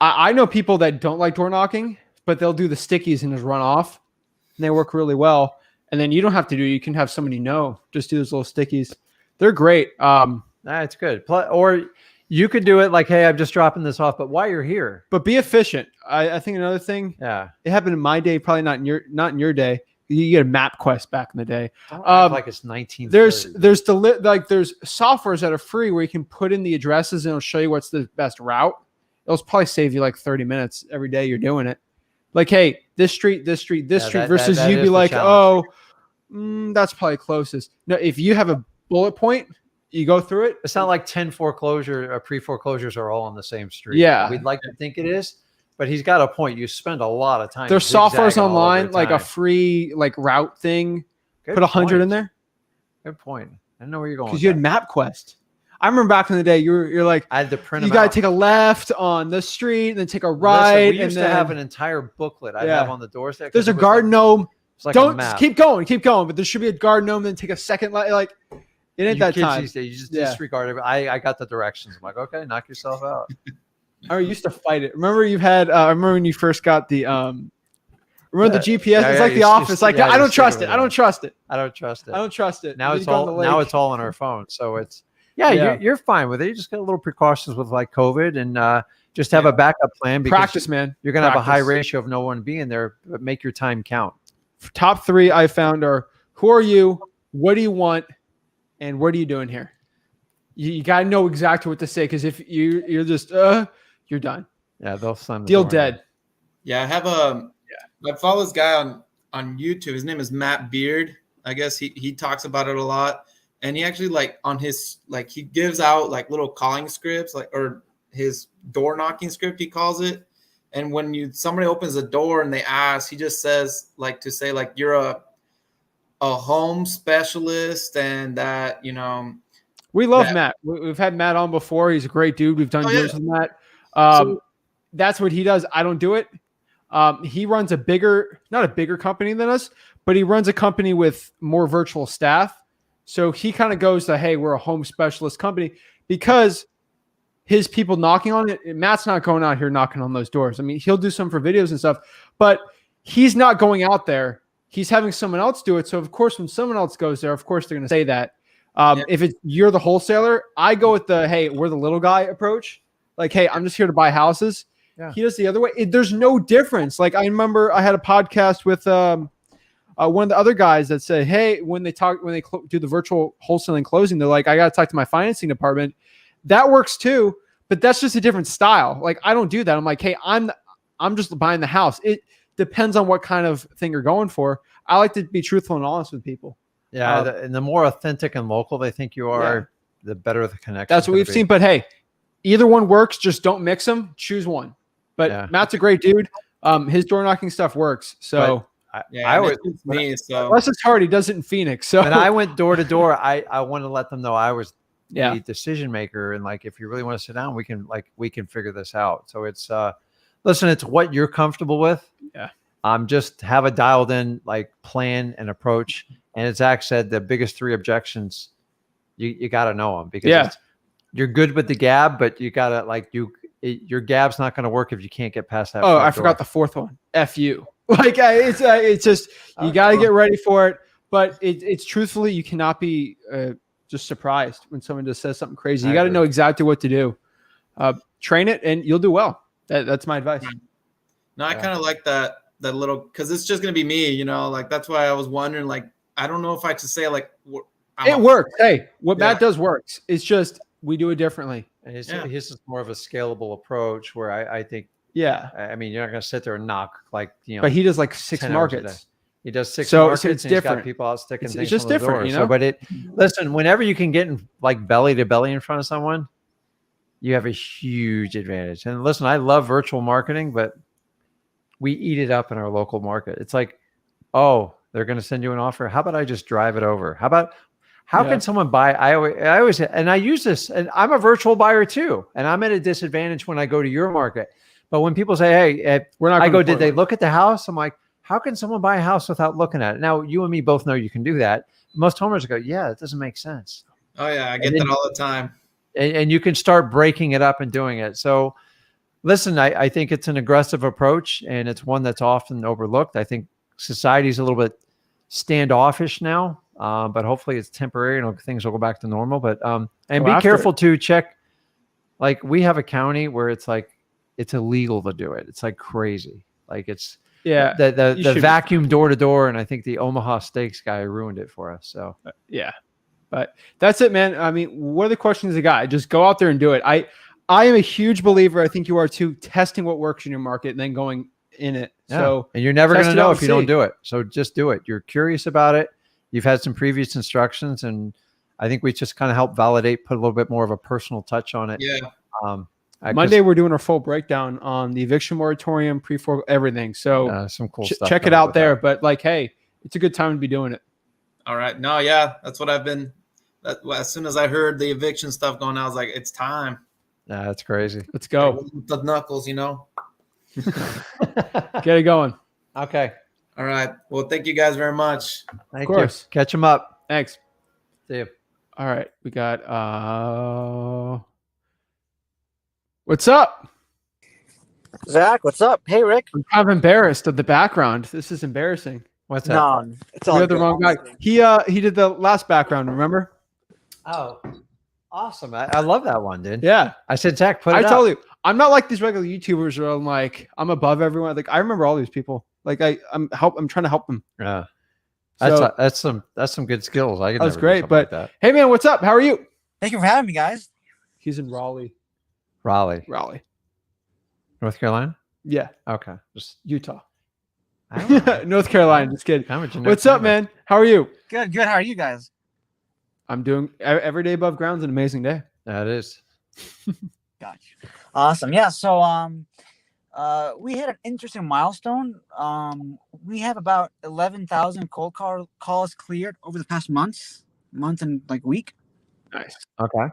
I know people that don't like door knocking, but they'll do the stickies and just run off, and they work really well. And then you don't have to do. You can have somebody know. Just do those little stickies. They're great. It's good. Or you could do it like, hey, I'm just dropping this off, but while you're here, But be efficient. I think another thing. yeah, It happened in my day, probably not in your day. You get a MapQuest back in the day. don't act like it's 1930. There's softwares that are free where you can put in the addresses and it'll show you what's the best route. It'll probably save you like 30 minutes every day you're doing it. Like, hey, this street, this street, this street, versus that you'd is be the like, challenge. that's probably closest. No, if you have a bullet point, you go through it. It's not like 10 foreclosure or pre-foreclosures are all on the same street. Yeah. We'd like to think it is, but he's got a point. You spend a lot of time. There's softwares zigzagging all over online, your like a time. free route thing. Good Put 100 in point. there Good point. I don't know where you're going. because With you had that. MapQuest. I remember back in the day, you're like, I had to print you them got to out. take a left on the street and then take a Listen, right. we used and to have then an entire booklet I'd Yeah. have on the doorstep. there's a garden gnome. It's like a Don't map. keep going, but there should be a garden gnome. Then take a second. Like it ain't You that kids time. these days, you just Yeah. disregard it. I got the directions. I'm like, okay, knock yourself out. I used to fight it. Remember you had. I remember when you first got the. Remember the GPS? Yeah, It's yeah, like you the just- office. Like yeah, I you don't stick trust it it. with I don't trust it. I don't trust it. I don't trust it. Now You it's go on the all lake. on our phone. So it's Yeah. you're fine with it. You just got a little precautions with like COVID and just have a backup plan because Practice, man. you're gonna have a high Practice. ratio of no one being there, but make your time count. Top 3 I found are: who are you? What do you want? And what are you doing here? You got to know exactly what to say, because if you're just you're done. Yeah, they'll slam the Deal door. dead. Yeah, I have I follow this guy on YouTube. His name is Matt Beard. I guess he talks about it a lot. And he actually he gives out like little calling scripts, or his door knocking script, he calls it. And when somebody opens the door and they ask, he just says you're a home specialist, and that, We love that- Matt. We've had Matt on before. He's a great dude. We've done Oh, deals yeah. with Matt. So- That's what he does. I don't do it. He runs not a bigger company than us, but he runs a company with more virtual staff. So he kind of goes to, hey, we're a home specialist company, because his people knocking on it. Matt's not going out here knocking on those doors. I mean, he'll do some for videos and stuff, but he's not going out there. He's having someone else do it. So of course, when someone else goes there, of course they're going to say that. If you're the wholesaler, I go with the, hey, we're the little guy approach. Like, hey, I'm just here to buy houses. Yeah. He does the other way. There's no difference. Like, I remember I had a podcast with one of the other guys that said, hey, when they do the virtual wholesaling closing, they're like, I got to talk to my financing department. That works too, but that's just a different style. Like, I don't do that. I'm like, hey, I'm just buying the house. It depends on what kind of thing you're going for. I like to be truthful and honest with people. Yeah, and the more authentic and local they think you are, the better the connection. That's what we've seen. But hey, either one works. Just don't mix them. Choose one. But Matt's a great dude. His door knocking stuff works. So I always unless it's hard, he does it in Phoenix. So when I went door to door, I want to let them know I was the decision maker, and like if you really want to sit down, we can figure this out. So it's listen, it's what you're comfortable with. Yeah. Just have a dialed in like plan and approach. And as Zach said, the biggest 3 objections, you got to know them because you're good with the gab, but you got to your gab's not going to work if you can't get past that. Oh, I forgot the 4th one. F you. Like it's just, you got to get ready for it. But it's truthfully, you cannot be just surprised when someone just says something crazy. You got to know exactly what to do. Train it and you'll do well. That's my advice. No, I kind of like that little, because it's just going to be me, you know, like that's why I was wondering, like, I don't know if I should say like it works. Hey, what Matt does works. It's just we do it differently. And his is more of a scalable approach where I think. Yeah, I mean, you're not going to sit there and knock like But he does like 6 markets. He does 6 So markets. it's and he's different. got people out sticking things. It's just on the different, door. you know. So, but listen, whenever you can get in like belly to belly in front of someone, you have a huge advantage. And listen, I love virtual marketing, but we eat it up in our local market. It's like, oh, they're going to send you an offer. How about I just drive it over? How can someone buy? I always, and I use this, and I'm a virtual buyer too. And I'm at a disadvantage when I go to your market. But when people say, hey, did they look at the house? I'm like, how can someone buy a house without looking at it? Now, you and me both know you can do that. Most homeowners go, yeah, it doesn't make sense. Oh yeah. I get that all the time. And you can start breaking it up and doing it. So listen, I think it's an aggressive approach and it's one that's often overlooked. I think society's a little bit standoffish now, but hopefully it's temporary and things will go back to normal. But and be careful to check. Like we have a county where it's like it's illegal to do it. It's like crazy. Like it's the vacuum door to door, and I think the Omaha Steaks guy ruined it for us. So but that's it, man. I mean, what are the questions you got? Just go out there and do it. I am a huge believer. I think you are too. Testing what works in your market and then going in it. So and you're never going to know if you don't do it. So just do it. You're curious about it. You've had some previous instructions, and I think we just kind of help validate, put a little bit more of a personal touch on it. Yeah. Monday we're doing our full breakdown on the eviction moratorium, pre-foreclosure, everything. So some cool stuff. Check it out there. But like, hey, it's a good time to be doing it. All right. No, yeah, that's what I've been. As soon as I heard the eviction stuff going, I was like, it's time. Yeah, that's crazy. Let's go. The knuckles, you know. Get it going. Okay. All right. Well, thank you guys very much. Of course. Catch them up. Thanks. See you. All right. We got what's up? Zach, what's up? Hey, Rick. I'm kind of embarrassed of the background. This is embarrassing. What's that? No, it's all You're the wrong guy. He did the last background, remember? Oh, awesome. I love that one, dude. Yeah. I said, Zach, put it up. I told you, I'm not like these regular YouTubers where I'm like, I'm above everyone. Like, I remember all these people. Like, I'm trying to help them. Yeah. So, that's some good skills. I could that's never do great. something But like that. hey, man, what's up? How are you? Thank you for having me, guys. He's in Raleigh. Raleigh. North Carolina? Yeah. Okay. Just Utah. I don't know. North Carolina. Just kidding. What's up, man? How are you? Good. How are you guys? I'm doing every day above ground is an amazing day. That is. Gotcha. Awesome. Yeah. So, we hit an interesting milestone. We have about 11,000 cold calls cleared over the past month and like week. Nice. Okay.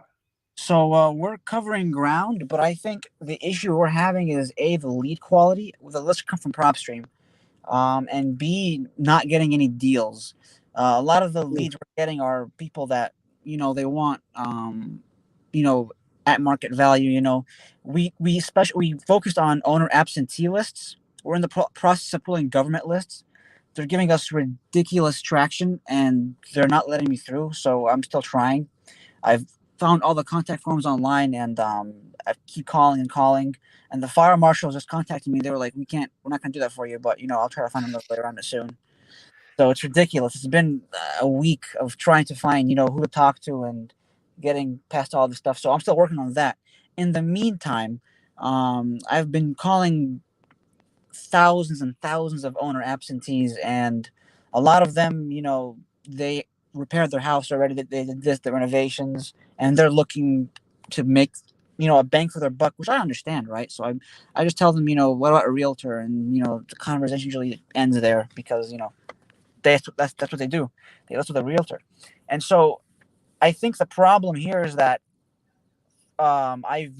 So we're covering ground, but I think the issue we're having is A, the lead quality with the list come from PropStream, and B, not getting any deals. A lot of the leads we're getting are people that, they want, at market value. We focused on owner absentee lists. We're in the process of pulling government lists. They're giving us ridiculous traction, and they're not letting me through. So I'm still trying. I've found all the contact forms online, and I keep calling, and the fire marshals just contacted me. They were like, we're not going to do that for you, but I'll try to find another way around it soon. So it's ridiculous. It's been a week of trying to find, who to talk to and getting past all this stuff. So I'm still working on that. In the meantime, I've been calling thousands and thousands of owner absentees, and a lot of them, they repaired their house already. They did the renovations, and they're looking to make, a bang for their buck, which I understand, right? So I just tell them, what about a realtor? And, the conversation usually ends there because, that's what they do. They list with a realtor. And so I think the problem here is that I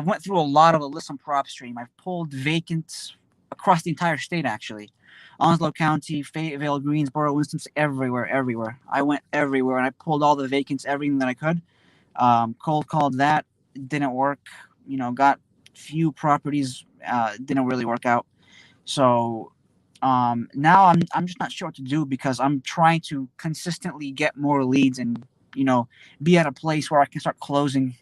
went through a lot of the lists on PropStream. I've pulled vacants across the entire state, actually. Onslow County, Fayetteville, Greensboro, Winston, everywhere. I went everywhere, and I pulled all the vacants, everything that I could. Cold called that, didn't work. Got few properties, didn't really work out. So now I'm just not sure what to do because I'm trying to consistently get more leads and be at a place where I can start closing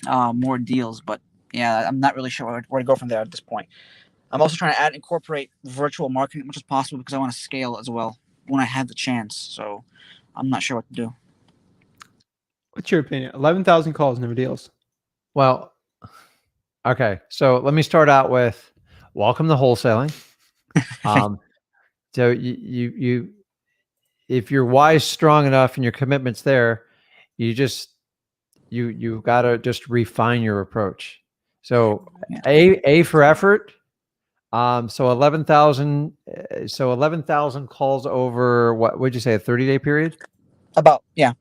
more deals. But yeah, I'm not really sure where to go from there at this point. I'm also trying to incorporate virtual marketing as much as possible because I want to scale as well when I have the chance. So I'm not sure what to do. What's your opinion? 11,000 calls, no deals. Well, okay. So let me start out with welcome to wholesaling. So you, if your why's strong enough and your commitment's there, you got to just refine your approach. So A for effort. So 11,000 calls over what would you say, a 30-day period? About, yeah.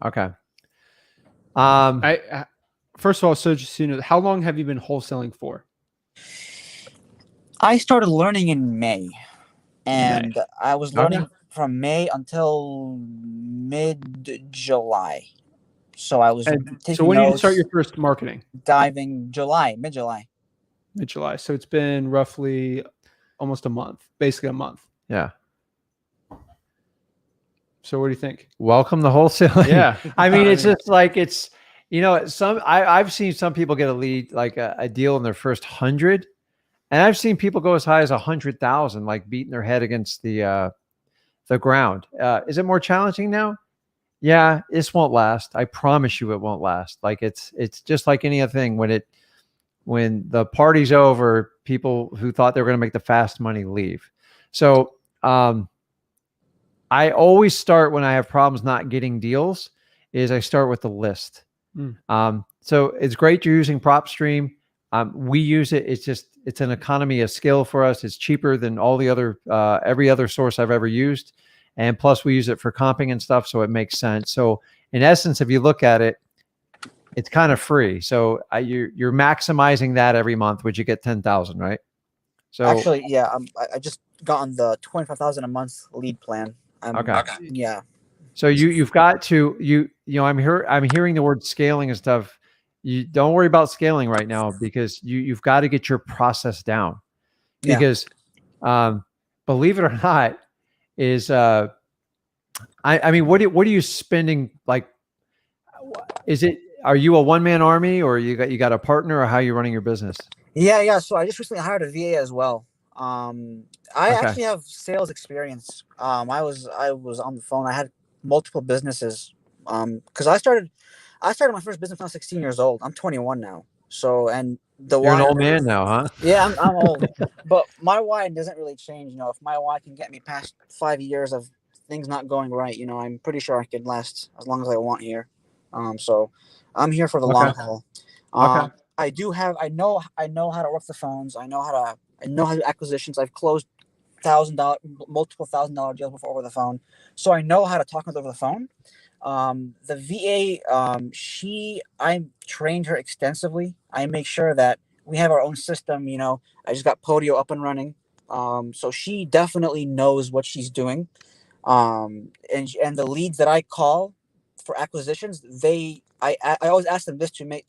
Okay. I first of all, so just so you know, how long have you been wholesaling for? I started learning in May, and I was learning from May until mid-July. So I was taking So when did you notes, start your first marketing? diving mid-July. Mid-July. So it's been roughly almost a month, basically a month. Yeah. So what do you think? Welcome to wholesaling. Yeah. I mean, it's just like I've seen some people get a lead, like a deal in their first 100, and I've seen people go as high as 100,000, like beating their head against the ground. Is it more challenging now? Yeah, this won't last. I promise you, it won't last. Like it's just like any other thing. When the party's over, people who thought they were going to make the fast money leave. So I always start when I have problems not getting deals. Is I start with the list. So it's great you're using PropStream. We use it. It's an economy of scale for us. It's cheaper than all the other every other source I've ever used, and plus we use it for comping and stuff, so it makes sense. So in essence, if you look at it, it's kind of free. So you're maximizing that every month, which you get 10,000, right? So actually, yeah, I just got on the 25,000 a month lead plan. Okay. Yeah. So you've got to I'm hearing the word scaling and stuff. You don't worry about scaling right now because you've got to get your process down. Because believe it or not, is I mean, what are you spending, like, are you a one-man army, or you got a partner, or how are you running your business? Yeah. So I just recently hired a VA as well. I actually have sales experience. I was on the phone. I had multiple businesses. Because I started my first business when I was 16 years old. I'm 21 now. So, and you're an old man now, huh? Yeah, I'm old. But my why doesn't really change. If my why can get me past 5 years of things not going right, I'm pretty sure I could last as long as I want here. So I'm here for the long haul. I know how to work the phones. I know how to do acquisitions. I've closed multiple $1,000 deals before over the phone. So I know how to talk with over the phone. The VA, I trained her extensively. I make sure that we have our own system. I just got Podio up and running. So she definitely knows what she's doing. And the leads that I call for acquisitions, I always ask them this to make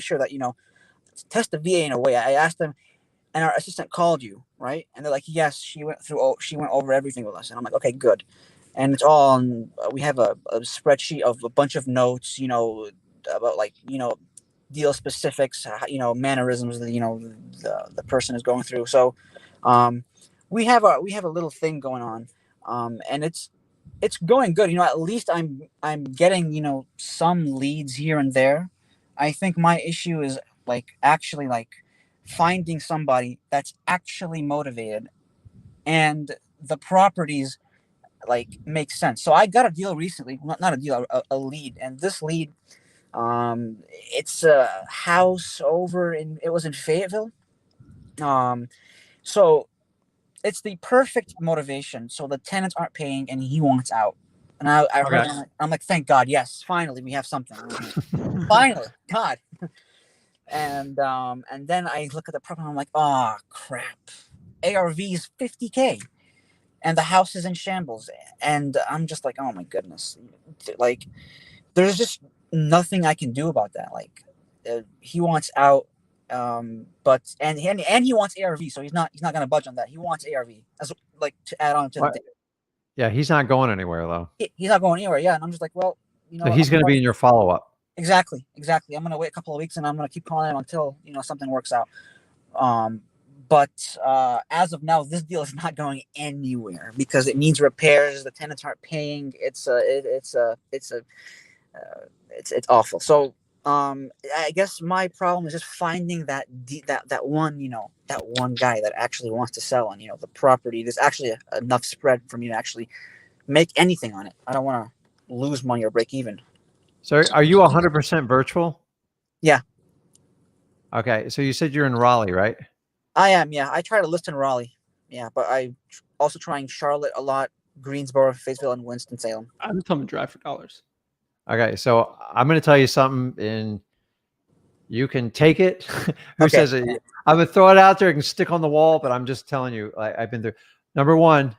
sure that, test the VA in a way. I asked them, and our assistant called you, right? And they're like, yes, she went over everything with us. And I'm like, okay, good. And it's all on, we have a spreadsheet of a bunch of notes, about deal specifics, mannerisms that, the person is going through. So, we have a little thing going on. And it's going good. At least I'm getting, some leads here and there. I think my issue is actually finding somebody that's actually motivated and the properties like make sense. So I got a deal recently, not a deal, a lead, and this lead, it's a house over it was in Fayetteville. So it's the perfect motivation. So the tenants aren't paying and he wants out. And I heard that, I'm like, thank God, yes, finally we have something. Finally, God. And then I look at the property and I'm like, oh crap. ARV is $50K and the house is in shambles. And I'm just like, oh my goodness. Like, there's just nothing I can do about that. Like, he wants out, but he wants ARV, so he's not gonna budge on that. He wants ARV as like to add on to the. Yeah, he's not going anywhere though. He's not going anywhere. Yeah, and I'm just like, well, so he's going to be in your follow up. Exactly. I'm gonna wait a couple of weeks and I'm gonna keep calling him until something works out. But as of now, this deal is not going anywhere because it needs repairs. The tenants aren't paying. It's awful. So I guess my problem is just finding that one guy that actually wants to sell and the property. There's actually enough spread for me to actually make anything on it. I don't want to lose money or break even. So are you 100% virtual? Yeah. Okay. So you said you're in Raleigh, right? I am. Yeah. I try to list in Raleigh. Yeah. But I also trying Charlotte a lot, Greensboro, Fayetteville, and Winston-Salem. I'm telling you, drive for dollars. Okay. So I'm going to tell you something and you can take it. Who says it? I'm going to throw it out there and stick on the wall, but I'm just telling you, I've been there. Number one,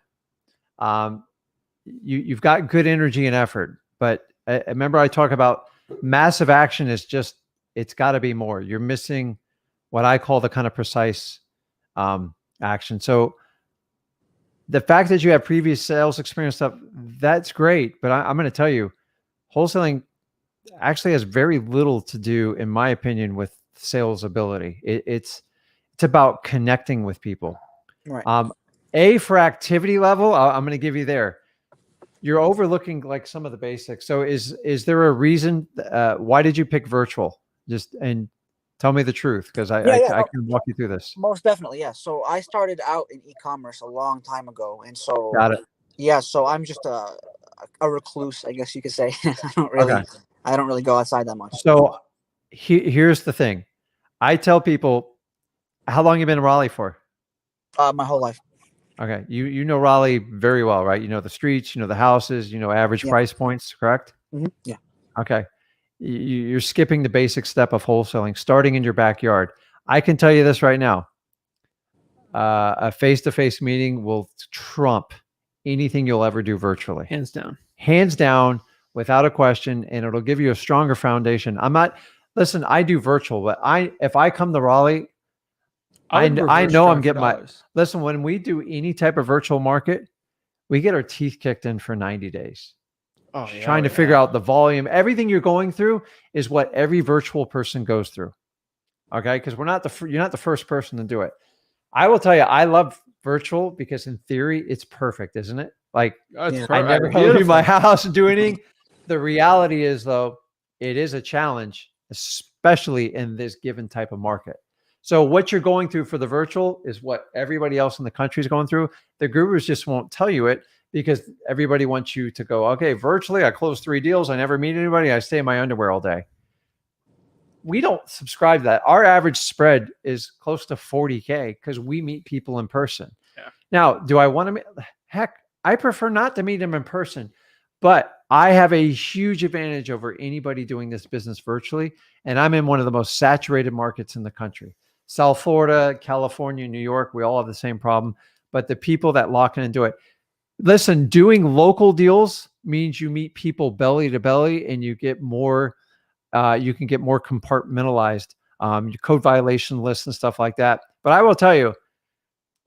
you've got good energy and effort, but remember I talk about massive action is just, it's got to be more. You're missing what I call the kind of precise action. So the fact that you have previous sales experience stuff, that's great. But I'm going to tell you, wholesaling actually has very little to do, in my opinion, with sales ability. It's about connecting with people. Right. For activity level, I'm going to give you there. You're overlooking like some of the basics. So is there a reason? Why did you pick virtual? And tell me the truth, because I can walk you through this. Most definitely, yeah. So I started out in e-commerce a long time ago, and so got it. Yeah, so I'm just a recluse, I guess you could say. I don't really go outside that much. So here's the thing. I tell people, how long you been in Raleigh for? My whole life. Okay. You know Raleigh very well, right? You know the streets, you know the houses, you know average price points, correct? Mm-hmm. Yeah. Okay. You're skipping the basic step of wholesaling, starting in your backyard. I can tell you this right now. A face-to-face meeting will trump anything you'll ever do virtually. Hands down, without a question. And it'll give you a stronger foundation. Listen, I do virtual, but if I come to Raleigh, I know I'm getting listen, when we do any type of virtual market, we get our teeth kicked in for 90 days. Trying to figure out the volume. Everything you're going through is what every virtual person goes through. Okay. Because you're not the first person to do it. I will tell you, I love virtual because in theory, it's perfect, isn't it? Like I never leave my house and do anything. The reality is though, it is a challenge, especially in this given type of market. So what you're going through for the virtual is what everybody else in the country is going through. The gurus just won't tell you it because everybody wants you to go, okay, virtually, I close 3 deals. I never meet anybody. I stay in my underwear all day. We don't subscribe to that. Our average spread is close to 40K because we meet people in person. Yeah. Now, do I want to meet? Heck, I prefer not to meet them in person, but I have a huge advantage over anybody doing this business virtually. And I'm in one of the most saturated markets in the country. South Florida, California, New York, we all have the same problem. But the people that lock in and do it, listen, doing local deals means you meet people belly to belly and you get more, you can get more compartmentalized, your code violation lists and stuff like that. But I will tell you,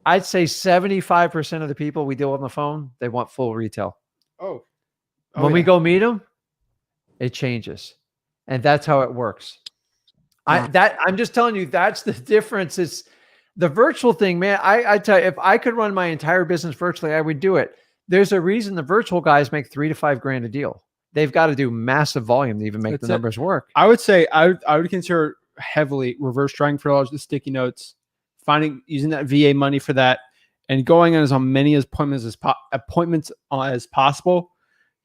I'd say 75% of the people we deal with on the phone, they want full retail. When we go meet them, it changes. And that's how it works. I'm just telling you, that's the difference. It's the virtual thing, man. I tell you, if I could run my entire business virtually, I would do it. There's a reason the virtual guys make $3 to $5 grand a deal. They've got to do massive volume to even make the numbers work. I would say I would consider heavily reverse trying for dollars, the sticky notes, using that VA money for that, and going on as many appointments as possible.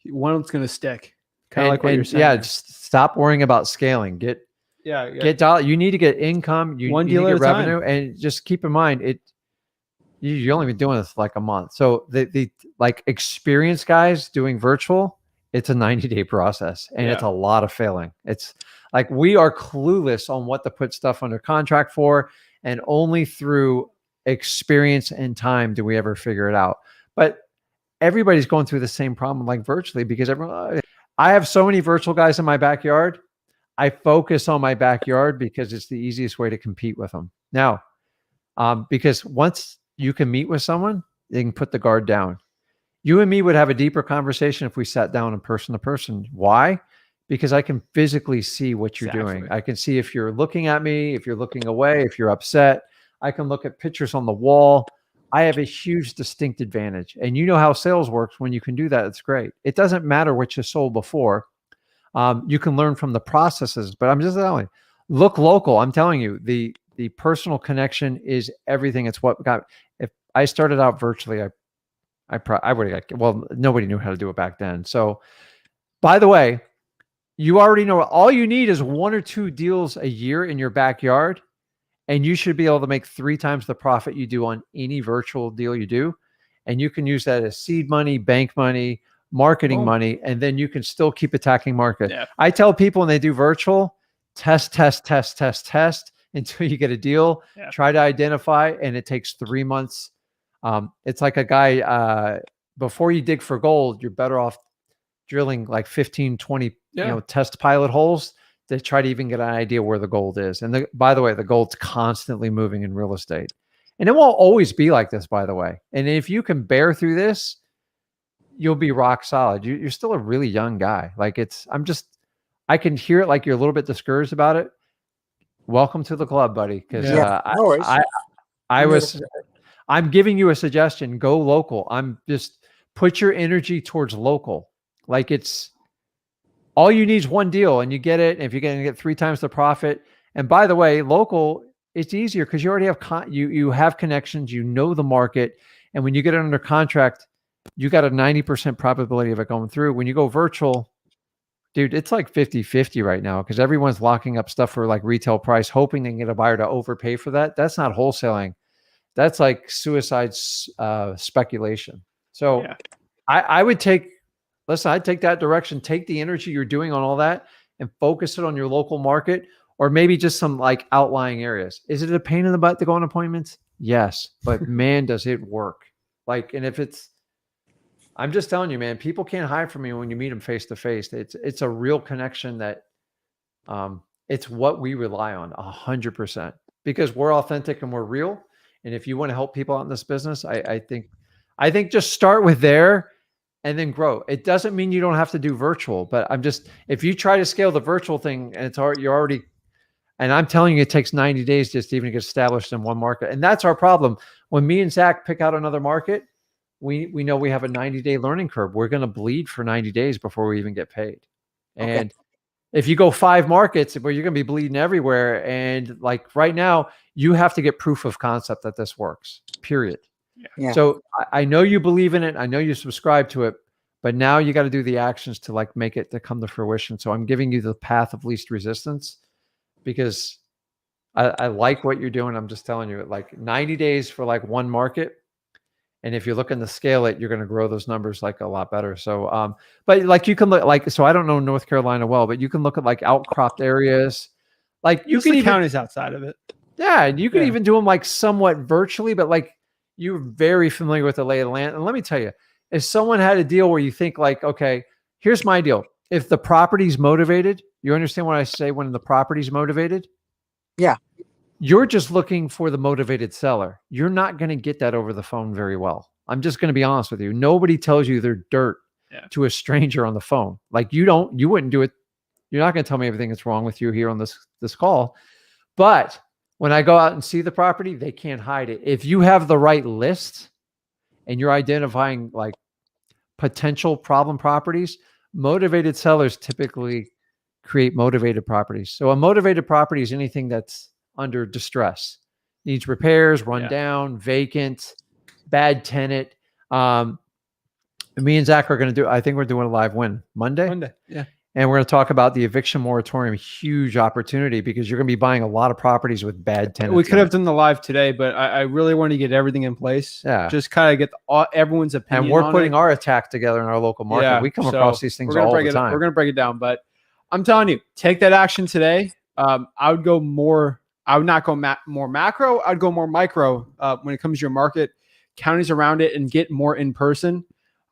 One of them's going to stick. Kind of like what you're saying. Yeah, just stop worrying about scaling. Get dollar. You need to get income. You need to get revenue, and just keep in mind you've only been doing this like a month. So the like experienced guys doing virtual, it's a 90-day process, and it's a lot of failing. It's like we are clueless on what to put stuff under contract for, and only through experience and time do we ever figure it out. But everybody's going through the same problem, like virtually, because I have so many virtual guys in my backyard. I focus on my backyard because it's the easiest way to compete with them. Now, because once you can meet with someone, they can put the guard down. You and me would have a deeper conversation if we sat down in person to person. Why? Because I can physically see what you're doing. I can see if you're looking at me, if you're looking away, if you're upset. I can look at pictures on the wall. I have a huge distinct advantage. And you know how sales works. When you can do that, it's great. It doesn't matter what you sold before. You can learn from the processes, but I'm just telling you, look local. I'm telling you, the personal connection is everything. It's what got, if I started out virtually, I would have got, well, nobody knew how to do it back then. So by the way, you already know all you need is 1 or 2 deals a year in your backyard, and you should be able to make 3 times the profit you do on any virtual deal you do. And you can use that as seed money, bank money, marketing money, and then you can still keep attacking market. Yeah. I tell people when they do virtual, test until you get a deal. Yeah. Try to identify, and it takes 3 months. It's like a guy, before you dig for gold, you're better off drilling like 15, 20 test pilot holes to try to even get an idea where the gold is. And by the way, the gold's constantly moving in real estate. And it won't always be like this, by the way. And if you can bear through this, you'll be rock solid. You're still a really young guy. Like I can hear it like you're a little bit discouraged about it. Welcome to the club, buddy. Because I'm giving you a suggestion. Go local. I'm just put your energy towards local. Like it's all you need is 1 deal and you get it. And if you're going to get 3 times the profit. And by the way, local, it's easier because you already have you have connections, you know the market. And when you get it under contract, you got a 90% probability of it going through. When you go virtual, dude, it's like 50-50 right now because everyone's locking up stuff for like retail price, hoping they can get a buyer to overpay for that. That's not wholesaling. That's like suicide speculation. So I'd take that direction. Take the energy you're doing on all that and focus it on your local market, or maybe just some like outlying areas. Is it a pain in the butt to go on appointments? Yes, but man, does it work. Like, and if I'm just telling you, man, people can't hide from me when you meet them face to face. It's a real connection that it's what we rely on 100% because we're authentic and we're real. And if you want to help people out in this business, I think just start with there and then grow. It doesn't mean you don't have to do virtual, but if you try to scale the virtual thing and and I'm telling you, it takes 90 days just to even get established in one market. And that's our problem. When me and Zach pick out another market, we know we have a 90-day learning curve. We're going to bleed for 90 days before we even get paid. And if you go 5 markets where you're going to be bleeding everywhere, and like right now, you have to get proof of concept that this works, period. Yeah. So I know you believe in it. I know you subscribe to it, but now you got to do the actions to like make it to come to fruition. So I'm giving you the path of least resistance because I like what you're doing. I'm just telling you, like 90 days for like one market. And if you're looking to scale it, you're going to grow those numbers like a lot better. So, but like you can look like, so I don't know North Carolina well, but you can look at like outcropped areas. Like you can even counties outside of it. Yeah. And you can even do them like somewhat virtually, but like you're very familiar with the lay of the land. And let me tell you, if someone had a deal where you think like, okay, here's my deal. If the property's motivated, you understand what I say when the property's motivated? Yeah. You're just looking for the motivated seller. You're not going to get that over the phone very well. I'm just going to be honest with you. Nobody tells you they're dirt to a stranger on the phone. Like you wouldn't do it. You're not going to tell me everything that's wrong with you here on this call. But when I go out and see the property, they can't hide it. If you have the right list and you're identifying like potential problem properties, motivated sellers typically create motivated properties. So a motivated property is anything that's under distress, needs repairs, run down, vacant, bad tenant. Me and Zach are going to do, I think we're doing a live win Monday. Yeah. And we're going to talk about the eviction moratorium, huge opportunity because you're going to be buying a lot of properties with bad tenants. We could have done the live today, but I really want to get everything in place. Yeah. Just kind of get everyone's opinion. And we're putting our attack together in our local market. Yeah, We come across these things all the time. We're going to break it down, but I'm telling you, take that action today. I would not go more macro. I'd go more micro when it comes to your market, counties around it, and get more in person.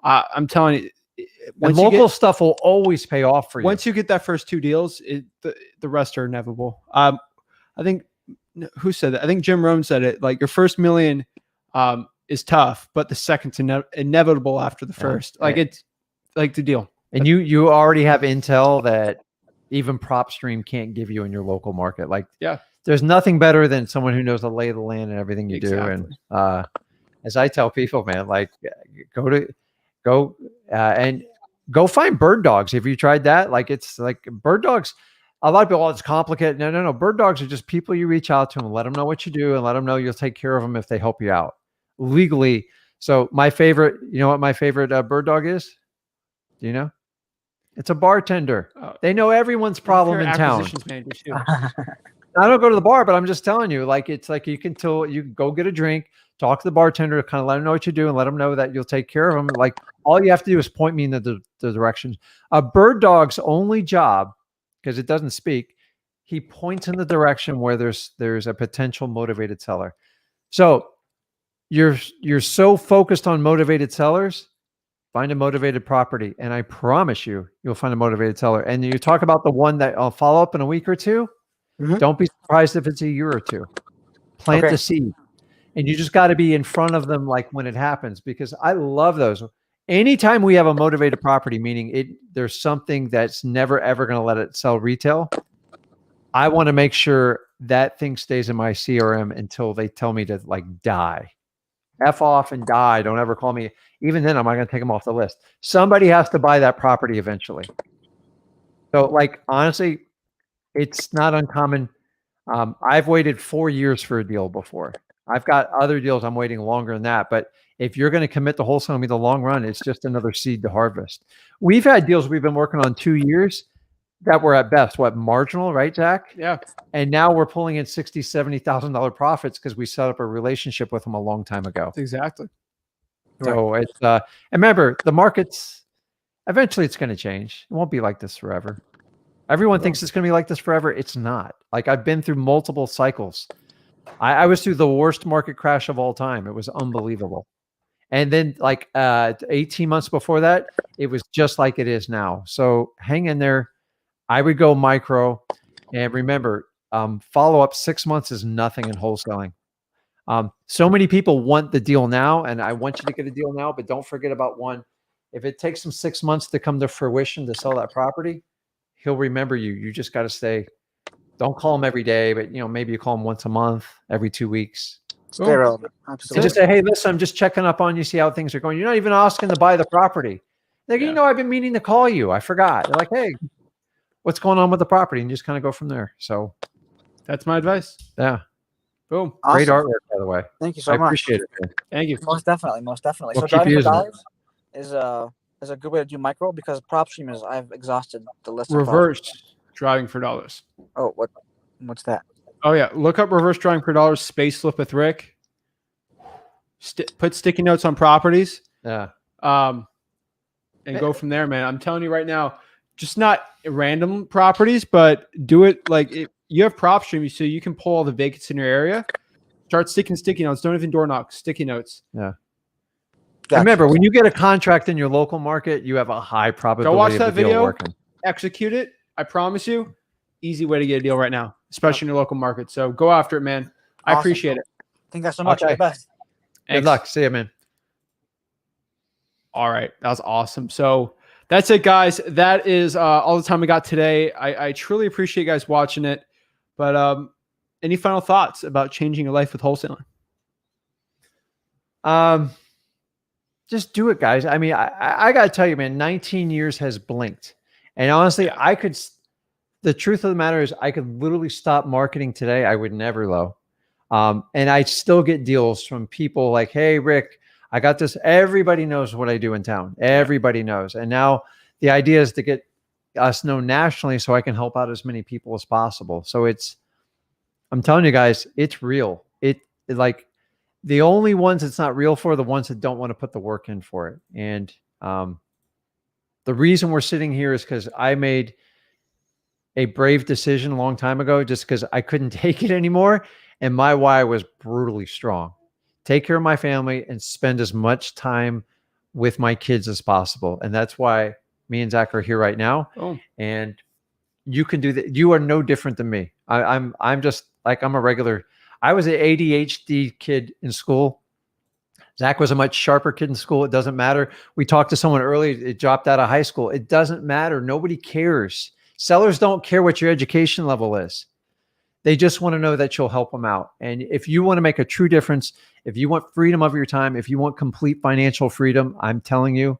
I'm telling you, and local stuff will always pay off for you. Once you get that first 2 deals, the rest are inevitable. I think, who said that? I think Jim Rohn said it. Like, your first million is tough, but the second's inevitable after the first. Like, it's like the deal. And you already have intel that even PropStream can't give you in your local market. Like, there's nothing better than someone who knows the lay of the land and everything you do. And as I tell people, man, like, and go find bird dogs. Have you tried that? Like, it's like bird dogs. A lot of people, it's complicated. No. Bird dogs are just people you reach out to and let them know what you do and let them know you'll take care of them if they help you out legally. So my favorite, you know what my favorite bird dog is? Do you know? It's a bartender. They know everyone's problem in town. I don't go to the bar, but I'm just telling you, like, it's like you go get a drink, talk to the bartender, kind of let them know what you do and let them know that you'll take care of them. Like, all you have to do is point me in the directions. A bird dog's only job, because it doesn't speak, he points in the direction where there's a potential motivated seller. So you're so focused on motivated sellers, find a motivated property. And I promise you'll find a motivated seller. And you talk about the one that I'll follow up in a week or two. Mm-hmm. Don't be surprised if it's a year or two. Plant the seed. And you just got to be in front of them, like, when it happens, because I love those. Anytime we have a motivated property, meaning there's something that's never, ever going to let it sell retail, I want to make sure that thing stays in my CRM until they tell me to, like, die. F off and die. Don't ever call me. Even then, I'm not going to take them off the list. Somebody has to buy that property eventually. So, like, honestly, it's not uncommon. I've waited 4 years for a deal before. I've got other deals I'm waiting longer than that. But if you're going to commit to wholesale me the long run, it's just another seed to harvest. We've had deals we've been working on 2 years that were at best, marginal, right, Zach? Yeah. And now we're pulling in $60,000, $70,000 profits because we set up a relationship with them a long time ago. Exactly. So it's, and remember, the market's, eventually it's going to change. It won't be like this forever. Everyone thinks it's going to be like this forever. It's not. Like, I've been through multiple cycles. I was through the worst market crash of all time. It was unbelievable. And then, like, 18 months before that, it was just like it is now. So hang in there. I would go micro. And remember, follow up 6 months is nothing in wholesaling. So many people want the deal now, and I want you to get a deal now, but don't forget about one. If it takes them 6 months to come to fruition to sell that property, he'll remember you. You just got to stay. Don't call him every day, but maybe you call him once a month, every 2 weeks. Stay relevant. Absolutely. So just say, hey, listen, I'm just checking up on you, see how things are going. You're not even asking to buy the property. Like, I've been meaning to call you. I forgot. They're like, hey, what's going on with the property? And just kind of go from there. So that's my advice. Yeah. Boom. Awesome. Great artwork, by the way. Thank you so much. I appreciate it, man. Thank you. Most definitely. We'll so driving for dollars is a good way to do micro, because PropStream I've exhausted the list. Reverse driving for dollars. Oh, what's that? Oh yeah, look up reverse driving for dollars. Space flip with Rick. Put sticky notes on properties. Yeah. And go from there, man. I'm telling you right now, just not random properties, but do it like you have PropStream, so you can pull all the vacancies in your area. Start sticking sticky notes. Don't even door knock. Sticky notes. Yeah. Gotcha. Remember, when you get a contract in your local market, you have a high probability go watch of that the deal video. Working. Execute it. I promise you, easy way to get a deal right now, especially in your local market. So go after it, man. I appreciate it. Thank you guys so much. Okay. The best. Good luck. See you, man. All right. That was awesome. So that's it, guys. That is all the time we got today. I truly appreciate you guys watching it. But any final thoughts about changing your life with wholesaling? Just do it, guys. I mean, I got to tell you, man, 19 years has blinked. And honestly, I could the truth of the matter is I could literally stop marketing today. I would never low. And I still get deals from people like, hey, Rick, I got this. Everybody knows what I do in town. Everybody knows. And now the idea is to get us known nationally so I can help out as many people as possible. So I'm telling you guys, it's real. It like the only ones it's not real for are the ones that don't want to put the work in for it. And the reason we're sitting here is because I made a brave decision a long time ago just because I couldn't take it anymore. And my why was brutally strong. Take care of my family and spend as much time with my kids as possible. And that's why me and Zach are here right now. Oh. And you can do that. You are no different than me. I'm just like, I'm a regular. I was an ADHD kid in school. Zach was a much sharper kid in school. It doesn't matter. We talked to someone earlier. It dropped out of high school. It doesn't matter. Nobody cares. Sellers don't care what your education level is. They just want to know that you'll help them out. And if you want to make a true difference, if you want freedom of your time, if you want complete financial freedom, I'm telling you,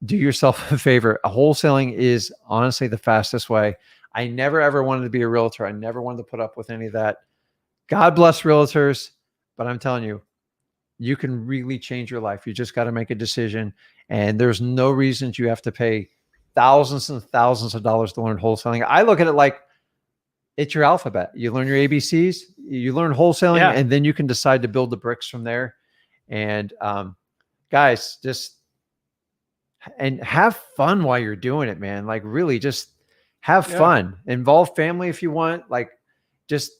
do yourself a favor. Wholesaling is honestly the fastest way. I never, ever wanted to be a realtor. I never wanted to put up with any of that. God bless realtors, but I'm telling you, you can really change your life. You just got to make a decision. And there's no reason you have to pay thousands and thousands of dollars to learn wholesaling. I look at it like it's your alphabet. You learn your ABCs, you learn wholesaling, and then you can decide to build the bricks from there. And guys, just have fun while you're doing it, man. Like really just have fun. Involve family if you want. Like just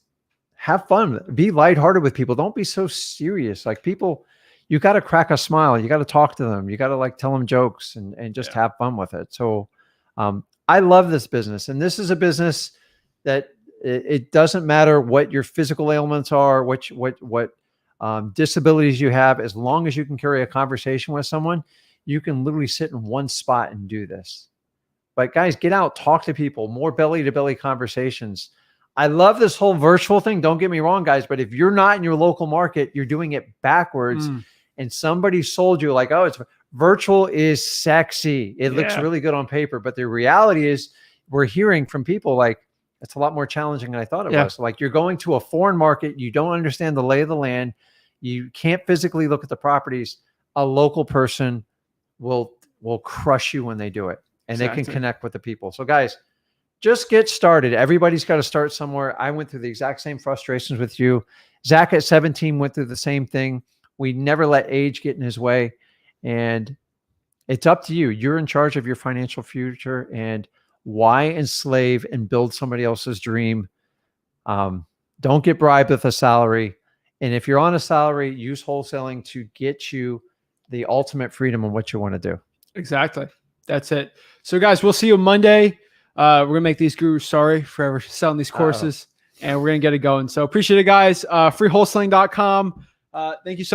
have fun. Be lighthearted with people. Don't be so serious. Like people, you got to crack a smile. You got to talk to them. You got to like tell them jokes and just have fun with it. So I love this business. And this is a business that it doesn't matter what your physical ailments are, what disabilities you have, as long as you can carry a conversation with someone, you can literally sit in one spot and do this. But guys, get out, talk to people, more belly to belly conversations. I love this whole virtual thing. Don't get me wrong, guys, but if you're not in your local market, you're doing it backwards and somebody sold you like, oh, it's virtual is sexy. It looks really good on paper. But the reality is we're hearing from people like, it's a lot more challenging than I thought it was. Like you're going to a foreign market. You don't understand the lay of the land. You can't physically look at the properties. A local person will crush you when they do it. And they can connect with the people. So guys, just get started. Everybody's got to start somewhere. I went through the exact same frustrations with you. Zach at 17 went through the same thing. We never let age get in his way. And it's up to you. You're in charge of your financial future. And why enslave and build somebody else's dream? Don't get bribed with a salary. And if you're on a salary, use wholesaling to get you the ultimate freedom on what you want to do. Exactly. That's it. So guys, we'll see you Monday. We're going to make these gurus sorry for ever selling these courses and we're going to get it going. So appreciate it, guys. Freewholesaling.com. Thank you so much.